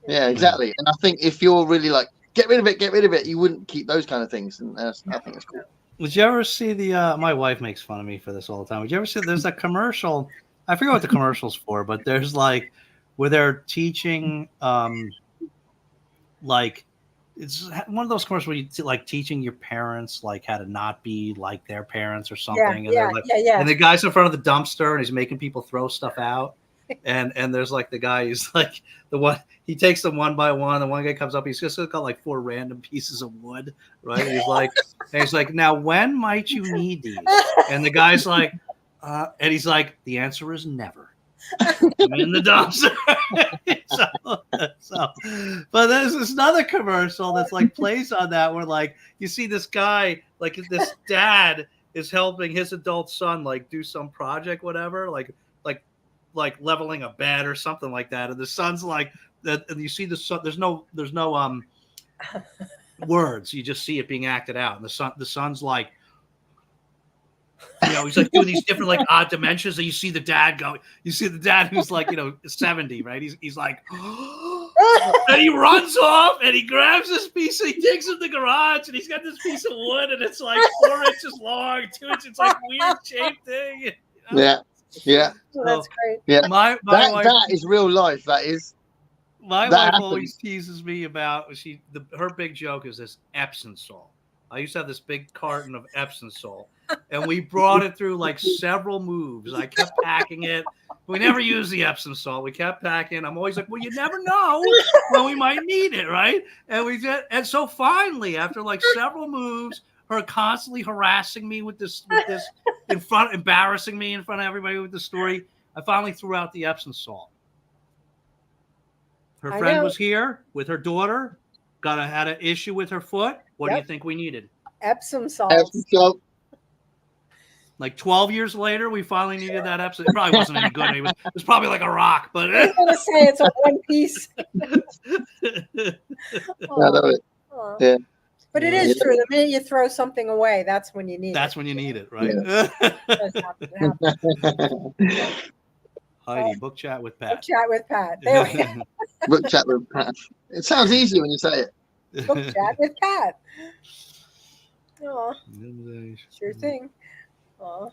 Exactly. And I think if you're really like, get rid of it, you wouldn't keep those kind of things, and I think it's cool. Would you ever see my wife makes fun of me for this all the time. Would you ever see, there's a commercial, I forget what the commercial's for, but there's like, where they're teaching, like, it's one of those commercials where you like teaching your parents like how to not be like their parents or something. And the guy's in front of the dumpster, and he's making people throw stuff out. And there's like the guy who's like the one, he takes them one by one. The one guy comes up, he's just got like 4 random pieces of wood, right? And he's like, "Now when might you need these?" And the guy's like, and he's like, "The answer is never." I'm in the dumpster. But there's another commercial that's like plays on that, where like you see this guy, like this dad is helping his adult son like do some project, whatever, like leveling a bed or something like that, and the son's like that, and you see the son, there's no words, you just see it being acted out, and the son's like, he's like doing these different like odd dimensions, and you see the dad who's like 70, right? He's like and he runs off, and he grabs this piece, and he takes it to the garage, and he's got this piece of wood, and it's like 4 inches long, 2 inches, it's like weird shaped thing. Yeah. Oh, that's great. Yeah. My wife, that is real life. That is. My wife always teases me about her big joke is this Epsom salt. I used to have this big carton of Epsom salt, and we brought it through like several moves. I kept packing it. We never used the Epsom salt. We kept packing. I'm always like, well, you never know when we might need it, right? And we did. And so finally, after like several moves, her constantly harassing me with this in front, embarrassing me in front of everybody with the story, I finally threw out the Epsom salt. Her friend was here with her daughter. Had an issue with her foot. What do you think we needed? Epsom salt. Epsom salt. Like 12 years later, we finally needed that Epsom. It probably wasn't any good. It was probably like a rock, but I was going to say it's a one piece. Yeah. But it is true. The minute you throw something away, that's when you need it. That's when you need it, right? Yeah. Heidi, book chat with Pat. Book chat with Pat. There we go. Book chat with Pat. It sounds easier when you say it. Book chat with Pat. Oh, sure thing. Oh.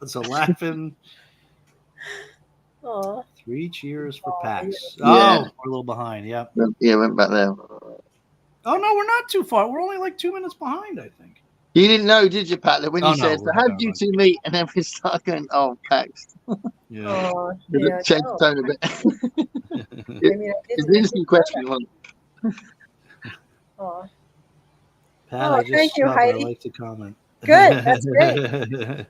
It's a laughing. Oh. 3 cheers for Pax. Yeah. Oh, we're a little behind. Yep. Yeah, went back there. Oh no, we're not too far. We're only like 2 minutes behind, I think. You didn't know, did you, Pat, that when you said, no, so how did you two meet? And then we started going, oh, Pax. Yeah. Oh, Change the tone a bit. It's an interesting question. Oh. Pat, thank you, Heidi. I like to comment. Good. That's great.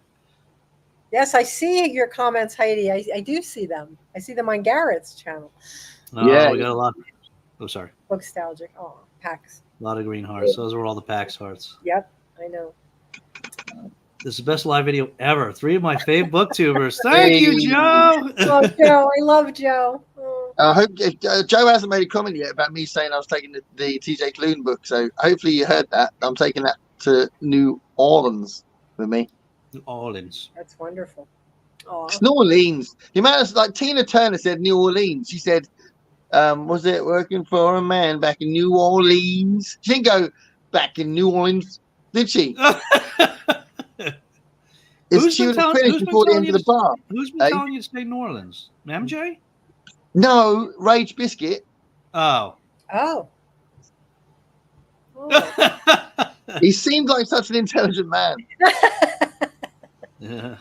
Yes, I see your comments, Heidi. I do see them. I see them on Garrett's channel. Oh, Yeah. We got a lot. Oh, sorry. Booktastic. Oh, Pax. A lot of green hearts. Those were all the Pax hearts. Yep, I know. This is the best live video ever. 3 of my favorite booktubers. Thank you, Joe. Oh, Joe. I love Joe. Oh. I hope Joe hasn't made a comment yet about me saying I was taking the TJ Klune book. So hopefully you heard that. I'm taking that to New Orleans with me. New Orleans. That's wonderful. Oh. It's New Orleans. The amount of, like Tina Turner said New Orleans. She said, was it working for a man back in New Orleans? She didn't go back in New Orleans, did she? She was finished before the end of the bar. Who's been telling you to stay New Orleans? MJ? No, Rage Biscuit. Oh. Oh. Oh. He seemed like such an intelligent man. Yeah.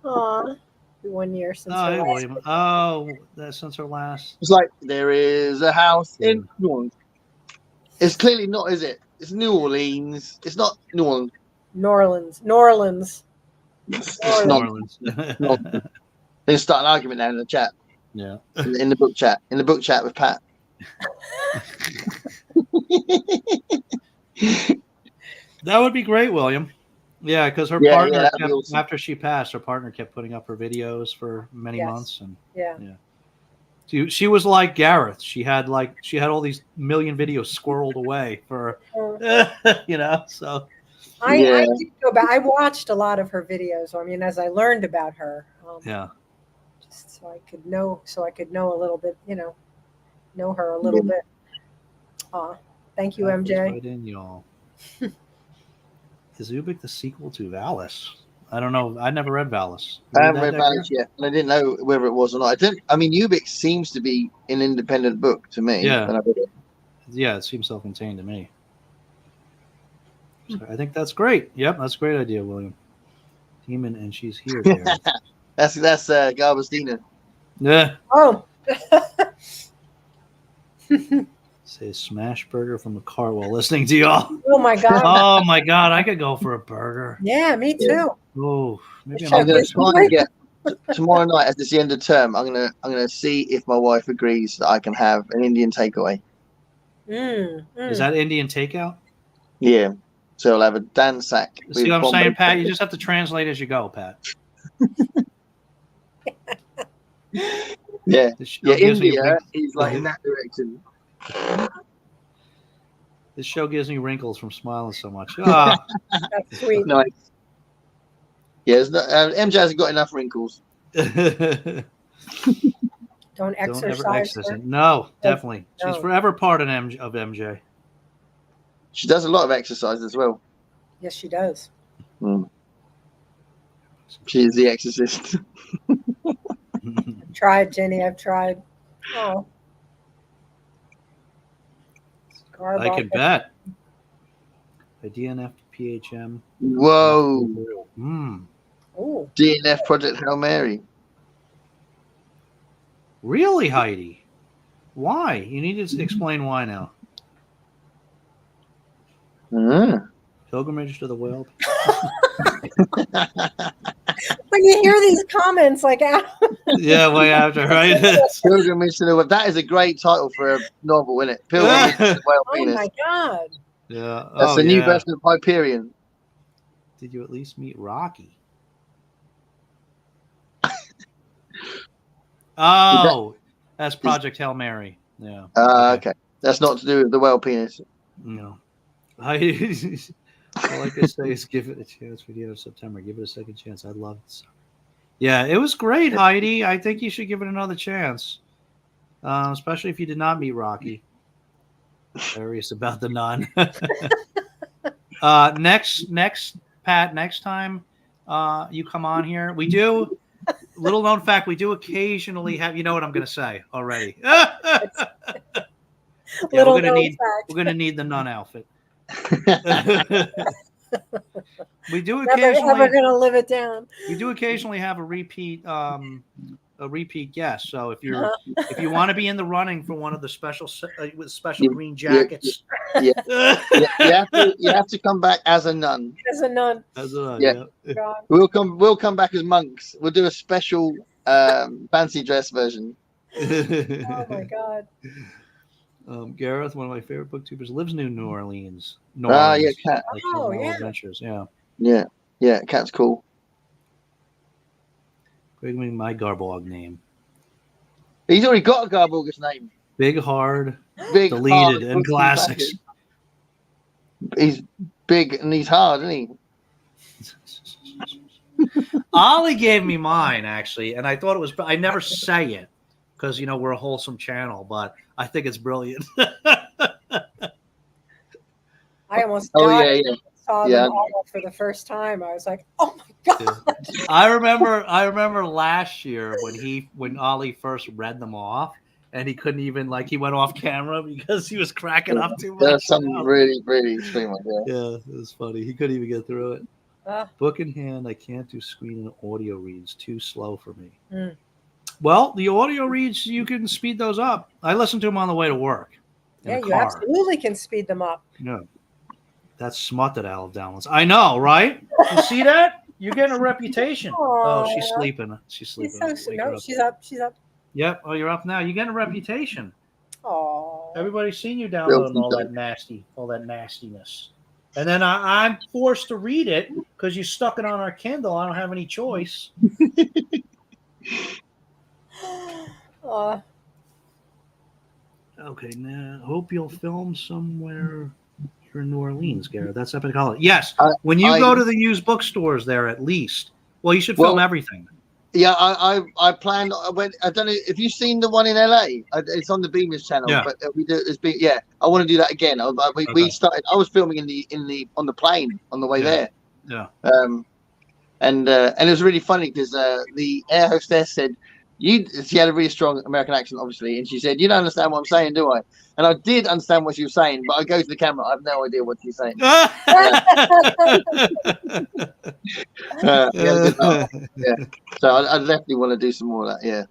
Aw. 1 year since her last. That's since her last. It's like, there is a house in New Orleans. It's clearly not, is it? It's New Orleans. It's not New Orleans. New Orleans. It's not. Let's start an argument now in the chat. Yeah. In the book chat. In the book chat with Pat. That would be great, William. Yeah, because her partner kept, awesome. After she passed, her partner kept putting up her videos for many months, and she was like Gareth. She had all these million videos squirreled away for So I did go back. I watched a lot of her videos. I mean, as I learned about her, just so I could know a little bit, know her a little bit. Thank you, MJ. Right in, y'all. Is Ubik the sequel to Valis? I don't know. I never read Valis. I haven't read Valis yet, and I didn't know whether it was or not. I mean, Ubik seems to be an independent book to me. Yeah. When I read it. Yeah, it seems self-contained to me. So I think that's great. Yep, that's a great idea, William. Demon, and she's here. That's Garbastina. Yeah. Oh. Say smash burger from a car while listening to y'all. Oh my god. Oh my god, I could go for a burger. Yeah, me too. Oh, maybe I'm gonna try and get tomorrow night as it's the end of term. I'm gonna see if my wife agrees that I can have an Indian takeaway. Is that Indian takeout? Yeah. So I'll have a Dan sack. See what I'm saying, Pat? You just have to translate as you go, Pat. Yeah. India is like in that direction. This show gives me wrinkles from smiling so much. Oh. That's sweet. Nice. Yeah, MJ hasn't got enough wrinkles. Don't exercise. No, definitely. No. She's forever part of MJ. She does a lot of exercise as well. Yes, she does. She is the exorcist. I've tried, Jenny. I've tried. Oh. I can bet. A DNF to PHM. Whoa. Ooh. DNF Project Hail Mary. Really, Heidi? Why? You need to explain why now. Pilgrimage to the whale. When you hear these comments, like, yeah, way after, right? Pilgrimage to the Whale. That is a great title for a novel, isn't it? Pilgrimage to the Whale Penis. Oh my God. Yeah. That's a new version of Hyperion. Did you at least meet Rocky? Oh, that's Project Hail Mary. Yeah. Okay. That's not to do with the whale penis. No. All I can say is give it a chance for the end of September. Give it a second chance. I loved it. Yeah, it was great, Heidi. I think you should give it another chance, especially if you did not meet Rocky. Curious about the nun. Next, Pat. Next time you come on here, we do. Little known fact: we do occasionally have. You know what I'm going to say already. We're gonna need the nun outfit. We do occasionally. Never gonna live it down. We do occasionally have a repeat guest. So if you want to be in the running for one of the special green jackets, you have to come back as a nun. As a nun. Yeah. We'll come back as monks. We'll do a special fancy dress version. Oh my God. Gareth, one of my favorite booktubers, lives in New Orleans. Yeah, Cat. Adventures, yeah. Cat's cool. Give me my Garbog name. He's already got a Garbog's name. Big Hard, deleted, and classics. He's big and he's hard, isn't he? Ollie gave me mine actually, and I thought it was. I never say it because we're a wholesome channel, but I think it's brilliant. I almost died. Yeah. Saw them all for the first time. I was like, "Oh my God!" Yeah. I remember last year when Ollie first read them off, and he couldn't even he went off camera because he was cracking up too much. That's some really, really extreme one. Yeah, it was funny. He couldn't even get through it. Book in hand, I can't do screen and audio reads. Too slow for me. Well, the audio reads, you can speed those up. I listen to them on the way to work. Yeah, you absolutely can speed them up. Yeah. That's smut that Al downloads. I know, right? You see that? You're getting a reputation. Aww. Oh, she's sleeping. She's sleeping. She's up. She's up. Yep. Oh, you're up now. You're getting a reputation. Oh. Everybody's seen you downloading all that nastiness. And then I'm forced to read it because you stuck it on our Kindle. I don't have any choice. Okay, now hope you'll film somewhere here in New Orleans, Garrett. That's Epic Holiday. Yes, when you go to the used bookstores there, at least. Well, you should film everything. Yeah, I planned. I don't know if you've seen the one in LA. It's on the Beamers channel. Yeah. But we do. I want to do that again. We started. I was filming on the plane on the way there. Yeah. And it was really funny because the air hostess said, she had a really strong American accent, obviously, and she said, "You don't understand what I'm saying, do I?" And I did understand what she was saying, but I go to the camera, I have no idea what she's saying. So I definitely want to do some more of that. Yeah,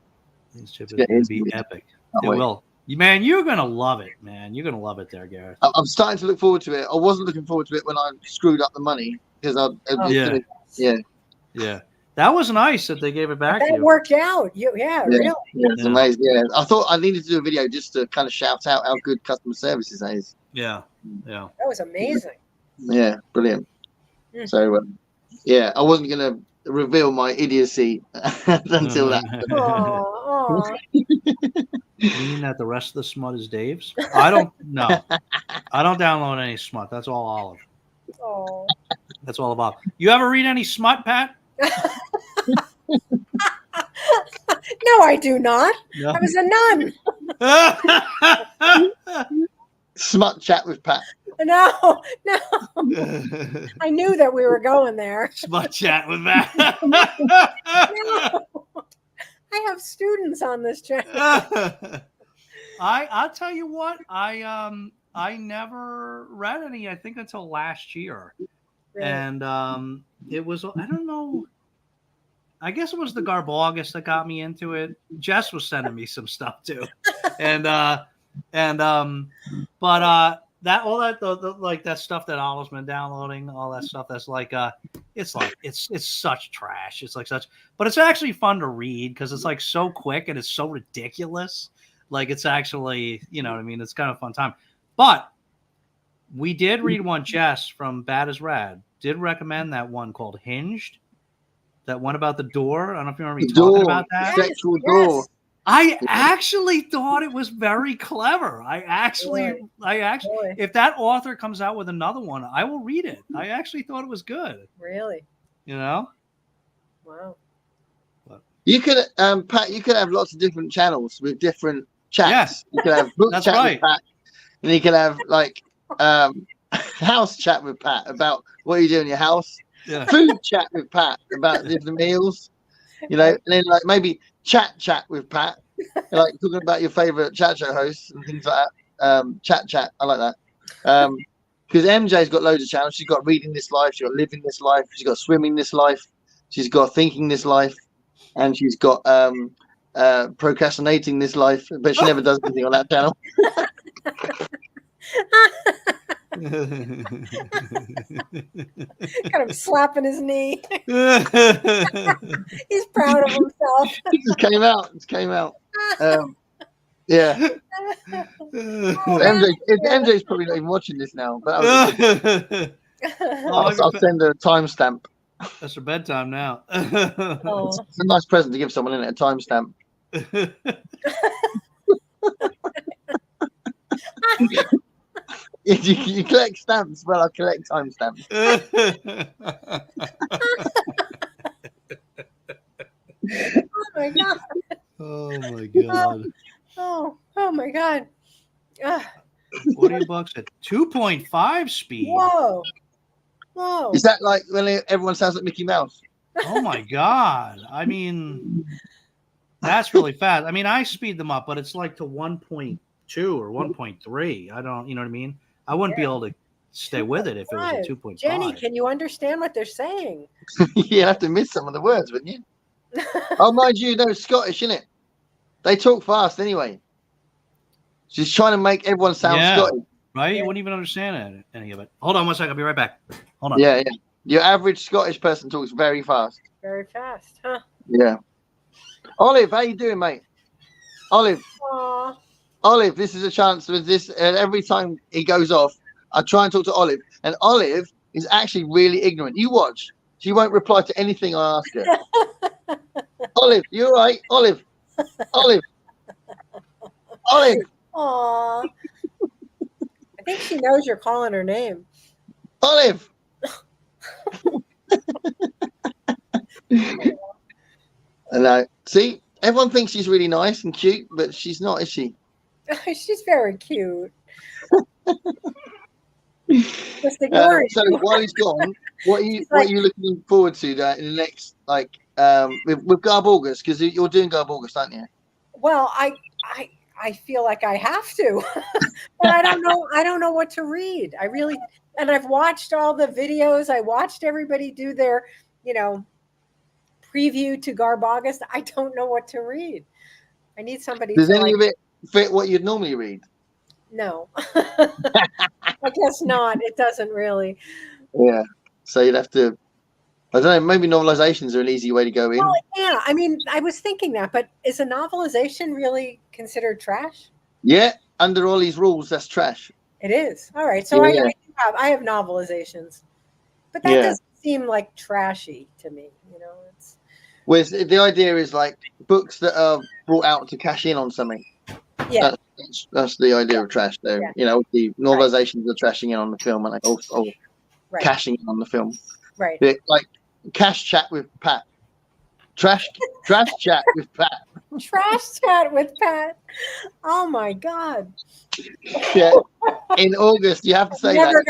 it's going to be epic. It will. Man, you're going to love it, man. You're going to love it there, Gareth. I'm starting to look forward to it. I wasn't looking forward to it when I screwed up the money because Yeah. That was nice that they gave it back to you. That worked out. Really. Yeah, it's amazing. Yeah, I thought I needed to do a video just to kind of shout out how good customer service is. Yeah. That was amazing. Yeah, brilliant. So, I wasn't going to reveal my idiocy until that. You mean that the rest of the smut is Dave's? I don't know. I don't download any smut. That's all Olive. Oh. That's all about. You ever read any smut, Pat? No, I do not. No. I was a nun. Smut chat with Pat. No. I knew that we were going there. Smut chat with Pat. No. I have students on this channel. I'll tell you what. I never read any, I think, until last year. Really? And it was, I don't know, I guess it was the Garbogus that got me into it. Jess was sending me some stuff too. But that all that like that stuff that Olive's been downloading, all that stuff that's it's such trash. It's like such, but it's actually fun to read because it's like so quick and it's so ridiculous. Like it's actually, you know what I mean? It's kind of a fun time. But we did read one, Jess from Bad as Rad did recommend that one called Hinged. That one about the door. I don't know if you remember me talking about that. Sexual door. I actually thought it was very clever. I actually, if that author comes out with another one, I will read it. I actually thought it was good. Really? You know? Wow. You could, Pat, you could have lots of different channels with different chats. You could have book chat with Pat, and you could have like house chat with Pat about what you do in your house. Yeah. Food chat with Pat about different meals. You know, and then like maybe chat with Pat, like talking about your favorite chat show hosts and things like that. Chat, I like that. Because MJ's got loads of channels. She's got reading this life, she's got living this life, she's got swimming this life, she's got thinking this life, and she's got procrastinating this life. But she never does anything on that channel. Kind of slapping his knee. He's proud of himself. It just came out. Yeah. MJ's probably not even watching this now, but I'll send her a timestamp. That's her bedtime now. It's a nice present to give someone, isn't it? A timestamp. You collect stamps, well, I collect timestamps. Oh my god! Oh my god! Oh my god! $40 at 2.5 speed. Whoa! Is that like when everyone sounds like Mickey Mouse? Oh my god! I mean, that's really fast. I mean, I speed them up, but it's like to 1.2 or 1.3. I don't, you know what I mean? I wouldn't be able to stay with it if it was a 2.5. Jenny, can you understand what they're saying? You'd have to miss some of the words, wouldn't you? Oh, mind you, they're Scottish, isn't it? They talk fast anyway. She's trying to make everyone sound Scottish. Right? You wouldn't even understand any of it. Hold on one second. I'll be right back. Hold on. Yeah. Your average Scottish person talks very fast. Very fast, huh? Yeah. Olive, how you doing, mate? Olive. Aww. Olive, this is a chance with this. Every time he goes off, I try and talk to Olive. And Olive is actually really ignorant. You watch. She won't reply to anything I ask her. Olive, you all right? Olive. Olive. Olive. Aww. I think she knows you're calling her name. Olive. And see, everyone thinks she's really nice and cute, but she's not, is she? She's very cute. Just ignore it. So while he's gone, what are you looking forward to in the next with Garb August? Because you're doing Garb August, aren't you? Well, I feel like I have to, but I don't know what to read. And I've watched all the videos. I watched everybody do their, preview to Garb August. I don't know what to read. I need somebody. Does any of it fit what you'd normally read? No, I guess not. It doesn't really. Yeah. So you'd have to, I don't know, maybe novelizations are an easy way to go in. Well, yeah. I mean, I was thinking that, but is a novelization really considered trash? Yeah. Under all these rules, that's trash. It is. All right. So I have novelizations, but that doesn't seem like trashy to me. Whereas the idea is like books that are brought out to cash in on something. Yeah. That's the idea of trash there. Yeah. The novelizations are trashing in on the film and cashing in on the film. Right. Like cash chat with Pat. Trash chat with Pat. Trash chat with Pat. Oh my God. Yeah. In August, you have to say that.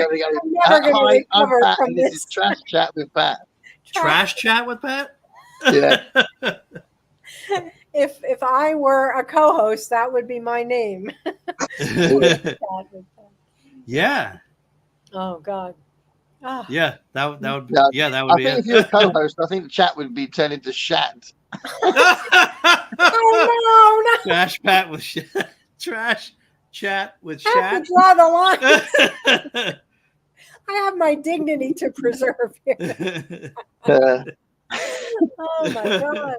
Hi, I'm Pat, and this is Trash Chat with Pat. Trash chat with Pat? Yeah. If I were a co-host, that would be my name. Yeah. Oh God. Oh. Yeah. That would. No, Yeah, that I would be think it. if you're a co-host, I think the chat would be turned into shat. Oh no, no. Trash pat with trash chat with I have chat. to draw the line. I have my dignity to preserve here. Uh, Oh my God.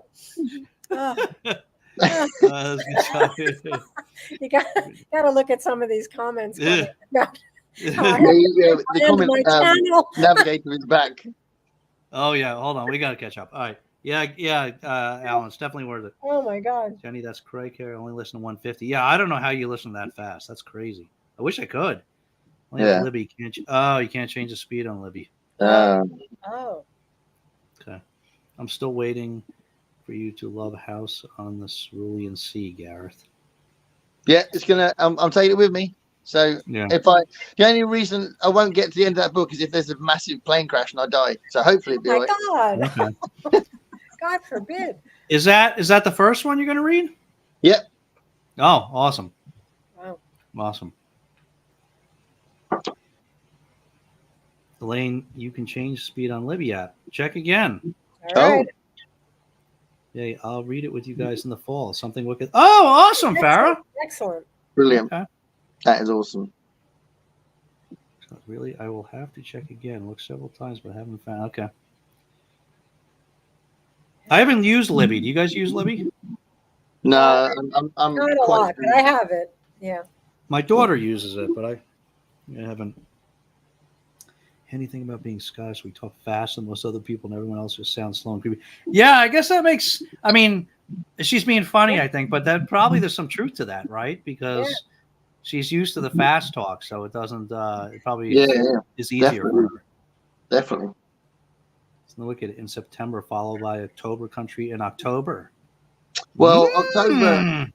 Oh. That's good job. You got to look at some of these comments coming about how I the have comment my channel. navigator is back. Oh yeah, hold on, we gotta catch up. All right, yeah, Alan, it's definitely worth it. Oh my God. Jenny, that's cray. I only listen to 150. Yeah, I don't know how you listen that fast. That's crazy. I wish I could. Only Yeah. Libby can't. Oh, you can't change the speed on Libby. Oh. Okay, I'm still waiting for you to love House on the Cerulean Sea, Gareth. Yeah, it's gonna. I'm taking it with me. So Yeah. the only reason I won't get to the end of that book is if there's a massive plane crash and I die. So hopefully it'll be Oh all my right. God. Okay. God forbid. Is that the first one you're gonna read? Yep. Oh, awesome. Wow. Awesome. Elaine, you can change speed on Libby app. Check again. All right. Yeah, I'll read it with you guys in the fall. Something wicked. Oh, awesome, Farrah. Excellent. Brilliant. Okay. That is awesome. So really, I will have to check again. Look several times, but I haven't found. Okay. I haven't used Libby. Do you guys use Libby? No, I'm Not a quite. lot, but I have it. Yeah. My daughter uses it, but I haven't. Anything about being Scottish? We talk fast, and most other people, and everyone else just sounds slow and creepy. Yeah, I guess that makes. I mean, she's being funny, I think, but that probably there's some truth to that, right? Because she's used to the fast talk, so it doesn't. It probably is easier for her. Definitely. It's no wicked in September, followed by October Country in October. Well, October.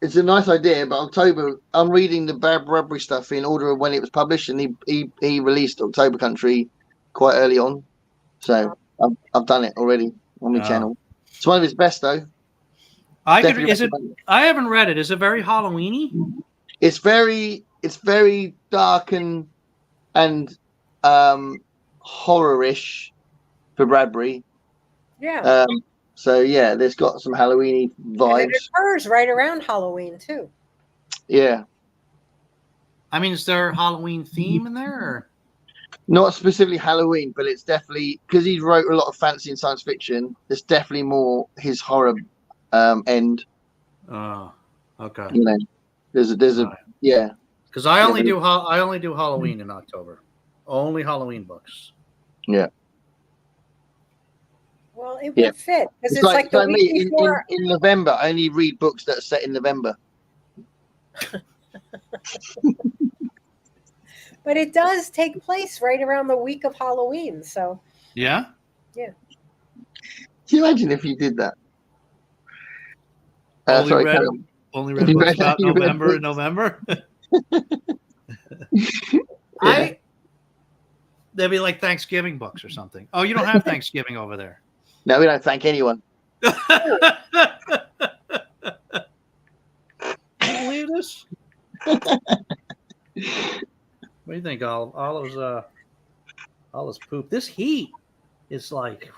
It's a nice idea, but October. I'm reading the Bradbury stuff in order of when it was published, and he released October Country quite early on, so I've done it already on my channel. It's one of his best though. I haven't read it. Is it very Halloweeny? It's very dark and horror-ish for Bradbury. Yeah. So yeah, there's got some Halloweeny vibes. And it occurs right around Halloween too. Yeah. I mean, is there a Halloween theme in there? Or? Not specifically Halloween, but it's definitely because he wrote a lot of fantasy and science fiction. It's definitely more his horror end. Oh, okay. You know, there's a yeah. Because I only do Halloween in October. Only Halloween books. Yeah. Well, it would fit because it's like the week me before. in November. I only read books that are set in November. But it does take place right around the week of Halloween. So yeah. Can you imagine if you did that? Only read books about November. They'd be like Thanksgiving books or something. Oh, you don't have Thanksgiving over there. No, we don't thank anyone. Can you believe this? What do you think, Olive's poop? This heat is like,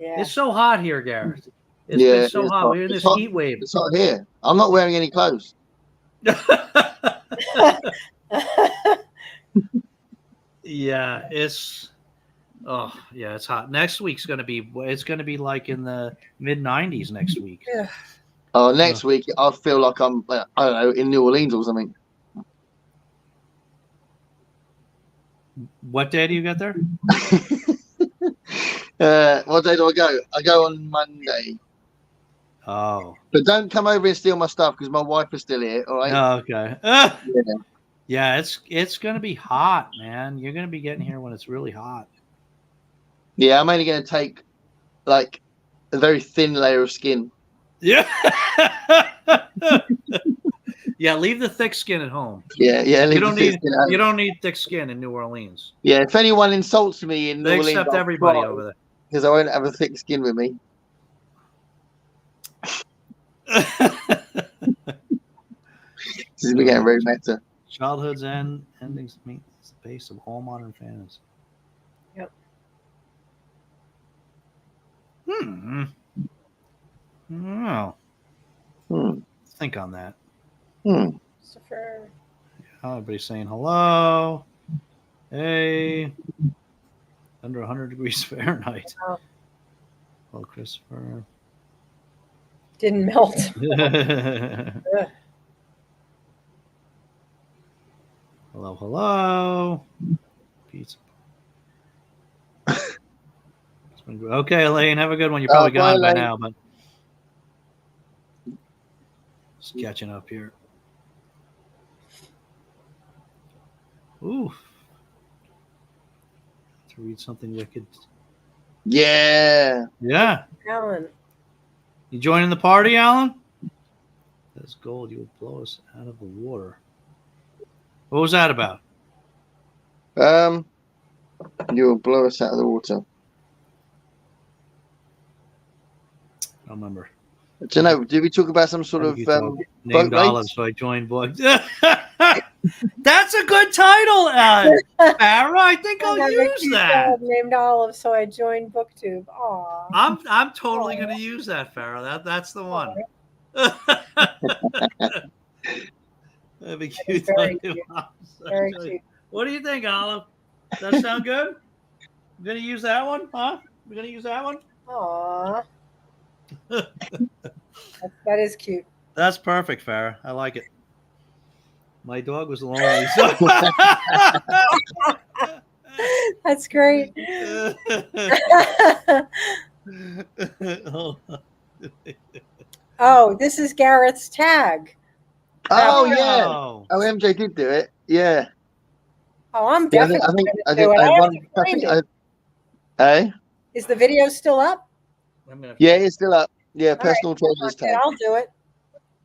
it's so hot here, Gareth. It's been so hot. We're in this heat wave. It's hot here. I'm not wearing any clothes. Yeah, it's hot. Next week's gonna be like in the mid 90s next week. Yeah. Oh, next week I feel like I'm I don't know, in New Orleans or something. What day do you get there? What day do I go? I go on Monday. Oh. But don't come over and steal my stuff because my wife is still here. All right. Oh, okay. Yeah, it's gonna be hot, man. You're gonna be getting here when it's really hot. Yeah, I'm only gonna take like a very thin layer of skin. Yeah. Yeah, leave the thick skin at home. Yeah. You don't need thick skin in New Orleans. Yeah, if anyone insults me in New Orleans, accept everybody over there because I won't have a thick skin with me. This is getting very meta. Childhood's endings meet the base of all modern fantasy. Yep. Oh. Hmm. Think on that. Christopher. Everybody's saying hello. Hey. Under 100 degrees Fahrenheit. Oh. Hello, Christopher. Didn't melt. Hello. Pizza. Okay, Elaine, have a good one. You're probably gone by now, but just catching up here. Ooh. To read something wicked. Yeah. Alan. You joining the party, Alan? That's gold. You will blow us out of the water. What was that about? You will blow us out of the water. I don't remember. Do you know? Did we talk about some sort of named boat Olive? race? So I joined book. That's a good title, Farrah. I think I'll use that. Named Olive, so I joined booktube. Aw. I'm totally going to use that, Farrah. That's the one. That'd be cute. Very cute. Very cute. What do you think, Olive? Does that sound good? We're going to use that one, huh? We're going to use that one? Aw. That is cute. That's perfect, Farrah. I like it. My dog was lonely. So that's great. Oh, this is Garrett's tag. Oh, yeah. Oh, MJ did do it. Yeah. Oh, I'm definitely Is the video still up? Yeah, it's still up. Yeah, personal trainers tag. I'll do it.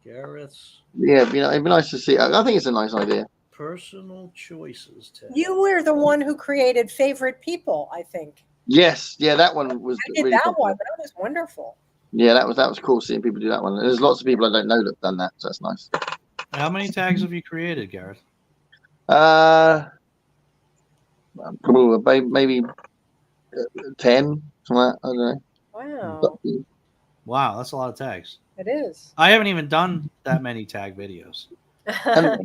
Garrett's. Yeah, it'd be nice to see. I think it's a nice idea. Personal choices tag. You were the one who created favorite people, I think. Yes, yeah, that one was. I did really that popular. One, but that was wonderful. Yeah, that was cool seeing people do that one. There's lots of people I don't know that've done that, so that's nice. How many tags have you created, Garrett? Probably maybe 10, something like that. I don't know. Wow. Wow, that's a lot of tags. It is. I haven't even done that many tag videos. Well,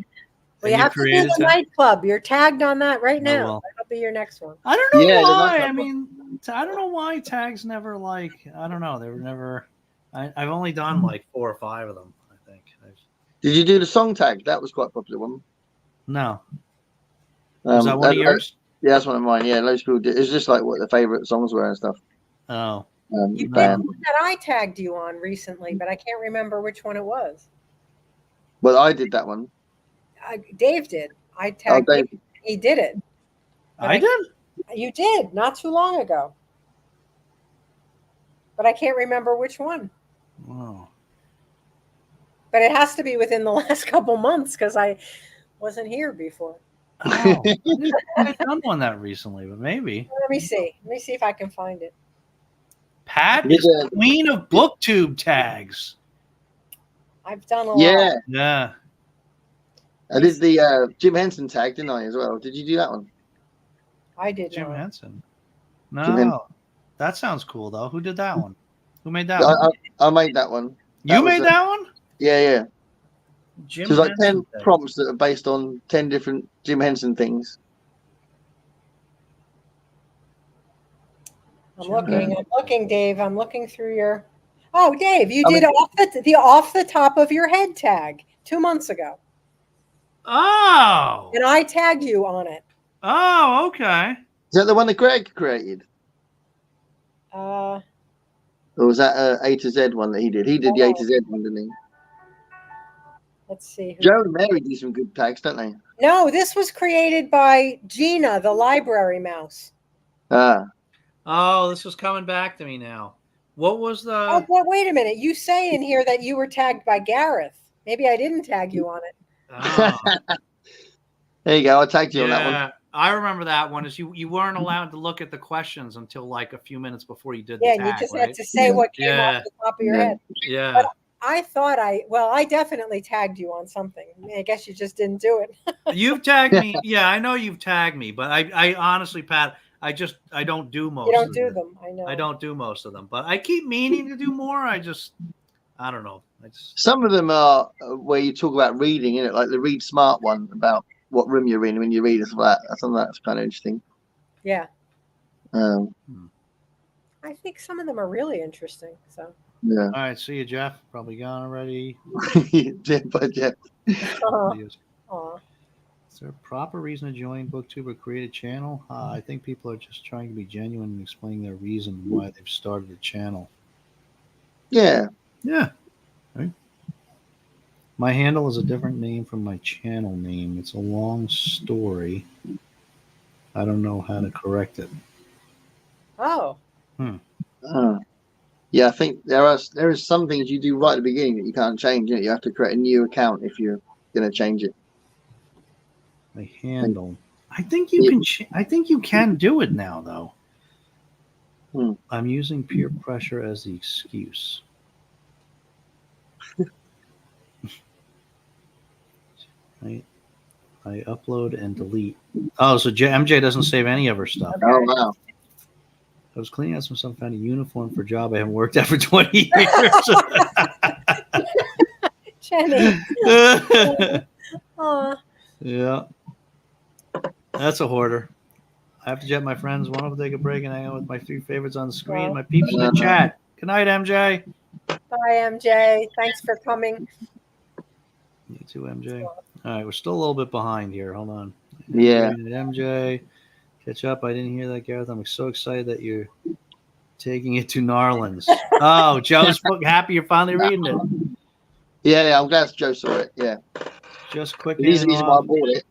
you have to do the nightclub. You're tagged on that right now. Well. That'll be your next one. I don't know why. I mean, I don't know why tags never I don't know. They were never. I've only done like 4 or 5 of them. I think. Did you do the song tag? That was quite a popular one. No. Was that one of yours? Yeah, that's one of mine. Yeah, loads of people did. It's just like what the favorite songs were and stuff. Oh. You did one that I tagged you on recently, but I can't remember which one it was. Well, I did that one. Dave did. I tagged him. He did it. I did? You did, not too long ago. But I can't remember which one. Oh. But it has to be within the last couple months because I wasn't here before. Oh, I've done one that recently, but maybe. Let me see. Let me see if I can find it. Pat is the queen of booktube tags. I've done a lot. Yeah. I did the Jim Henson tag, didn't I, as well? Did you do that one? I did. Jim Henson. No. That sounds cool, though. Who did that one? Who made that one? I made that one. You made that one? Yeah. Jim There's like 10 prompts that are based on 10 different Jim Henson things. I'm looking, Dave. I'm looking through your. Oh, Dave, you did off the top of your head tag 2 months ago. Oh. And I tagged you on it. Oh, okay. Is that the one that Greg created? Or was that A to Z one that he did? He did the A to Z one, didn't he? Let's see. Joe and Mary do some good tags, don't they? No, this was created by Gina, the library mouse. Oh, this was coming back to me now. What was the... Oh, well, wait a minute. You say in here that you were tagged by Gareth. Maybe I didn't tag you on it. Oh. There you go. I tagged you on that one. I remember that one. Is you weren't allowed to look at the questions until like a few minutes before you did the tag, you just right? had to say what came off the top of your head. Yeah. I thought I definitely tagged you on something. I guess you just didn't do it. You've tagged me. Yeah, I know you've tagged me, but I honestly, Pat, I don't do most. You don't of do them. them. I know. I don't do most of them, but I keep meaning to do more. I don't know. Some of them are where you talk about reading, like the Read Smart one about what room you're in when you read, and stuff like that. That's kind of interesting. Yeah. Um, I think some of them are really interesting. So. Yeah. All right. See you, Jeff. Probably gone already. Jeff. Aw. Is there a proper reason to join BookTube or create a channel? I think people are just trying to be genuine and explaining their reason why they've started a channel. Yeah. Yeah. Right. My handle is a different name from my channel name. It's a long story. I don't know how to correct it. Oh. Yeah, I think there is some things you do right at the beginning that you can't change. You have to create a new account if you're going to change it. My handle. I think you can. I think you can do it now, though. I'm using peer pressure as the excuse. I upload and delete. Oh, so MJ doesn't save any of her stuff. Okay. Oh wow! I was cleaning out some stuff, found a uniform for a job I haven't worked at for 20 years. Jenny. Aw. Yeah. That's a hoarder. I have to jet my friends. One of them take a break and hang out with my 3 favorites on the screen. Wow. My peeps in the chat. Good night, MJ. Bye, MJ. Thanks for coming. You too, MJ. All right, we're still a little bit behind here. Hold on. Yeah. MJ, catch up. I didn't hear that, Gareth. I'm so excited that you're taking it to Narlands. Oh, Joe's happy you're finally reading it. Yeah, I'm glad Joe saw it. Yeah. Just quick. He's the reason why I bought it.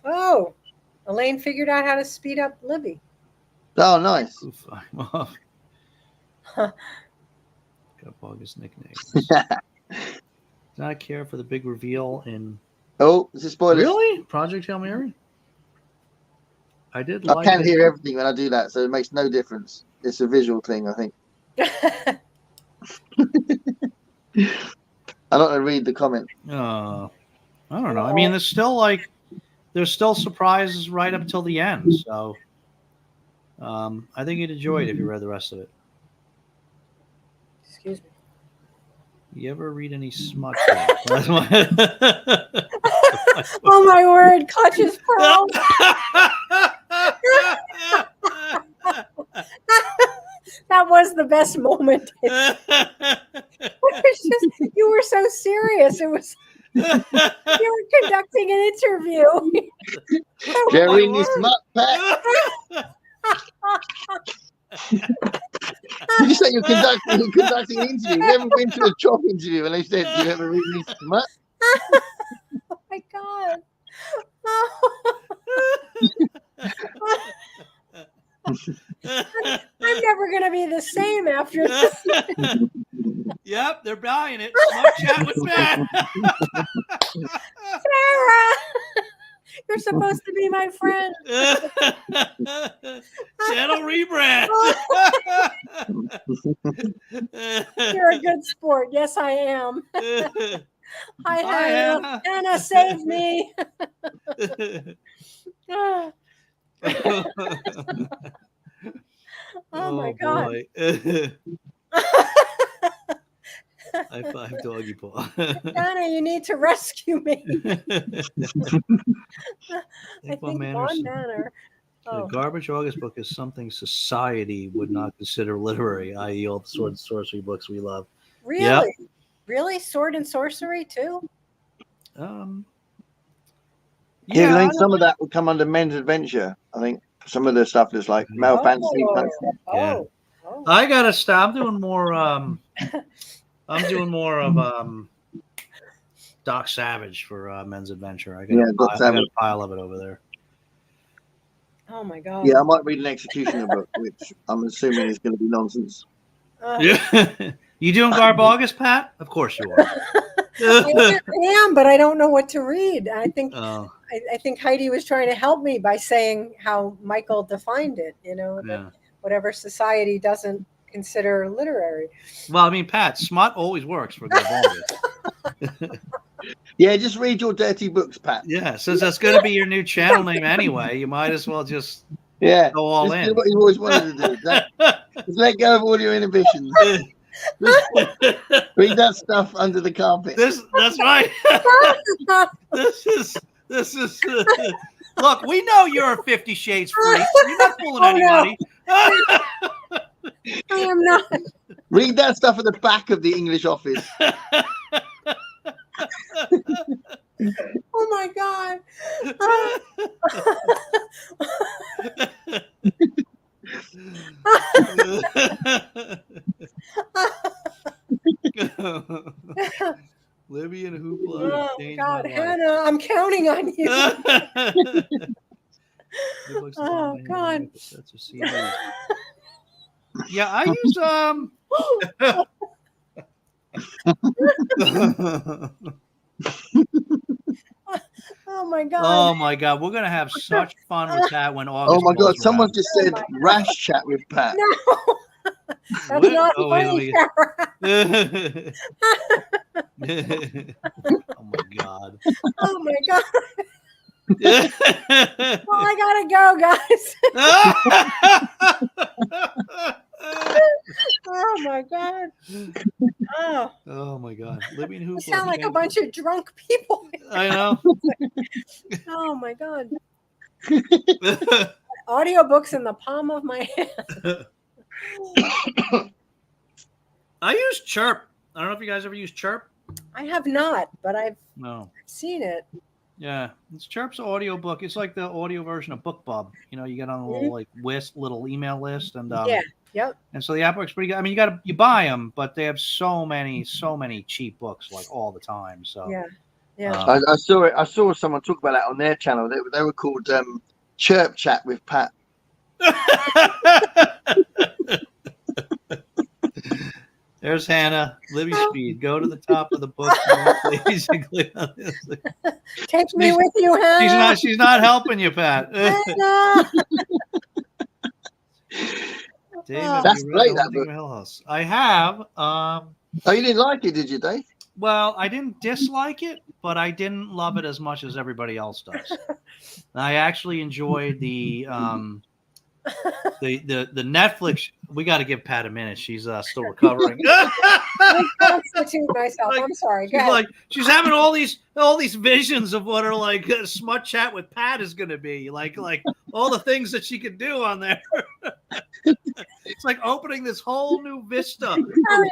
Oh, Elaine figured out how to speed up Libby. Oh, nice. Oof, I'm off. Got bogus nicknames. Not care for the big reveal in. Oh, is this spoilers? Really? Project Hail Mary? I did. I can't hear everything when I do that, so it makes no difference. It's a visual thing, I think. I'm not going to read the comment. I don't know. I mean, there's still surprises right up till the end. So, I think you'd enjoy it if you read the rest of it. Excuse me. You ever read any smut? Oh my word! Clutches pearl. That was the best moment. It was just, you were so serious. It was you were conducting an interview. Jerry needs smut pack. Did you say you're conducting an interview? You haven't been to a job interview and they said, "Do you ever read any smut?" Oh my god. I'm never going to be the same after this. Yep, they're buying it. Smart chat with Matt. Sarah, you're supposed to be my friend. Channel rebrand. You're a good sport. Yes, I am. Hi, Hannah. Hannah, save me. Oh my God. High five, doggy paw. Hannah, you need to rescue me. I think Von Manor. The Garbage August book is something society would not consider literary, i.e. all the sword and sorcery books we love. Really? Yep. Really? Sword and sorcery too? Yeah, I think some of that would come under men's adventure. I think some of the stuff that's like male fantasy. Yeah. I gotta stop. I'm doing more. I'm doing more of Doc Savage for men's adventure. I got a pile of it over there. Oh my God. Yeah, I might read an Executioner book, which I'm assuming is going to be nonsense. Yeah. You doing Garb August, Pat? Of course you are. I am, but I don't know what to read. I think I think Heidi was trying to help me by saying how Michael defined it. You know, that whatever society doesn't consider literary. Well, I mean, Pat, smut always works for good audience. Yeah, just read your dirty books, Pat. Yeah, since that's going to be your new channel name anyway, you might as well just Yeah, go all just in. do what you always wanted to do. Just let go of all your inhibitions. Read that stuff under the carpet. That's right. This is. Look, we know you're a 50 Shades freak. You're not fooling anybody. No. I am not. Read that stuff at the back of the English office. Oh my God. Libby and Hoopla. Oh God, Hannah, I'm counting on you. Oh God. Yeah, I use Oh my God. Oh my God, we're gonna have such fun with that when August. Oh my God, rolls someone around. just said rash chat with Pat. No. That's not funny, Sarah. Oh my God. Oh my God. Well, I gotta go, guys. Oh my God. Oh my God. Libby and Hoopla. You sound like a bunch of drunk people. I know. Oh my God. Audiobooks in the palm of my hand. I use Chirp. I don't know if you guys ever use Chirp. I have not, but I've No. seen it. Yeah, it's Chirp's audiobook. It's like the audio version of BookBub. You know, you get on a little like little email list, and Yeah. Yep. And so the app works pretty good. I mean, you buy them, but they have so many cheap books like all the time. So yeah. I saw it. I saw someone talk about that on their channel. They were called Chirp Chat with Pat. There's Hannah. Libby Speed. Go to the top of the book. Please. Take me with you, Hannah. She's not helping you, Pat. Hannah. David, That's great, that book. Hill House. I have. Oh, you didn't like it, did you, Dave? Well, I didn't dislike it, but I didn't love it as much as everybody else does. I actually enjoyed the Netflix. We got to give Pat a minute. She's still recovering. I constitute myself. I'm sorry. Go ahead. She's having all these visions of what her like smut chat with Pat is going to be like all the things that she could do on there. It's like opening this whole new vista of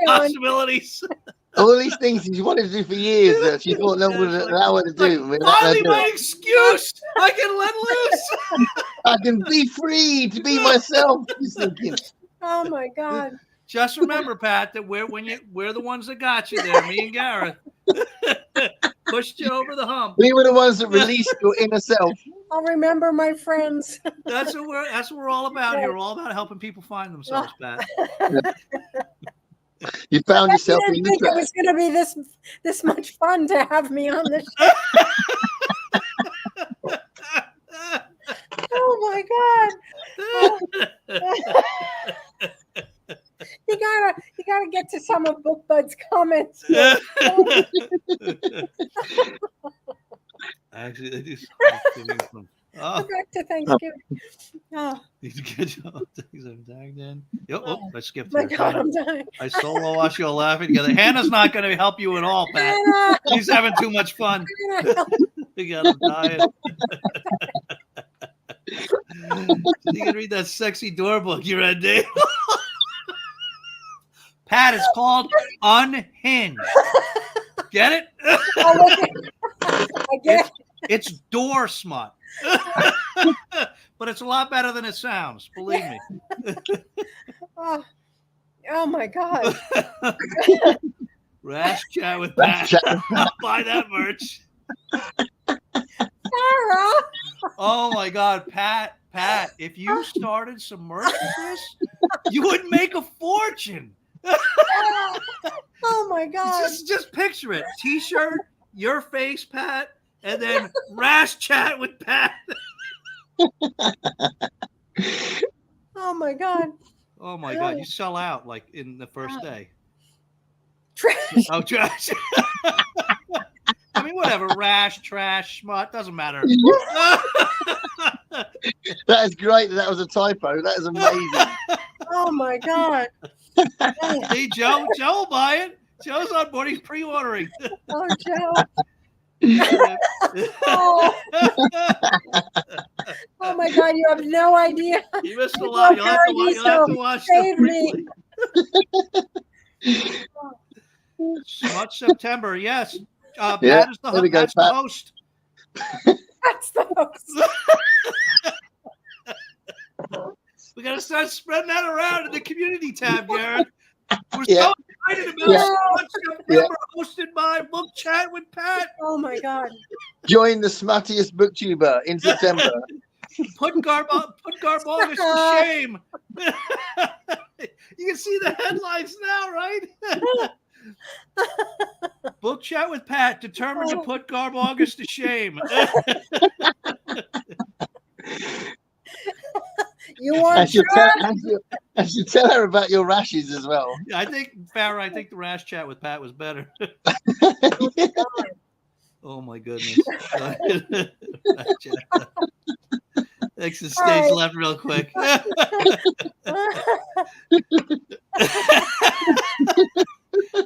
possibilities. All these things she wanted to do for years that she thought no one would allow her to do. Finally, my excuse. I can let loose. I can be free to be myself. She's thinking. Oh my God. Just remember, Pat, that we're the ones that got you there. Me and Gareth pushed you over the hump. We were the ones that released your inner self. I'll remember my friends. That's what we're all about here. We're all about helping people find themselves, Pat. You found yourself I in didn't the think it trap. was going to be this much fun to have me on the show. Oh my God. You gotta get to some of BookBud's comments. Actually, they do. Go back to Thanksgiving. Oh. Good job. Things I'm tagged in. I skipped My there. God, I'm dying. I solo watch you all laughing together. Hannah's not going to help you at all, Pat. Hannah. She's having too much fun. You got him dying. You can read that sexy door book you read, Dave. Pat, it's called Unhinged. Get it? I get it. It's door smut. But it's a lot better than it sounds, believe me. Oh my God. Rash chat with Pat. Buy that merch. Sarah. Oh my God, Pat, if you started some merch with this, you would make a fortune. Oh my God. Just picture it. T-shirt, your face, Pat, and then Rash chat with Pat. Oh my God. Oh my God, you sell out like in the first day. Trash. Oh, trash. I mean, whatever. Rash, trash, smut, doesn't matter. That is great. That was a typo. That is amazing. Oh my God. See, Joe will buy it. Joe's on board. He's pre-ordering. Oh, Joe. Oh. Oh my God, you have no idea. You missed a lot. You'll have to watch Save the me. Smut September, yes. Pat is the host. That's the host. We got to start spreading that around in the community tab, Garrett. We're so excited about Smut September, hosted by Book Chat with Pat. Oh my God. Join the smuttiest booktuber in September. Put Garbogus to shame. You can see the headlines now, right? Book Chat with Pat, determined to put Garbogus to shame. You want I should tell her about your rashes as well. I think, Farrah, the rash chat with Pat was better. Oh my goodness. Exit stage left real quick.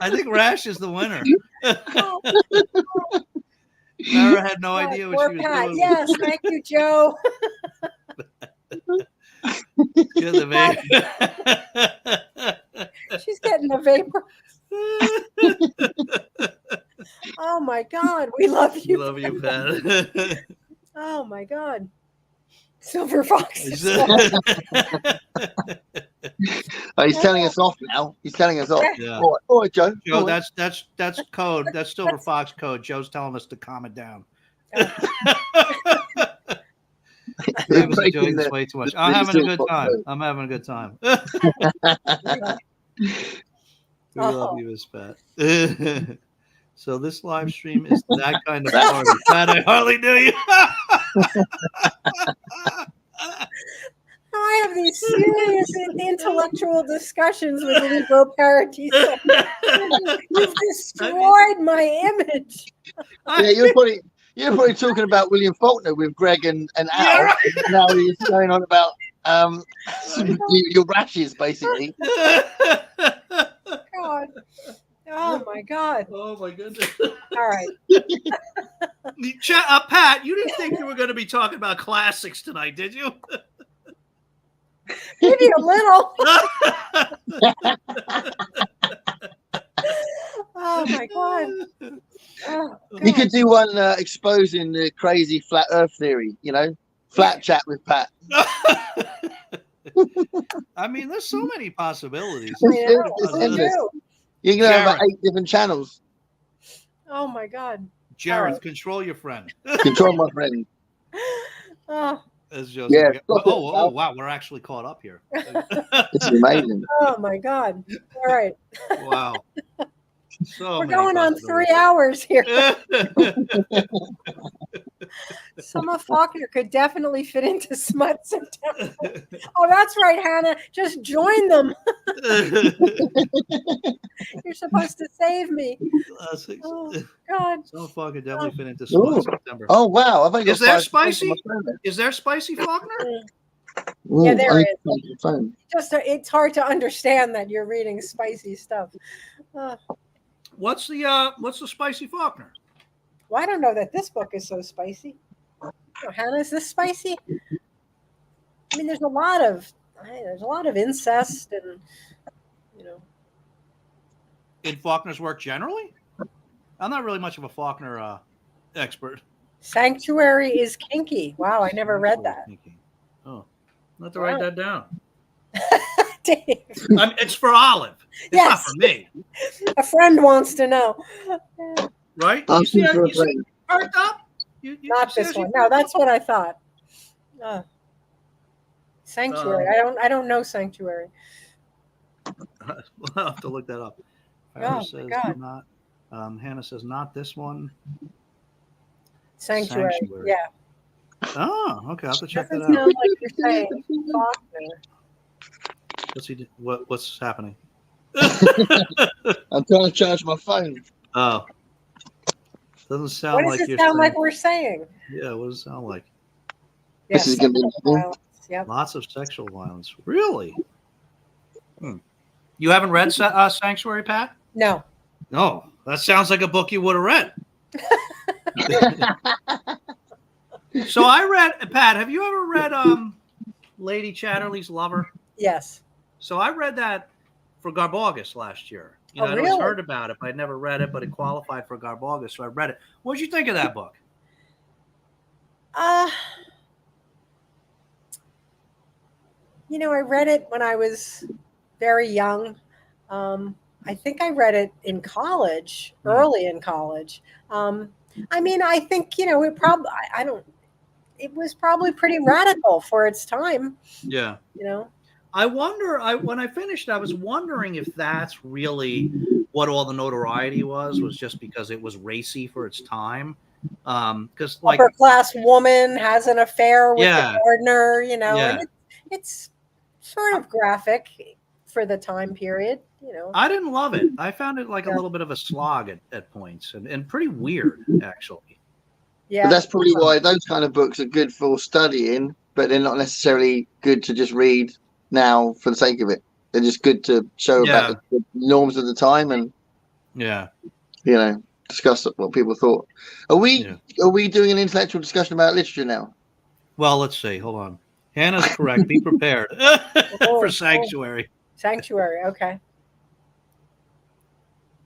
I think Rash is the winner. Farrah had no idea what she was doing. Yes, thank you, Joe. You're the vapor. She's getting the vapor. Oh my God, we love you. We love you, Pat. Oh my God. Silver Fox. He's telling us off now. He's telling us off. Yeah. All right, Joe. Joe, that's code. That's Silver Fox code. Joe's telling us to calm it down. I'm enjoying this way too much. I'm having a good time. We love you, Miss Pat. So this live stream is that kind of party. Pat, I hardly knew you. I have these serious intellectual discussions with Libro Parity. You've destroyed my image. Yeah, you're probably talking about William Faulkner with Greg and Al. Yeah, right. Now he's going on about your rashes, basically. God. Oh my God. Oh my goodness. All right. Pat, you didn't think you were going to be talking about classics tonight, did you? Maybe a little. Oh my God. Oh, you could do one exposing the crazy flat Earth theory, flat chat with Pat. I mean, there's so many possibilities. It's endless. You can have about 8 different channels. Oh my God. Jared, control your friend. Control my friend. Oh. As Joseph. Oh, wow, we're actually caught up here. It's amazing. Oh my God. All right. Wow. So we're going on 3 hours here. Summer Faulkner could definitely fit into Smut September. Oh, that's right, Hannah. Just join them. You're supposed to save me. Oh, God. Summer Faulkner could definitely fit into Smut September. Oh, wow. Is there spicy? Is there spicy Faulkner? Yeah, there is. It's hard to understand that you're reading spicy stuff. What's the spicy Faulkner? Well, I don't know that this book is so spicy. Oh, Hannah, is this spicy? I mean, there's a lot of incest and in Faulkner's work generally. I'm not really much of a Faulkner expert. Sanctuary is kinky. Wow, I never read that. Kinky. Oh, I'll have to write that down. Dave. It's for Olive. It's not for me. A friend wants to know. Right? You see perked up? Not this one. No, that's what I thought. Sanctuary. I don't know Sanctuary. We'll have to look that up. Hannah says not. Hannah says not this one. Sanctuary. Yeah. Oh, okay. I'll have to check that out. Sound like you're saying Faulkner. What's he? What's happening? I'm trying to charge my phone. Oh, doesn't sound What does like it you're sound saying. like we're saying? Yeah, what does it sound like? This is gonna be interesting. Violence. Yep. Lots of sexual violence. Really? You haven't read Sanctuary, Pat? No. No, that sounds like a book you would have read. So I read, Pat, have you ever read Lady Chatterley's Lover? Yes. So I read that for Garbogus last year. You know, Oh, I'd always really? heard about it, but I'd never read it, but it qualified for Garbogus, so I read it. What did you think of that book? You know, I read it when I was very young. I think I read it in college, early in college. I mean, I think, you know, it probably, I don't, it was probably pretty radical for its time. Yeah. You know, I wonder, when I finished, I was wondering if that's really what all the notoriety was just because it was racy for its time. Because like upper class woman has an affair with the gardener, you know, and it's sort of graphic for the time period, you know. I didn't love it. I found it like a little bit of a slog at points and pretty weird, actually. Yeah. But that's probably why those kind of books are good for studying, but they're not necessarily good to just read now for the sake of it. They're just good to show about the norms of the time and discuss what people thought. Are we doing an intellectual discussion about literature now? Well, let's see. Hold on. Hannah's correct. Be prepared for Sanctuary. Sanctuary. Okay.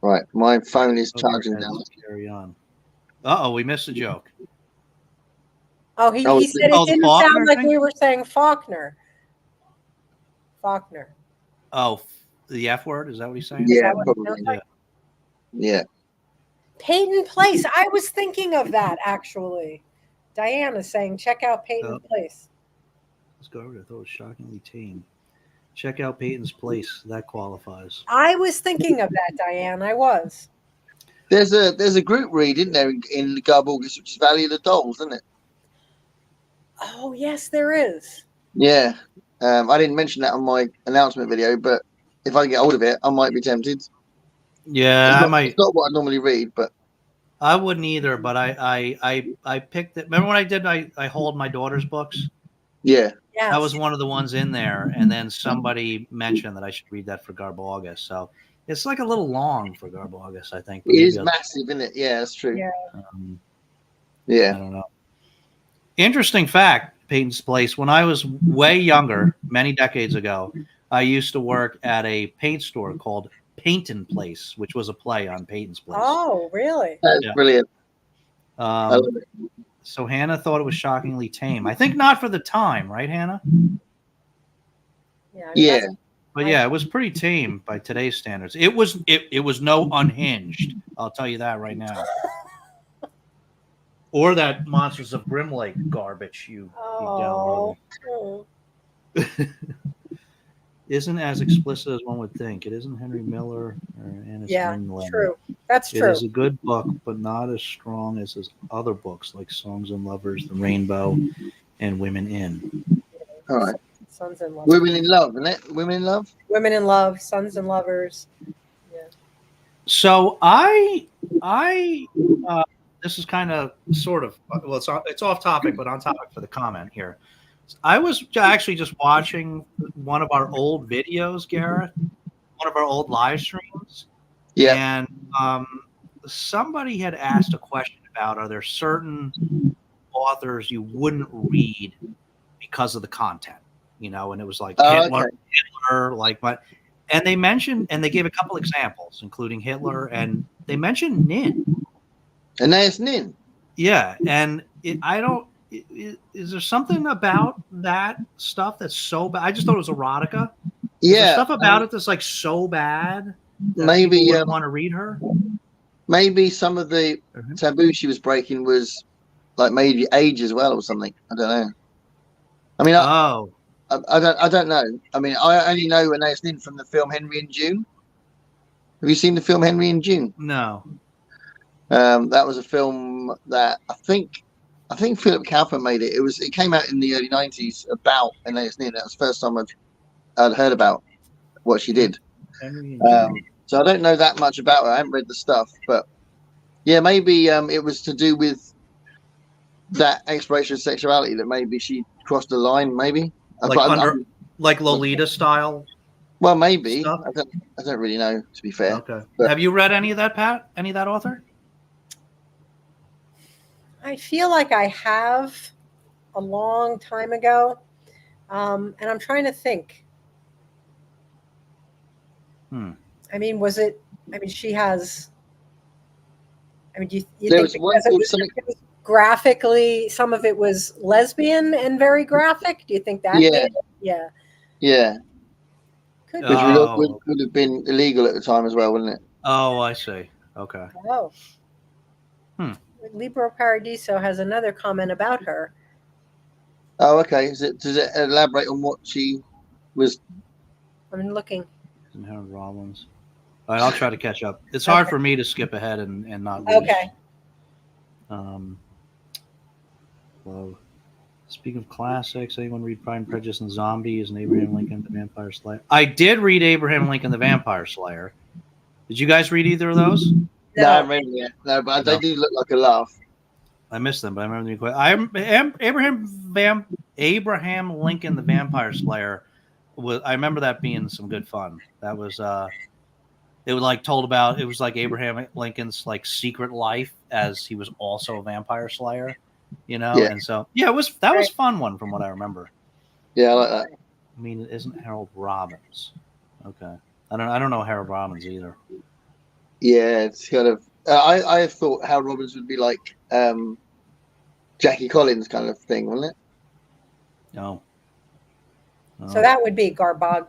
Right. My phone is charging now. Carry on. Uh-oh, we missed a joke. Oh, he said it didn't sound like we were saying Faulkner. Faulkner. Oh, the F word? Is that what he's saying? Yeah, probably. Yeah. Peyton Place. I was thinking of that, actually. Diana saying, check out Peyton Place. Let's go over there. I thought it was shockingly tame. Check out Peyton's Place. That qualifies. I was thinking of that, Diane. I was. There's a group read, isn't there, in the Garbogus, which is Valley of the Dolls, isn't it? Oh, yes, there is. Yeah. I didn't mention that on my announcement video, but if I get hold of it, I might be tempted. Yeah, I might. It's not what I normally read, but I wouldn't either. But I picked it. Remember when I did? I hold my daughter's books. Yeah. Yes. That was one of the ones in there, and then somebody mentioned that I should read that for Garbogus. So it's like a little long for Garbogus, I think. It is massive, isn't it? Yeah, that's true. Yeah. Yeah. I don't know. Interesting fact, Peyton's Place. When I was way younger, many decades ago, I used to work at a paint store called Peyton Place, which was a play on Peyton's Place. Oh, really? That's brilliant. I love it. So Hannah thought it was shockingly tame. I think not for the time, right, Hannah? Yeah. But yeah, it was pretty tame by today's standards. It was no Unhinged. I'll tell you that right now. Or that Monsters of Grim Lake garbage you downloaded. Isn't as explicit as one would think. It isn't Henry Miller or Annis Ringland. True. That's true. It is a good book, but not as strong as his other books like Songs and Lovers, The Rainbow, and Women In. All right. Sons and Lovers. Women in Love, isn't it? Women in Love? Women in Love, Sons and Lovers. Yeah. So this is kind of sort of, well, it's off topic, but on topic for the comment here. I was actually just watching one of our old videos, Garrett, one of our old live streams. Yeah. And somebody had asked a question about, are there certain authors you wouldn't read because of the content? You know, and it was like Hitler, like what? And they mentioned, and they gave a couple examples, including Hitler, and they mentioned Nin. And there's Nin. Yeah, and is there something about that stuff that's so bad? I just thought it was erotica. Yeah, stuff about it that's like so bad. Maybe you wouldn't want to read her. Maybe some of the taboo she was breaking was like maybe age as well or something. I don't know. I mean, I don't know. I mean, I only know Anais Nin from the film Henry and June. Have you seen the film Henry and June? No. That was a film that I think Philip Kaufman made it. It came out in the early 90s about Anais Nin. That was the first time I'd heard about what she did. Henry and Jane. So I don't know that much about her. I haven't read the stuff, but yeah, maybe it was to do with that exploration of sexuality that maybe she crossed the line. Maybe Like Lolita style. Well, maybe stuff? I don't really know, to be fair. Okay. But have you read any of that, Pat? Any of that author? I feel like I have a long time ago, and I'm trying to think. I mean, was it? I mean, she has. I mean, do you there think was one because called it something. was graphically, some of it was lesbian and very graphic? Do you think that? Yeah. Made it? Yeah. Yeah, Could which Oh. would have been illegal at the time as well, wouldn't it? Oh, I see. Okay. Oh. Hmm. Libro Paradiso has another comment about her. Oh, okay. Does it elaborate on what she was? I'm looking. And Harold Robbins. All right, I'll try to catch up. It's hard for me to skip ahead and not lose. Okay. Well, speaking of classics, anyone read Pride and Prejudice and Zombies and Abraham Lincoln the Vampire Slayer? I did read Abraham Lincoln the Vampire Slayer. Did you guys read either of those? No, I haven't read it yet. No, but they do look like a laugh. I missed them, but I remember them quite. Abraham Lincoln the Vampire Slayer I remember that being some good fun. That was it was like told about, it was like Abraham Lincoln's like secret life as he was also a vampire slayer, you know. Yeah. And so that was fun one from what I remember. Yeah, I like that. I mean, it isn't Harold Robbins. Okay, I don't know Harold Robbins either. Yeah, it's kind of. I thought Harold Robbins would be like Jackie Collins kind of thing, wouldn't it? No. So that would be Garbogust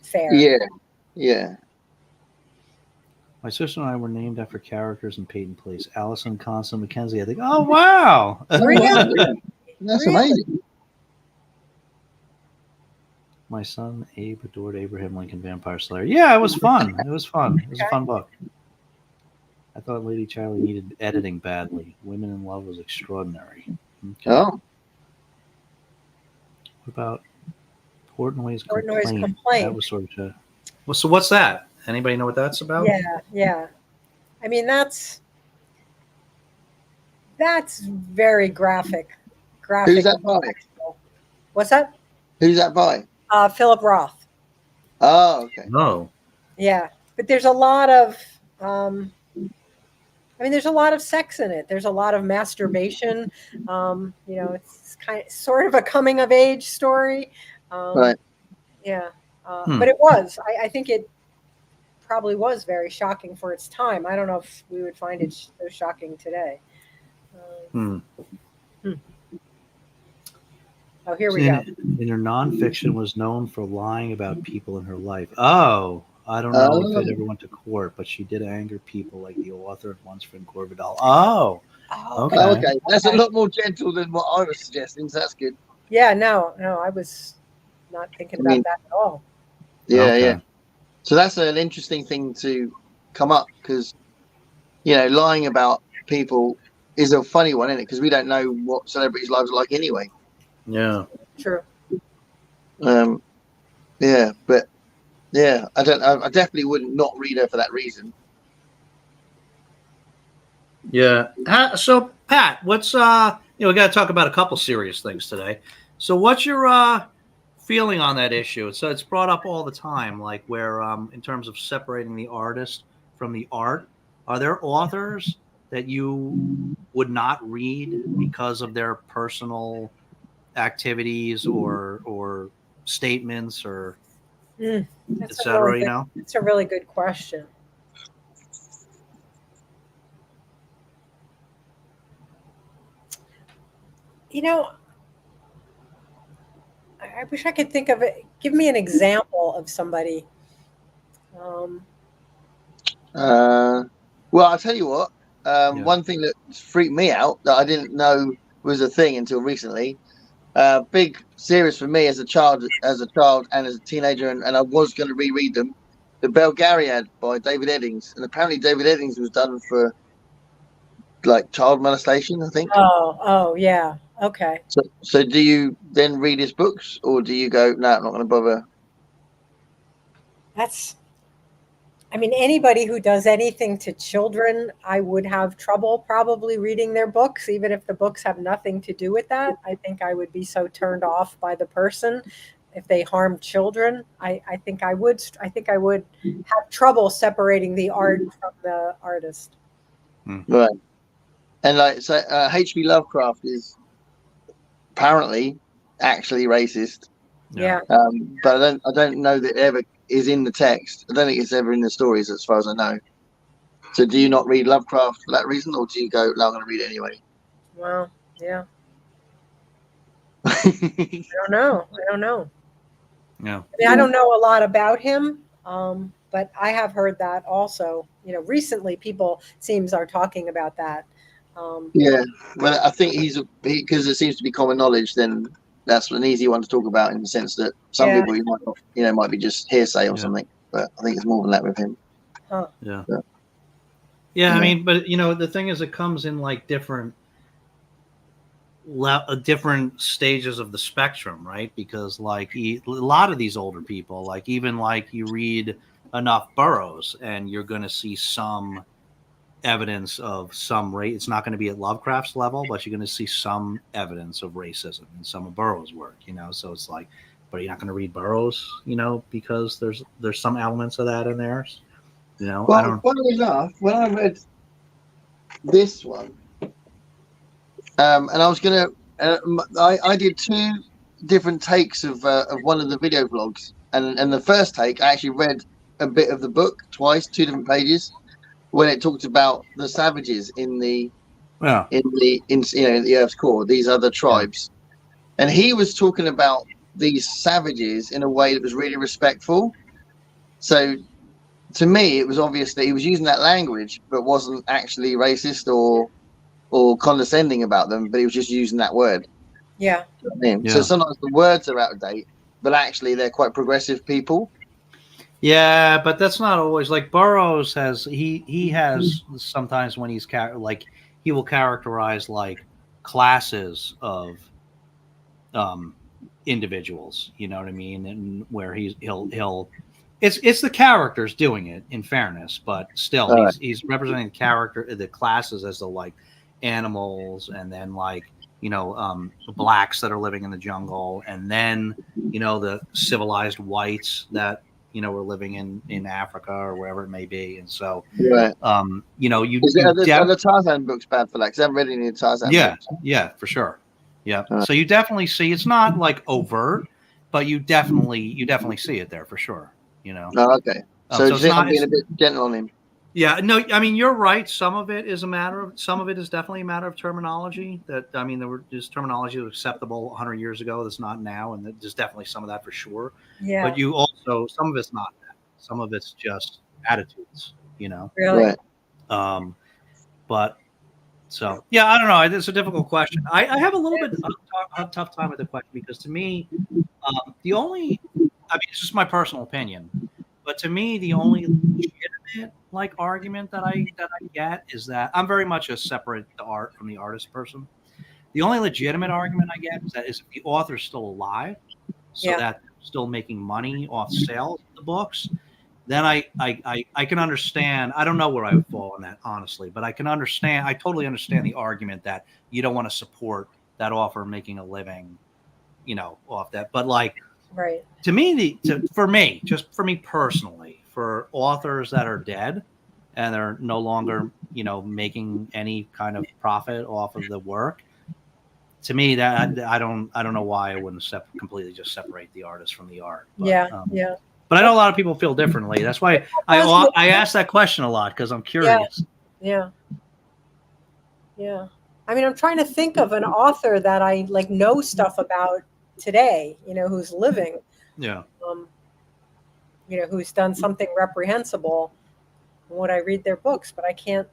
Fair. Yeah, yeah. My sister and I were named after characters in Peyton Place. Allison, Constance, Mackenzie. I think. Oh wow! Really? That's amazing. My son Abe adored Abraham Lincoln Vampire Slayer. Yeah, it was fun. It was fun. It was a fun book. I thought Lady Charlie needed editing badly. Women in Love was extraordinary. Okay. Oh. What about Portnoy's Portnoy's Complaint? Complaint. That was sort of. Well, so what's that? Anybody know what that's about? Yeah. I mean, that's very graphic. Who's that by? What's that? Who's that by? Philip Roth. Oh, okay. No. Yeah, but there's a lot of, there's a lot of sex in it. There's a lot of masturbation. It's sort of a coming of age story. Right. Yeah, but it was. I think it probably was very shocking for its time. I don't know if we would find it so shocking today. Oh, here we go. In her nonfiction, was known for lying about people in her life. Oh, I don't know if it ever went to court, but she did anger people like the author of Once Friend Corvidal. Oh, okay. Okay. That's a lot more gentle than what I was suggesting, so that's good. Yeah, no, I was not thinking about that at all. Yeah. So that's an interesting thing to come up because, lying about people is a funny one, isn't it? Because we don't know what celebrities' lives are like anyway. Yeah. True. Yeah, but yeah, I definitely wouldn't not read her for that reason. Yeah. So Pat, what's we got to talk about a couple serious things today. So what's your feeling on that issue? So it's brought up all the time, like where in terms of separating the artist from the art, are there authors that you would not read because of their personal activities or statements or etc.? It's a really good question. I wish I could think of it. Give me an example of somebody. Well, I'll tell you what. One thing that freaked me out that I didn't know was a thing until recently. Big series for me as a child and as a teenager, and I was going to reread them. The Belgariad by David Eddings, and apparently David Eddings was done for like child molestation, I think. Oh yeah, okay. So do you then read his books, or do you go, no, I'm not going to bother? That's, I mean, anybody who does anything to children, I would have trouble probably reading their books, even if the books have nothing to do with that. I think I would be so turned off by the person if they harmed children. I think I would. I think I would have trouble separating the art from the artist. Right. And like, so H.P. Lovecraft is apparently actually racist. Yeah. But I don't know that it ever is in the text. I don't think it's ever in the stories, as far as I know. So, do you not read Lovecraft for that reason, or do you go, "No, I'm going to read it anyway"? Well, yeah. I don't know. Yeah. I mean, I don't know a lot about him, but I have heard that also. You know, recently people are talking about that. Yeah, well, I think because it seems to be common knowledge. Then that's an easy one to talk about in the sense that some Yeah. people might not, might be just hearsay or something. But I think it's more than that with him. Huh. Yeah. Yeah. Yeah, I mean, but the thing is, it comes in like different stages of the spectrum, right? Because like a lot of these older people, like even like you read enough Burroughs, and you're going to see some evidence of some race. It's not going to be at Lovecraft's level, but you're going to see some evidence of racism in some of Burroughs' work. So it's like, but you're not going to read Burroughs, because there's some elements of that in there. Well, I don't. Funny enough, when I read this one, and I was gonna, I did two different takes of one of the video vlogs, and the first take I actually read a bit of the book twice, 2 different pages, when it talked about the savages in the Earth's core, these other tribes, and he was talking about these savages in a way that was really respectful. So to me, it was obvious that he was using that language, but wasn't actually racist or condescending about them, but he was just using that word. Yeah. You know what I mean? So sometimes the words are out of date, but actually they're quite progressive people. Yeah, but that's not always like Burroughs has. He has sometimes when he's he will characterize like classes of individuals. You know what I mean? And where he'll it's the characters doing it, in fairness, but still he's representing the classes as the like animals, and then like blacks that are living in the jungle, and then the civilized whites that were living in Africa or wherever it may be. And so are the Tarzan books bad for that? Because I haven't read any of the Tarzan books. Yeah, for sure. Yeah. So you definitely see, it's not like overt, but you definitely see it there for sure. Oh, okay. So you think I'm being a bit gentle on him? Yeah, no, I mean, you're right. Some of it is definitely a matter of terminology. There were just terminology that was acceptable 100 years ago that's not now, and there's definitely some of that for sure. Yeah. But you also, some of it's not that. Some of it's just attitudes, Really? Right. But so, yeah, I don't know. It's a difficult question. I have a little bit of a tough time with the question, because to me, it's just my personal opinion, but to me, the only legitimate argument that I get is that I'm very much a separate the art from the artist person. The only legitimate argument I get is if the author's still alive, so that they're still making money off sales of the books, then I can understand. I don't know where I would fall on that, honestly, but I can understand. I totally understand the argument that you don't want to support that author making a living, off that. But right. To me, for me personally, for authors that are dead and they're no longer, making any kind of profit off of the work, to me, that I don't know why I wouldn't completely just separate the artist from the art. But, But I know a lot of people feel differently. That's why I ask that question a lot, because I'm curious. Yeah. I mean, I'm trying to think of an author that I know stuff about today, who's living. Yeah. Who's done something reprehensible when I read their books, but I can't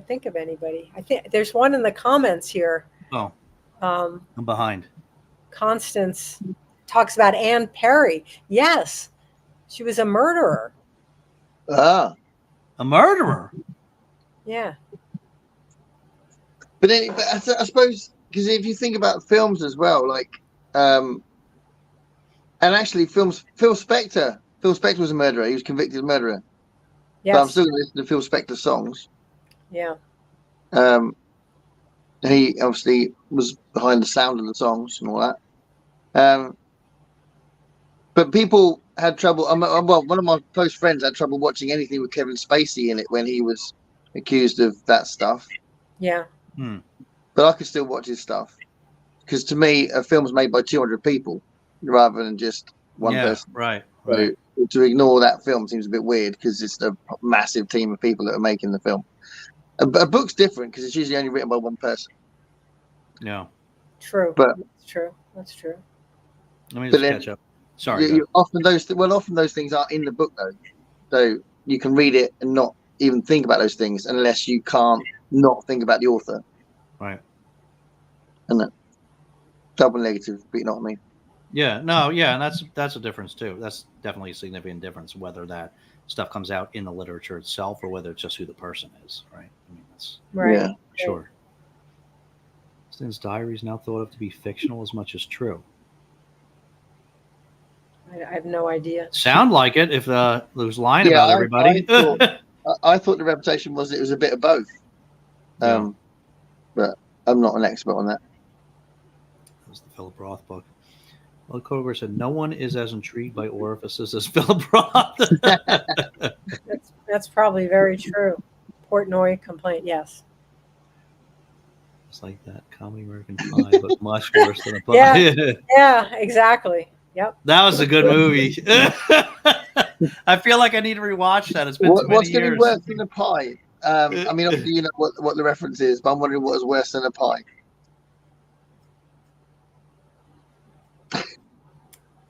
think of anybody. I think there's one in the comments here. Oh. I'm behind. Constance talks about Anne Perry. Yes, she was a murderer. Ah, a murderer. Yeah. But I suppose, because if you think about films as well, And actually, Phil Spector was a murderer. He was convicted murderer. Yes. But I'm still going to listen to Phil Spector songs. Yeah. He obviously was behind the sound of the songs and all that. But people had trouble. Well, one of my close friends had trouble watching anything with Kevin Spacey in it when he was accused of that stuff. Yeah. But I could still watch his stuff because to me, a film's made by 200 people rather than just one person. Right. So to ignore that film seems a bit weird because it's a massive team of people that are making the film. A book's different because it's usually only written by one person. Yeah. True. But that's true. That's true. Let me just catch up. Sorry. Often those things are in the book though, so you can read it and not even think about those things unless you can't not think about the author. Right. And that double negative, but you know what I mean. Yeah. No. Yeah, and that's a difference too. That's definitely a significant difference whether that stuff comes out in the literature itself or whether it's just who the person is. Right. I mean, that's right. Sure. Since diary is now thought of to be fictional as much as true. I have no idea. Sound like it if there's lying about everybody. I thought the reputation was it was a bit of both. But I'm not an expert on that. That was the Philip Roth book. Well, Koger said, no one is as intrigued by orifices as Philip Roth. That's probably very true. Portnoy complaint, yes. It's like that comedy American Pie, but much worse than a pie. Yeah, exactly. Yep. That was a good movie. I feel like I need to rewatch that. It's been too many what's going to years. be worse than a pie? I mean, obviously, you know what the reference is, but I'm wondering what is worse than a pie.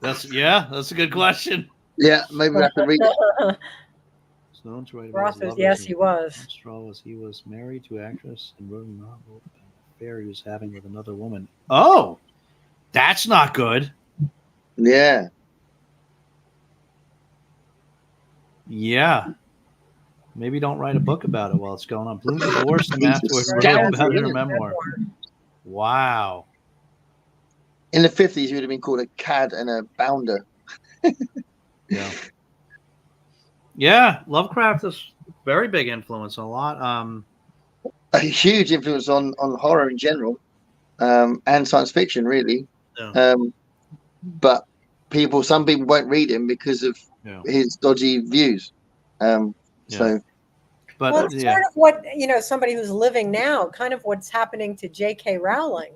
That's a good question. Yeah, maybe we have to read it. Stone's right about his lovers. Yes, he was. He was married to an actress and wrote a novel about an affair he was having with another woman. Oh, that's not good. Yeah. Yeah. Maybe don't write a book about it while it's going on. Bloom divorced him afterwards wrote about her memoir. Wow. In the 50s, you would have been called a cad and a bounder. Yeah. Yeah, Lovecraft is very big influence on a lot. A huge influence on horror in general, and science fiction, really. Yeah. But some people won't read him because of his dodgy views. So, but well, it's sort of what somebody who's living now, kind of what's happening to J.K. Rowling.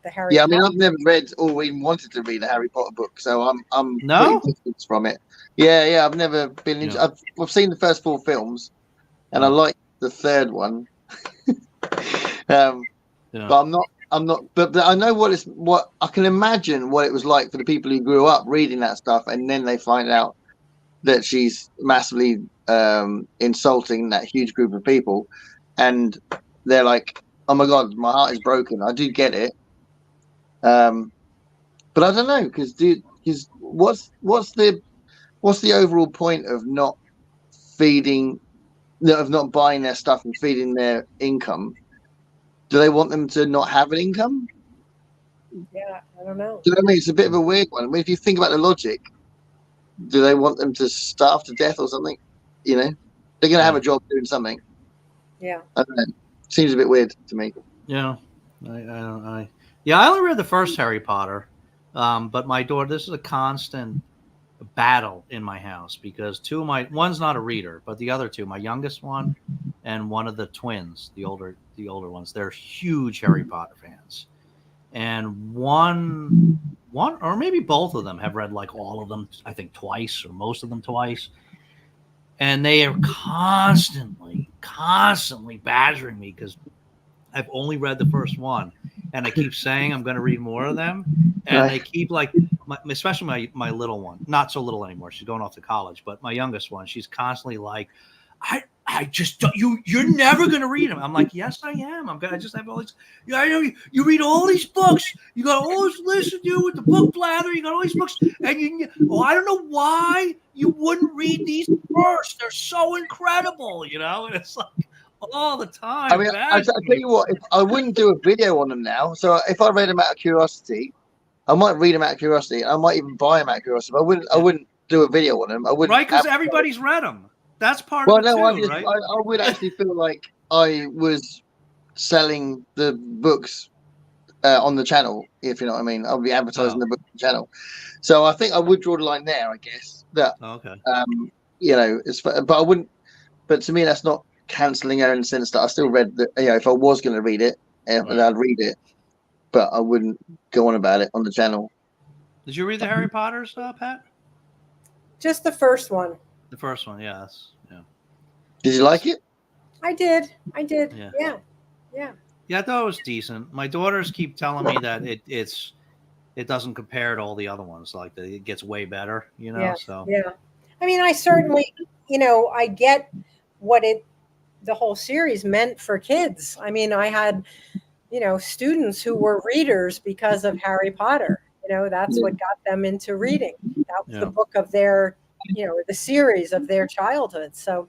The Harry. Yeah, I mean, I've never read or even wanted to read a Harry Potter book, so I'm no pretty distance from it. Yeah, I've never been. I've seen the first 4 films, and I like the third one. But I'm not. But I know what I can imagine what it was like for the people who grew up reading that stuff, and then they find out that she's massively insulting that huge group of people, and they're like, "Oh my God, my heart is broken." I do get it. But I don't know because what's the overall point of not buying their stuff and feeding their income? Do they want them to not have an income? Yeah, I don't know. Do you know what I mean? It's a bit of a weird one. I mean, if you think about the logic, do they want them to starve to death or something? They're going to have a job doing something. Yeah. I don't know. Seems a bit weird to me. Yeah, I only read the first Harry Potter, but my daughter. This is a constant battle in my house because one's not a reader, but the other two, my youngest one and one of the twins, the older ones, they're huge Harry Potter fans, and one or maybe both of them have read like all of them, I think twice or most of them twice, and they are constantly badgering me because I've only read the first one, and I keep saying I'm going to read more of them, and they keep especially my little one, not so little anymore. She's going off to college, but my youngest one, she's constantly like, I just don't, you're never going to read them. I'm like, yes, I am. I just have all these. I know you read all these books. You got all this list to do with the book blather. You got all these books, and I don't know why you wouldn't read these first. They're so incredible, and it's like. All the time. I mean, I'll tell you what, if I wouldn't do a video on them now. So if I read them out of curiosity, I might read them out of curiosity. I might even buy them out of curiosity. But I wouldn't do a video on them. I wouldn't. Right, because everybody's read them. That's part Well, of it no, too, right? I would actually feel like I was selling the books on the channel, if you know what I mean. I'll be advertising the book on the channel. So I think I would draw the line there, I guess. That Okay. you know, but I wouldn't. But to me, that's not cancelling her in the sense that I still read the. You know, if I was going to read it, Right. I'd read it, but I wouldn't go on about it on the channel. Did you read the Harry Potters, Pat? Just the first one. The first one, yes. Yeah. Did you like it? I did. Yeah. Yeah. Yeah, I thought it was decent. My daughters keep telling me that it doesn't compare to all the other ones. Like it gets way better, you know. Yeah. So Yeah. I mean, I certainly, I get what the whole series meant for kids. I mean, I had, students who were readers because of Harry Potter. That's what got them into reading. That was the book of their, the series of their childhood. So,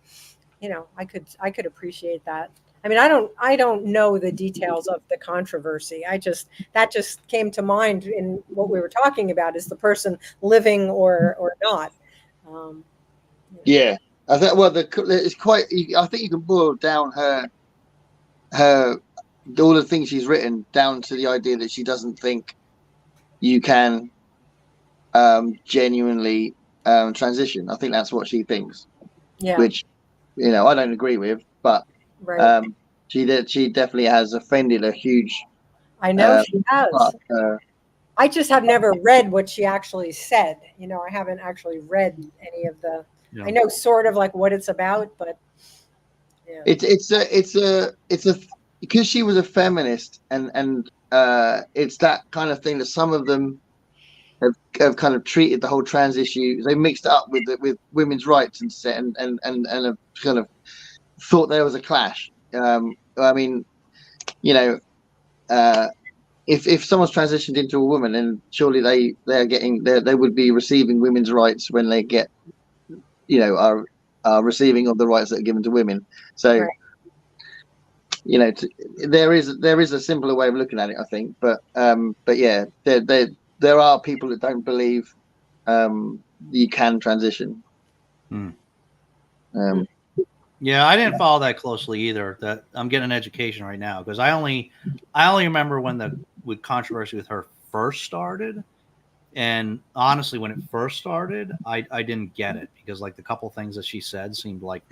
I could appreciate that. I mean, I don't know the details of the controversy. That just came to mind in what we were talking about, is the person living or not. Yeah, I think. Well, it's quite. I think you can boil down her all the things she's written down to the idea that she doesn't think you can genuinely transition. I think that's what she thinks. Yeah. Which, I don't agree with, but right. she definitely has offended a huge. I know she has. But, I just have never read what she actually said. I haven't actually read any of the. Yeah. I know sort of like what it's about, but yeah. It's a because she was a feminist, and it's that kind of thing that some of them have kind of treated the whole trans issue. They mixed it up with women's rights and have kind of thought there was a clash. I mean, if someone's transitioned into a woman, then surely they would be receiving women's rights when they get, are receiving of the rights that are given to women. So, right. There is a simpler way of looking at it, I think. But yeah, there are people that don't believe you can transition. Yeah, I didn't follow that closely either. That I'm getting an education right now, because I only remember when the controversy with her first started, and honestly, when it first started, I didn't get it, because like the couple things that she said seemed like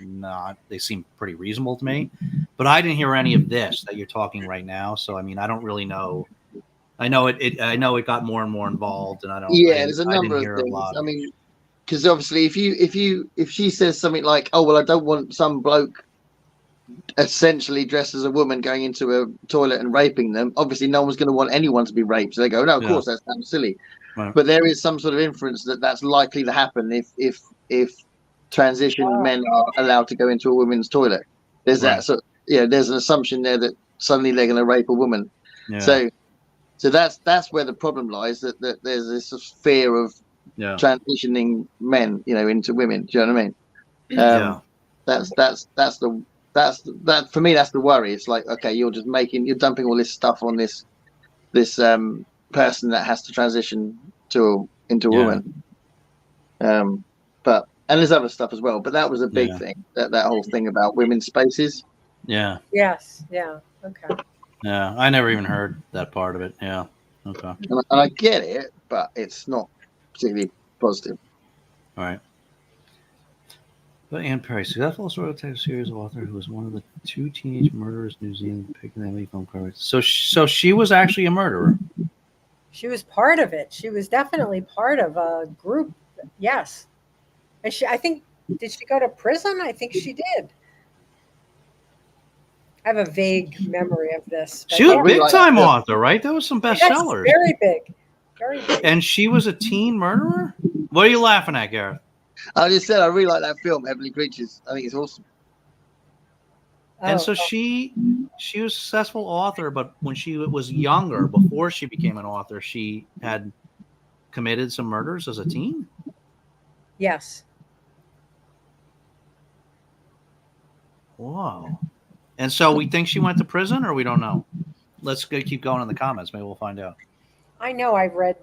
they seemed pretty reasonable to me, but I didn't hear any of this that you're talking right now. So I mean, I don't really know. I know it got more and more involved, and I don't. Yeah, there's a number of things. I mean, because obviously, if she says something like, "Oh well, I don't want some bloke essentially dressed as a woman going into a toilet and raping them," obviously no one's going to want anyone to be raped. So they go, "No, of course that sounds silly." Right. But there is some sort of inference that that's likely to happen if transition men are allowed to go into a women's toilet. There's that sort. There's an assumption there that suddenly they're going to rape a woman. Yeah. So that's where the problem lies. That there's this fear of transitioning men, into women. Do you know what I mean? That's for me. That's the worry. It's like, okay, you're dumping all this stuff on this person that has to transition into a woman. But there's other stuff as well. But that was a big thing. That whole thing about women's spaces. Yeah. Yes. Yeah. Okay. Yeah, I never even heard that part of it. Yeah. Okay. And I get it, but it's not particularly positive. All right. But Anne Perry, successful sort of text series author who was one of the 2 teenage murderers in New Zealand picking them film credits. So she was actually a murderer. She was part of it. She was definitely part of a group. Yes. And did she go to prison? I think she did. I have a vague memory of this. She was a big-time author, right? There was some bestsellers. Very big. Very big. And she was a teen murderer? What are you laughing at, Gareth? I just said I really like that film, Heavenly Creatures. I think it's awesome. And so she was a successful author, but when she was younger, before she became an author, she had committed some murders as a teen? Yes. Wow. And so we think she went to prison, or we don't know? Let's keep going in the comments. Maybe we'll find out. I know I've read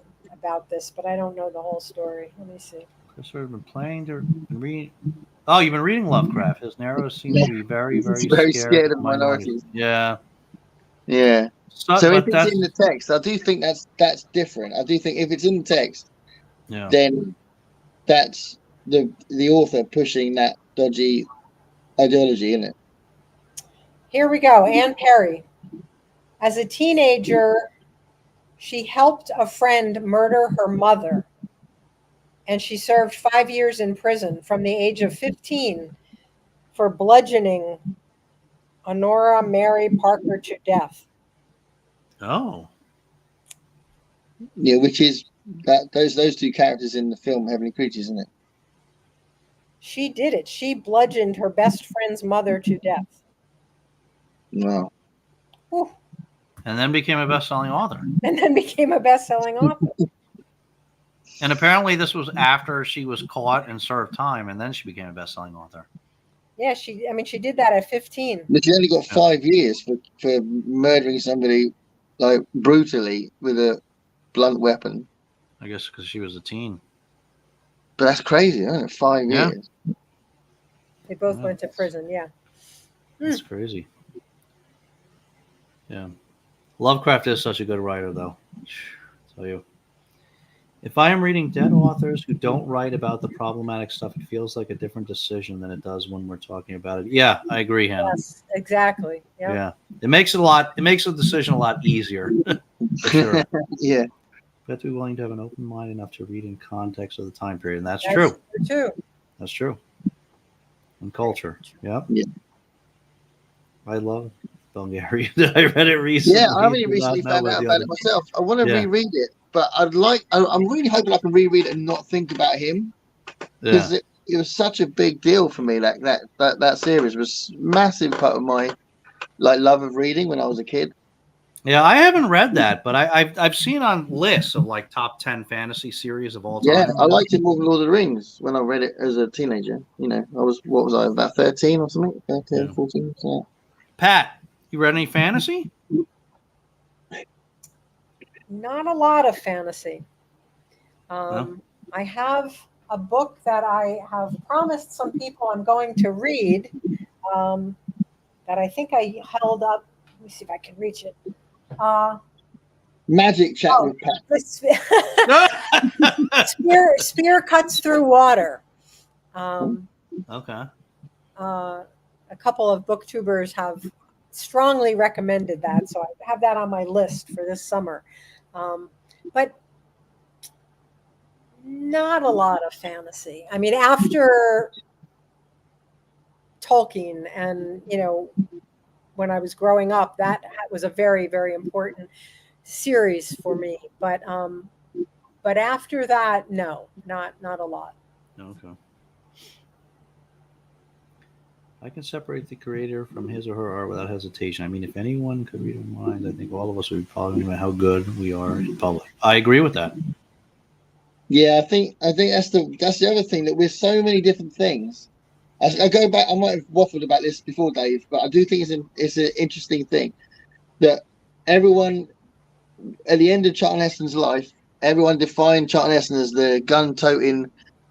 about this, but I don't know the whole story. Let me see. Christopher's been playing to read. Oh, you've been reading Lovecraft. His narrows seem to be very, He's very, very scared scared of minorities. Yeah. Yeah. So if but it's that's in the text, I do think that's different. I do think if it's in the text, yeah. then that's the author pushing that dodgy ideology, isn't it? Here we go. Anne Perry. As a teenager, she helped a friend murder her mother, and she served 5 years in prison from the age of 15 for bludgeoning Honora Mary Parker to death. Oh. Yeah, which is that those two characters in the film Heavenly Creatures, isn't it? She did it. She bludgeoned her best friend's mother to death. Wow. Whew. And then became a best-selling author. And then became a best-selling author. And apparently this was after she was caught and served time, and then she became a best-selling author. Yeah, she did that at 15. But she only got 5 years for murdering somebody like brutally with a blunt weapon. I guess because she was a teen. But that's crazy, isn't it? 5 years. They both went to prison, yeah. That's crazy. Yeah. Lovecraft is such a good writer, though. I'll tell you. If I am reading dead authors who don't write about the problematic stuff, it feels like a different decision than it does when we're talking about it. Yeah, I agree, Hannah. Yes, exactly. Yep. Yeah. It makes the decision a lot easier. For sure. Yeah. You have to be willing to have an open mind enough to read in context of the time period. And that's That's true. True. That's true. And culture. Yep. Yeah. I love Bulgaria. I read it recently. Yeah, I only recently found out about it myself. I want to reread it, but I'm really hoping I can reread it and not think about him. Because it was such a big deal for me. Like that series was a massive part of my love of reading when I was a kid. Yeah, I haven't read that, but I've seen on lists of like top 10 fantasy series of all time. Yeah, I liked it more than Lord of the Rings when I read it as a teenager. You know, what was I, about 13 or something? 13, 14, something. Pat, you read any fantasy? Not a lot of fantasy. No? I have a book that I have promised some people I'm going to read that I think I held up. Let me see if I can reach it. Magic Chat with Pat. Spear Cuts Through Water. Okay. A couple of booktubers have strongly recommended that, so I have that on my list for this summer. But not a lot of fantasy. I mean, after Tolkien and, when I was growing up, that was a very, very important series for me. But after that, no, not a lot. Okay. I can separate the creator from his or her art without hesitation. I mean, if anyone could read our minds, I think all of us would be talking about how good we are in public. I agree with that. Yeah, I think that's the other thing, that we're so many different things. I go back. I might have waffled about this before, Dave, but I do think it's an interesting thing that everyone at the end of Charlton Heston's life, everyone defined Charlton Heston as the gun-toting,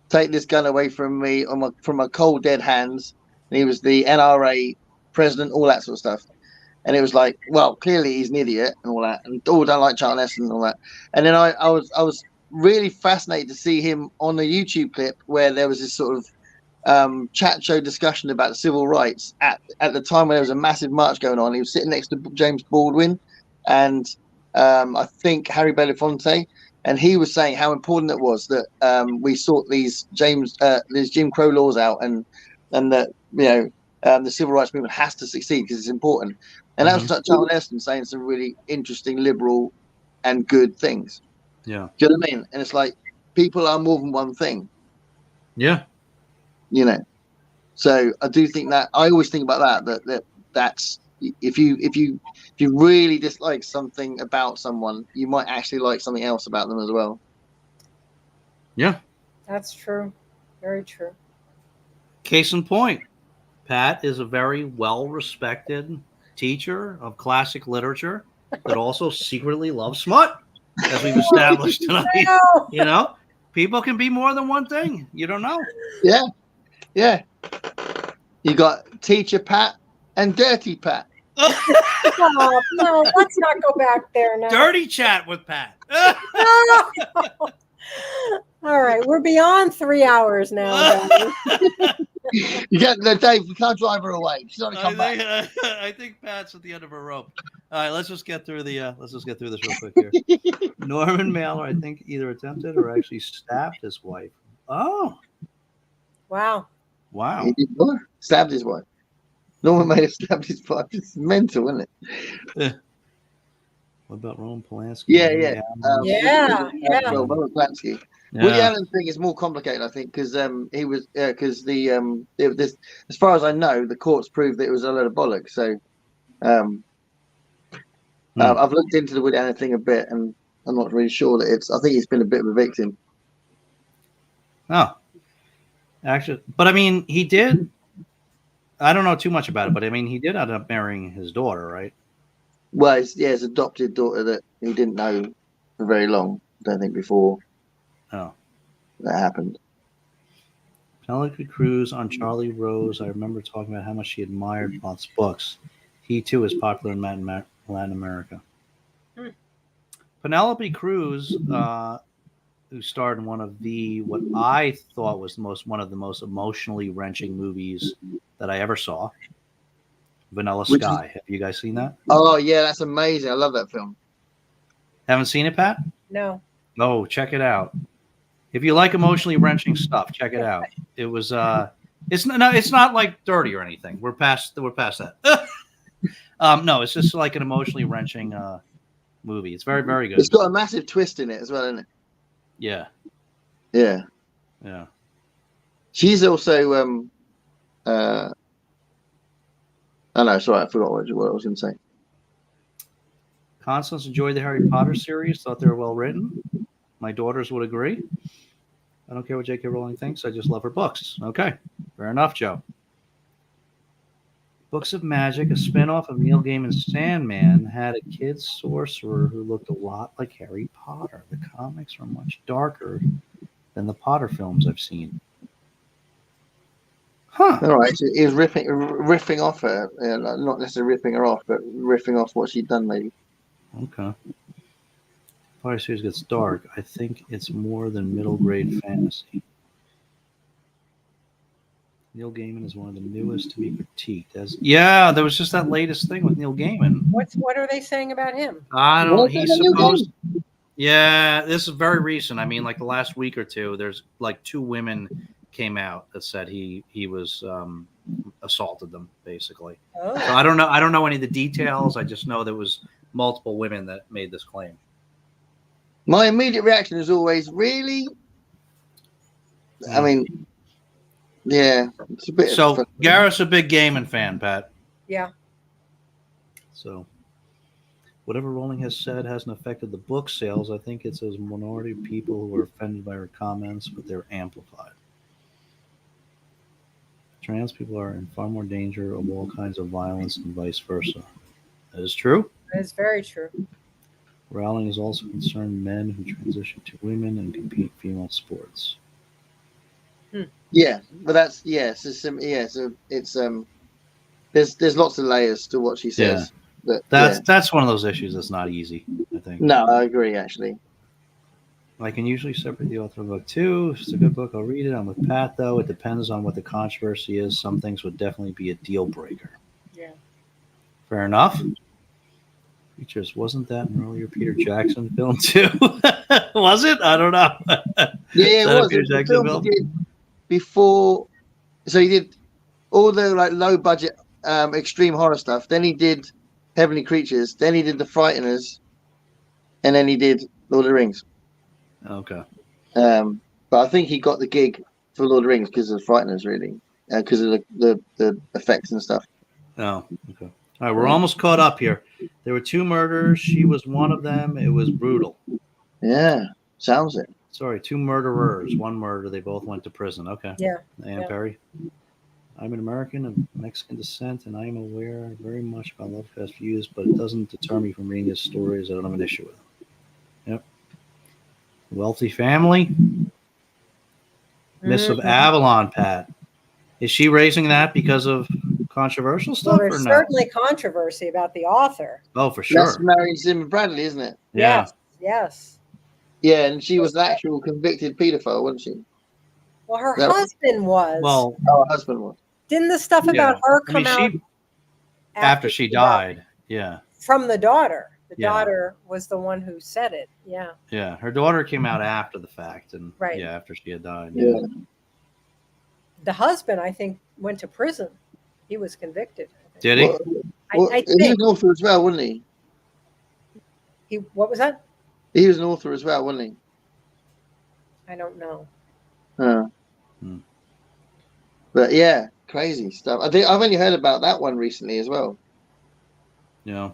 take this gun away from me, from my cold dead hands. And he was the NRA president, all that sort of stuff. And it was like, well, clearly he's an idiot and all that, and don't like Charlton Heston and all that. And then I was really fascinated to see him on the YouTube clip where there was this sort of chat show discussion about the civil rights at the time when there was a massive march going on. He was sitting next to James Baldwin and I think Harry Belafonte, and he was saying how important it was that we sort these Jim Crow laws out, and that the civil rights movement has to succeed because it's important. And that was Charlton Heston saying some really interesting, liberal, and good things. Yeah. Do you know what I mean? And it's like, people are more than one thing. Yeah. So I do think that, I always think about that's if you really dislike something about someone, you might actually like something else about them as well. Yeah. That's true. Very true. Case in point, Pat is a very well-respected teacher of classic literature that also secretly loves smut. as we've established tonight. No. You know, people can be more than one thing. You don't know. Yeah. You got Teacher Pat and Dirty Pat. Oh, no, let's not go back there now. Dirty chat with Pat. No. All right, we're beyond 3 hours now, guys. You get the Dave. You can't drive her away. She's not to come back. I think Pat's at the end of her rope. All right, let's just get through this real quick here. Norman Mailer, I think, either attempted or actually stabbed his wife. Oh, Wow. He did what? Stabbed his wife. Norman may have stabbed his wife. It's mental, isn't it? What about Roman Polanski? Yeah. Yeah. Well, Roman Polanski. Woody Allen thing is more complicated, I think, because he was because as far as I know, the courts proved that it was a load of bollocks. So I've looked into the Woody Allen thing a bit, and I'm not really sure that I think he's been a bit of a victim. Oh, actually, but I mean, he did. I don't know too much about it, but I mean, he did end up marrying his daughter, right? Well, his adopted daughter that he didn't know for very long. I don't think before. Oh, that happened. Penelope Cruz on Charlie Rose. I remember talking about how much she admired Potts' books. He too is popular in Latin America. Penelope Cruz, who starred in one of what I thought was one of the most emotionally wrenching movies that I ever saw, Vanilla Sky. Have you guys seen that? Oh yeah, that's amazing. I love that film. Haven't seen it, Pat? No. Oh, check it out. If you like emotionally wrenching stuff, check it out. It was it's not like dirty or anything. We're past that. No, it's just like an emotionally wrenching movie. It's very, very good. It's got a massive twist in it as well, isn't it? Yeah. She's also oh no, sorry, I forgot what I was going to say. Constance enjoyed the Harry Potter series, thought they were well written. My daughters would agree. I don't care what J.K. Rowling thinks. I just love her books. Okay, fair enough, Joe. Books of Magic, a spin-off of Neil Gaiman's Sandman, had a kid sorcerer who looked a lot like Harry Potter. The comics are much darker than the Potter films I've seen. Huh. All right, so he was riffing off her, not necessarily ripping her off, but riffing off what she'd done, maybe. Okay. Potter series gets dark. I think it's more than middle grade fantasy. Neil Gaiman is one of the newest to be critiqued. There was just that latest thing with Neil Gaiman. What are they saying about him? I don't. He's supposed. Yeah, this is very recent. I mean, like the last week or two, there's like 2 women came out that said he was assaulted them, basically. Oh. So I don't know any of the details. I just know there was multiple women that made this claim. My immediate reaction is always, really? I mean, yeah, it's a bit. So Gareth's a big Gaiman fan, Pat. Yeah. So whatever Rowling has said hasn't affected the book sales. I think it's a minority of people who are offended by her comments, but they're amplified. Trans people are in far more danger of all kinds of violence and vice versa. That is true. That is very true. Rowling is also concerned men who transition to women and compete in female sports. Yeah, but that's So it's there's lots of layers to what she says. Yeah. That's one of those issues that's not easy, I think. No, I agree actually. I can usually separate the author of a book too. If it's a good book, I'll read it. I'm with Pat though. It depends on what the controversy is. Some things would definitely be a deal breaker. Yeah. Fair enough. Features, wasn't that an earlier Peter Jackson film too? Was it? I don't know. Yeah, it was. Peter Jackson film? He did before, so he did all the like low budget extreme horror stuff. Then he did Heavenly Creatures. Then he did The Frighteners, and then he did Lord of the Rings. Okay. But I think he got the gig for Lord of the Rings because of The Frighteners, really, because of the effects and stuff. Oh, okay. All right, we're almost caught up here. There were 2 murders. She was one of them. It was brutal. Yeah, sounds it. Sorry, 2 murderers. 1 murder. They both went to prison. Okay. Yeah. Ann Perry. I'm an American of Mexican descent, and I am aware very much about Lovecraft's views, but it doesn't deter me from reading his stories. I don't have an issue with them. Yep. Wealthy family. Miss of Avalon, Pat. Is she raising that because of controversial Well, stuff or there's no? certainly controversy about the author. Oh, for That's sure. Marion Zimmer Bradley, isn't it? Yeah. Yes. Yeah, and she was an actual convicted paedophile, wasn't she? Well, her That- husband was. Well, Oh, her husband was. Didn't the stuff yeah. about her I come mean, out she after she died. Yeah. from the daughter? The Yeah. daughter was the one who said it. Yeah. Yeah. Her daughter came out after the fact, and Right. yeah, after she had died. Yeah. The husband, I think, went to prison. He was convicted. I think. Did he? Well, I he was think an author as well, wasn't he? he. What was that? He was an author as well, wasn't he? I don't know. But yeah, crazy stuff. I've only heard about that one recently as well. Yeah.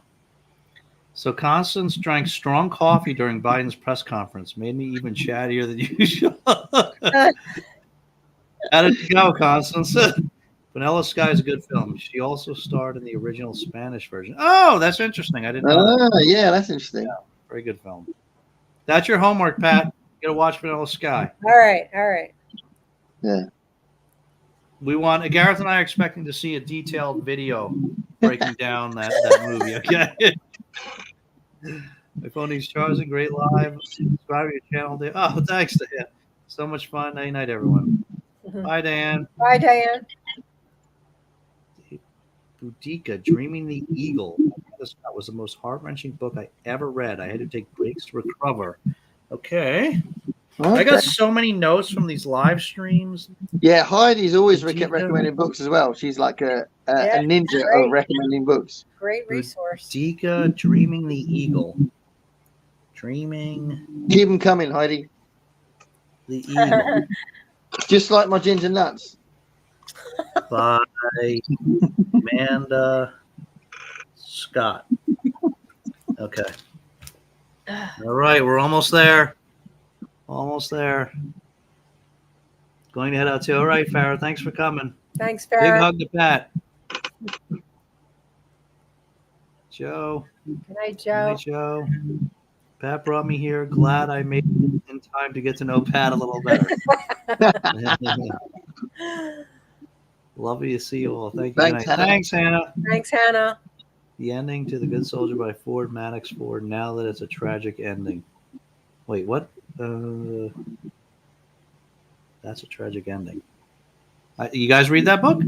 So Constance drank strong coffee during Biden's press conference. Made me even chattier than usual. How did it go, Constance? Vanilla Sky is a good film. She also starred in the original Spanish version. Oh, that's interesting. I didn't know that. Yeah, that's interesting. Yeah, very good film. That's your homework, Pat. You gotta watch Vanilla Sky. All right. All right. Yeah. We want Gareth and I are expecting to see a detailed video breaking down that movie. Okay. My phone is charging. Great live. Subscribe to your channel. Oh, thanks to him. So much fun. Night night, everyone. Bye, Dan. Bye, Diane. Boudica, Dreaming the Eagle. That was the most heart-wrenching book I ever read. I had to take breaks to recover. Okay. I got so many notes from these live streams. Yeah, Heidi's always Boudica. recommending books as well. She's like a Yeah, ninja great. of recommending books. Great resource. Boudica, Dreaming the Eagle. Dreaming Keep them coming, Heidi. the Eagle Just like my ginger nuts. by Amanda Scott. Okay. All right, we're almost there. Almost there. Going to head out too. All right, Farrah, thanks for coming. Thanks, Big Farrah. hug to Pat. Joe. Good night, Good Joe. night, Joe. Pat brought me here. Glad I made it in time to get to know Pat a little better. Lovely to see you all. Thank you. Thanks, Hannah. Thanks, Hannah. Thanks, Hannah. The ending to The Good Soldier by Ford Maddox Ford. Now that it's a tragic ending. Wait, what? That's a tragic ending. You guys read that book?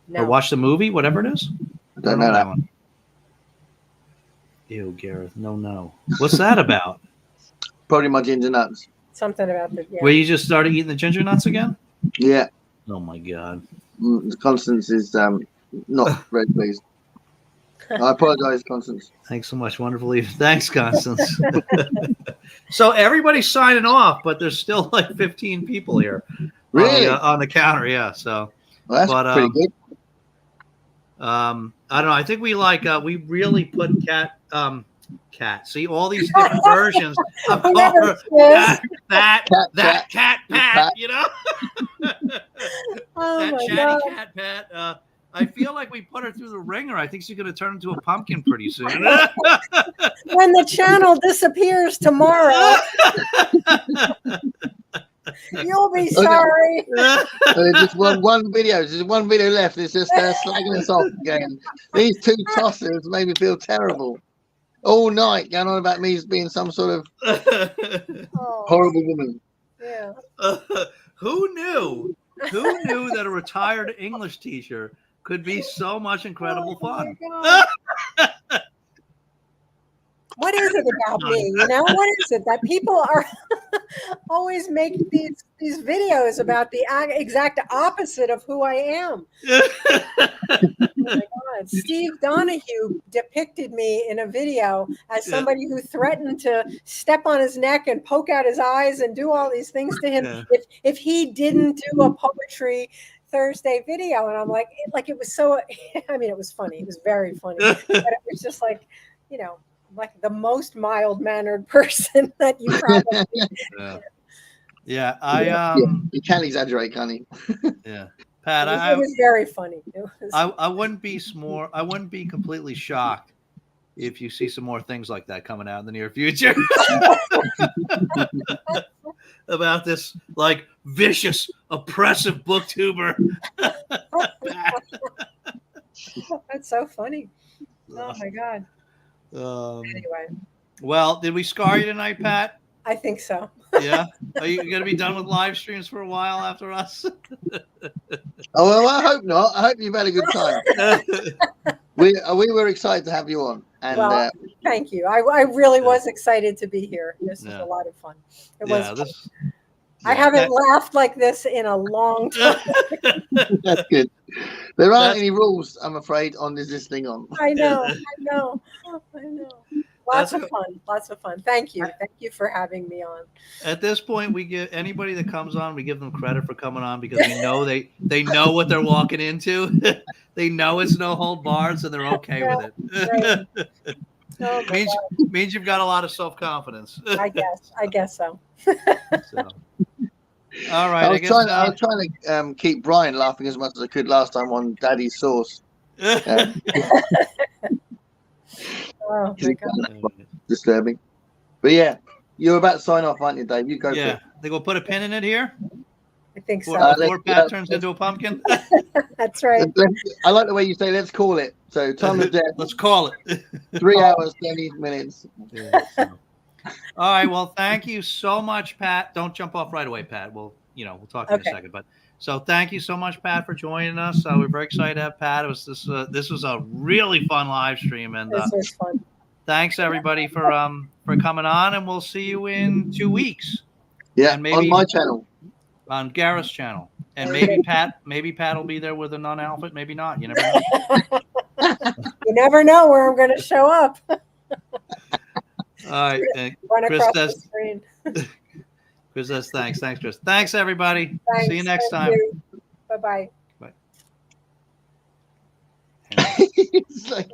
No. Or watch the movie, whatever it is? I don't know that one. Ew, Gareth. No. What's that about? Probably my ginger nuts. Something about the. Yeah. Where you just started eating the ginger nuts again? Yeah. Oh, my God. Constance is not very pleased. I apologize, Constance. Thanks so much. Wonderful evening. Thanks, Constance. So everybody's signing off, but there's still like 15 people here. Really? On the counter, yeah. So, Well, that's pretty good. I don't know. I think we really put cat. See all these different versions of Whoever Pat, it cat, Pat. You know, Oh that my chatty God. cat, Pat. I feel like we put her through the ringer. I think she's going to turn into a pumpkin pretty soon. When the channel disappears tomorrow, you'll be sorry. There's just one video. There's one video left. It's just slagging us off again. These two tossers made me feel terrible. All night going on about me being some sort of Oh, horrible woman. yeah. Who knew that a retired English teacher could be so much incredible fun? Oh my God. What is it about me? You know, what is it that people are always make these videos about the exact opposite of who I am? Oh my God. Steve Donahue depicted me in a video as somebody who threatened to step on his neck and poke out his eyes and do all these things to him if he didn't do a Poetry Thursday video. And I'm like it was so, I mean, it was funny. It was very funny. But it was just like, you know, like the most mild-mannered person that you probably You can't exaggerate, can you? Yeah. Pat, it was very funny. I wouldn't be completely shocked if you see some more things like that coming out in the near future about this like vicious, oppressive booktuber. That's so funny. Oh my God. Anyway. Well, did we scar you tonight, Pat? I think so. Yeah. Are you going to be done with live streams for a while after us? Oh, well, I hope not. I hope you've had a good time. we were excited to have you on. And well, thank you. I really was excited to be here. This was a lot of fun. It was fun. I haven't laughed like this in a long time. That's good. There aren't any rules, I'm afraid, on this thing on. I know. Lots of fun. Thank you for having me on. At this point, we give anybody that comes on, we give them credit for coming on because we know they know what they're walking into. They know it's no hold barred, so they're okay with it. Right. means you've got a lot of self-confidence. I guess so. All right. I was trying to keep Brian laughing as much as I could last time on Daddy's Sauce. Oh my God. Disturbing. But yeah, you're about to sign off, aren't you, Dave? You go. Yeah. I think we'll put a pin in it here. I think so. Before Pat turns into a pumpkin. That's right. I like the way you say let's call it. So time of death. Let's call it. 3 hours, 20 minutes. Yeah, so. All right. Well, thank you so much, Pat. Don't jump off right away, Pat. We'll talk in a second. But so thank you so much, Pat, for joining us. We're very excited to have Pat. This was a really fun live stream, and this was fun. Thanks everybody for coming on, and we'll see you in 2 weeks. Yeah, and maybe on my channel, on Gareth's channel, and maybe Pat will be there with a nun outfit. Maybe not. You never know. You never know where I'm going to show up. All right. Chris says, Chris says thanks. Thanks, Chris. Thanks, everybody. Thanks. See you next time. Bye-bye. Bye. It's like